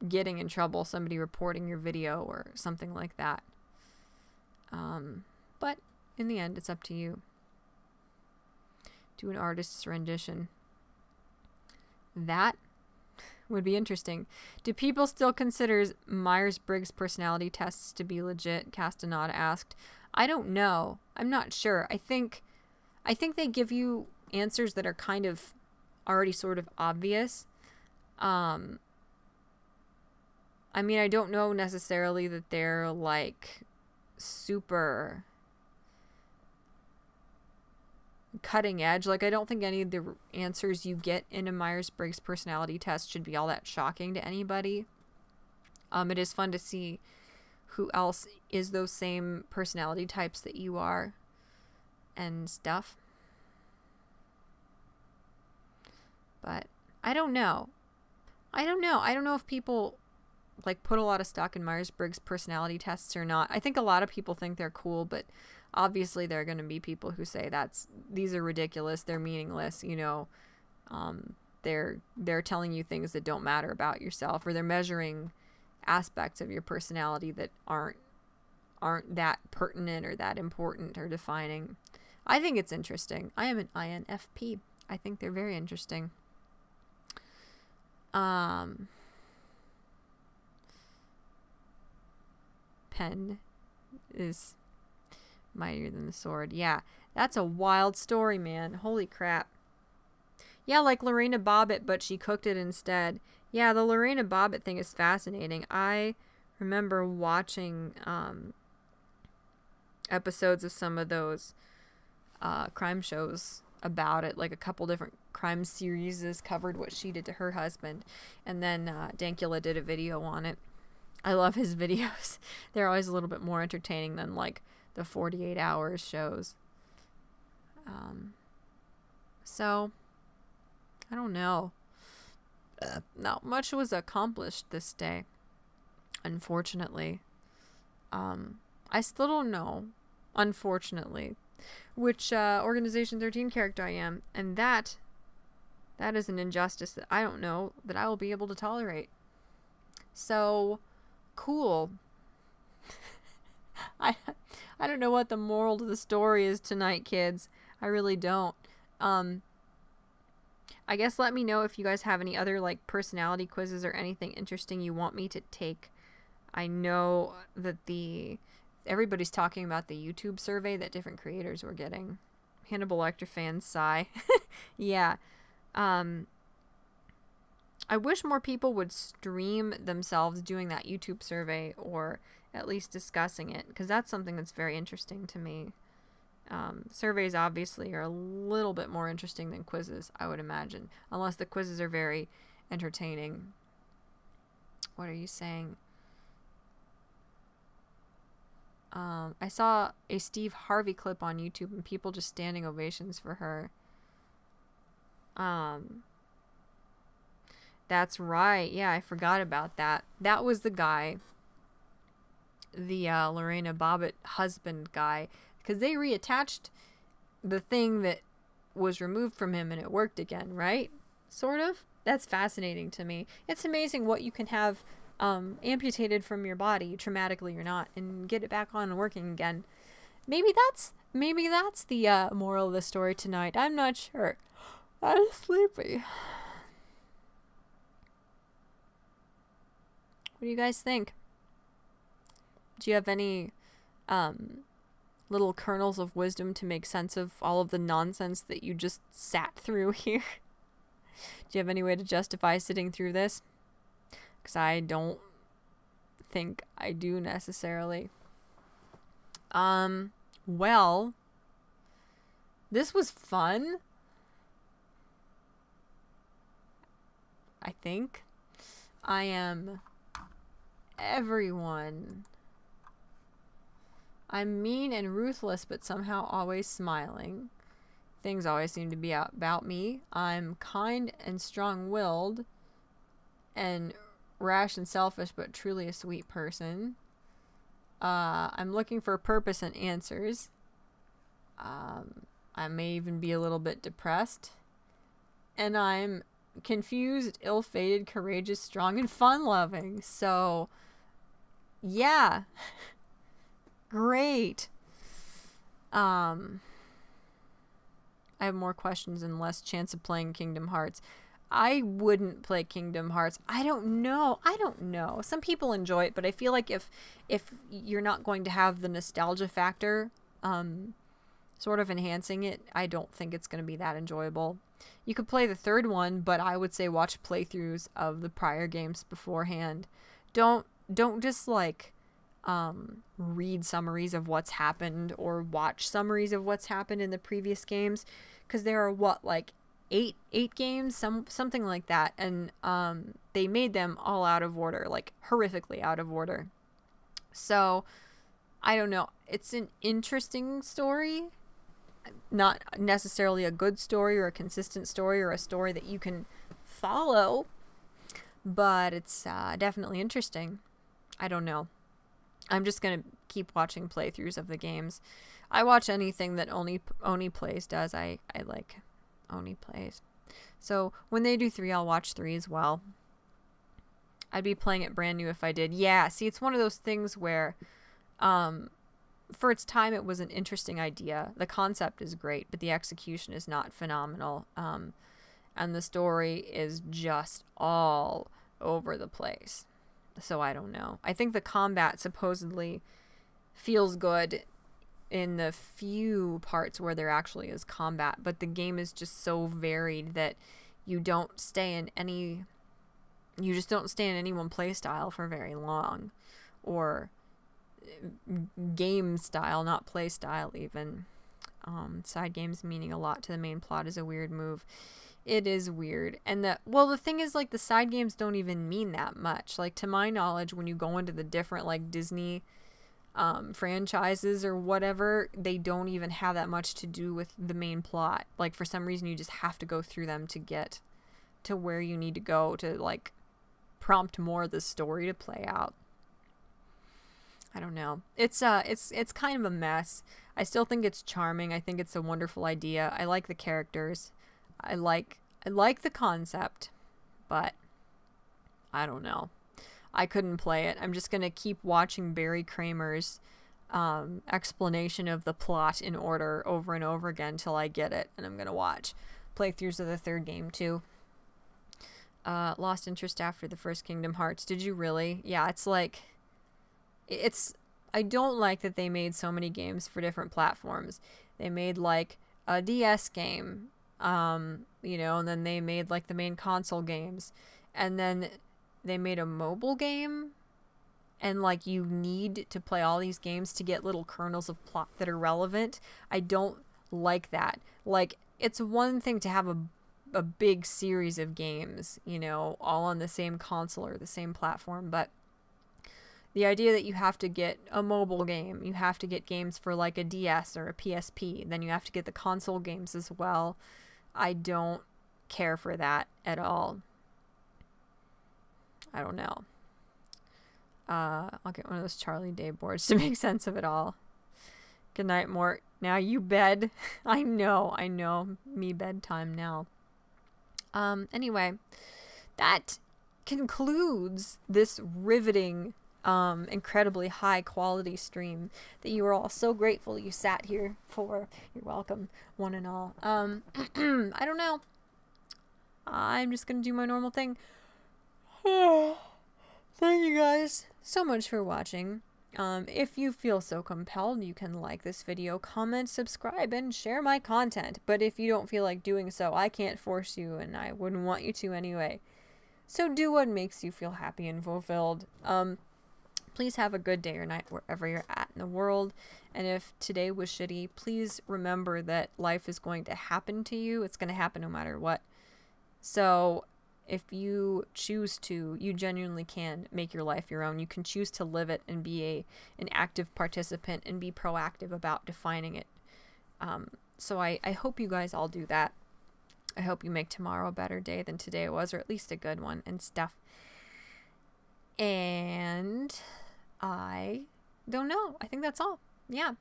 getting in trouble, somebody reporting your video or something like that. But in the end, it's up to you. Do an artist's rendition. That would be interesting. Do people still consider Myers-Briggs personality tests to be legit? Castaneda asked. I don't know. I'm not sure. I think they give you answers that are kind of already sort of obvious. I mean, I don't know necessarily that they're like super cutting edge. Like, I don't think any of the answers you get in a Myers-Briggs personality test should be all that shocking to anybody. It is fun to see who else is those same personality types that you are and stuff. But I don't know. I don't know if people like put a lot of stock in Myers-Briggs personality tests or not. I think a lot of people think they're cool, but obviously there are going to be people who say these are ridiculous, they're meaningless, you know. They're telling you things that don't matter about yourself, or they're measuring aspects of your personality that aren't that pertinent or that important or defining. I think it's interesting. I am an INFP. I think they're very interesting. Pen is mightier than the sword. Yeah, that's a wild story, man. Holy crap. Yeah, like Lorena Bobbitt, but she cooked it instead. Yeah, the Lorena Bobbitt thing is fascinating. I remember watching episodes of some of those crime shows about it. Like a couple different crime series covered what she did to her husband. And then Dankula did a video on it. I love his videos. They're always a little bit more entertaining than like the 48 hours shows. So I don't know. Not much was accomplished this day, unfortunately. I still don't know, unfortunately, which Organization 13 character I am, and that is an injustice that I don't know that I will be able to tolerate. So cool. I I don't know what the moral to the story is tonight, kids. I really don't. I guess let me know if you guys have any other like personality quizzes or anything interesting you want me to take. I know that everybody's talking about the YouTube survey that different creators were getting. Hannibal Lecter fans sigh. Yeah. I wish more people would stream themselves doing that YouTube survey or at least discussing it, because that's something that's very interesting to me. Surveys obviously are a little bit more interesting than quizzes, I would imagine, unless the quizzes are very entertaining. What are you saying? I saw a Steve Harvey clip on YouTube and people just standing ovations for her. That's right. Yeah, I forgot about that. That was the guy, the Lorena Bobbitt husband guy, because they reattached the thing that was removed from him and it worked again, right? Sort of. That's fascinating to me. It's amazing what you can have amputated from your body, traumatically or not, and get it back on and working again. Maybe that's the moral of the story tonight. I'm not sure. I'm sleepy. What do you guys think? Do you have any little kernels of wisdom to make sense of all of the nonsense that you just sat through here? Do you have any way to justify sitting through this? Because I don't think I do necessarily. Well, this was fun. I think. I am everyone. I'm mean and ruthless, but somehow always smiling. Things always seem to be about me. I'm kind and strong-willed and rash and selfish, but truly a sweet person. I'm looking for purpose and answers. I may even be a little bit depressed. And I'm confused, ill-fated, courageous, strong, and fun-loving. So, yeah. Great. I have more questions and less chance of playing Kingdom Hearts. I wouldn't play Kingdom Hearts. I don't know. Some people enjoy it, but I feel like if you're not going to have the nostalgia factor sort of enhancing it, I don't think it's going to be that enjoyable. You could play the third one, but I would say watch playthroughs of the prior games beforehand. Don't just like read summaries of what's happened or watch summaries of what's happened in the previous games, because there are like eight games, something like that, and they made them all out of order, like horrifically out of order. So I don't know. It's an interesting story, not necessarily a good story or a consistent story or a story that you can follow, but it's definitely interesting. I don't know. I'm just gonna keep watching playthroughs of the games. I watch anything that Oni Plays does. I like Oni Plays. So when they do 3, I'll watch 3 as well. I'd be playing it brand new if I did. Yeah, see, it's one of those things where for its time it was an interesting idea. The concept is great, but the execution is not phenomenal. And the story is just all over the place. So I don't know. I think the combat supposedly feels good in the few parts where there actually is combat, but the game is just so varied that you just don't stay in any one play style for very long, or game style, not play style even. Side games meaning a lot to the main plot is a weird move. It is weird. And the thing is, like, the side games don't even mean that much. Like, to my knowledge, when you go into the different, like, Disney franchises or whatever, they don't even have that much to do with the main plot. Like, for some reason, you just have to go through them to get to where you need to go to, like, prompt more of the story to play out. I don't know. It's kind of a mess. I still think it's charming. I think it's a wonderful idea. I like the characters. I like the concept, but I don't know. I couldn't play it. I'm just going to keep watching Barry Kramer's explanation of the plot in order over and over again till I get it, and I'm gonna watch playthroughs of the third game too. Lost interest after the first Kingdom Hearts. Did you really? Yeah, it's like, I don't like that they made so many games for different platforms. They made like a DS game, you know, and then they made like the main console games, and then they made a mobile game, and like you need to play all these games to get little kernels of plot that are relevant. I don't like that. Like, it's one thing to have a big series of games, you know, all on the same console or the same platform, but the idea that you have to get a mobile game, you have to get games for like a DS or a PSP, then you have to get the console games as well. I don't care for that at all. I don't know. I'll get one of those Charlie Day boards to make sense of it all. Good night, Mort. Now you bed. I know. Me bedtime now. Anyway, that concludes this riveting, incredibly high quality stream that you are all so grateful you sat here for. You're welcome, one and all. I don't know. I'm just gonna do my normal thing. Thank you guys so much for watching. If you feel so compelled, you can like this video, comment, subscribe, and share my content. But if you don't feel like doing so, I can't force you, and I wouldn't want you to anyway. So do what makes you feel happy and fulfilled. Please have a good day or night wherever you're at in the world. And if today was shitty, please remember that life is going to happen to you. It's going to happen no matter what. So if you choose to, you genuinely can make your life your own. You can choose to live it and be an active participant and be proactive about defining it. So I hope you guys all do that. I hope you make tomorrow a better day than today was, or at least a good one and stuff. And I don't know. I think that's all. Yeah.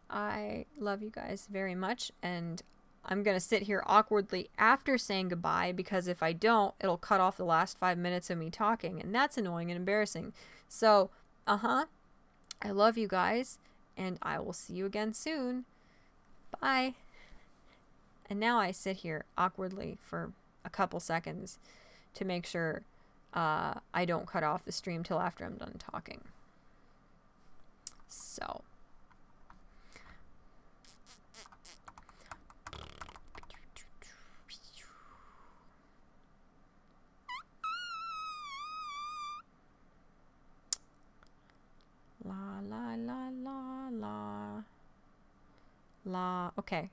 I love you guys very much, and I'm going to sit here awkwardly after saying goodbye, because if I don't, it'll cut off the last 5 minutes of me talking, and that's annoying and embarrassing. So, I love you guys, and I will see you again soon. Bye. And now I sit here awkwardly for a couple seconds to make sure I don't cut off the stream till after I'm done talking. So. La la la la la la. Okay.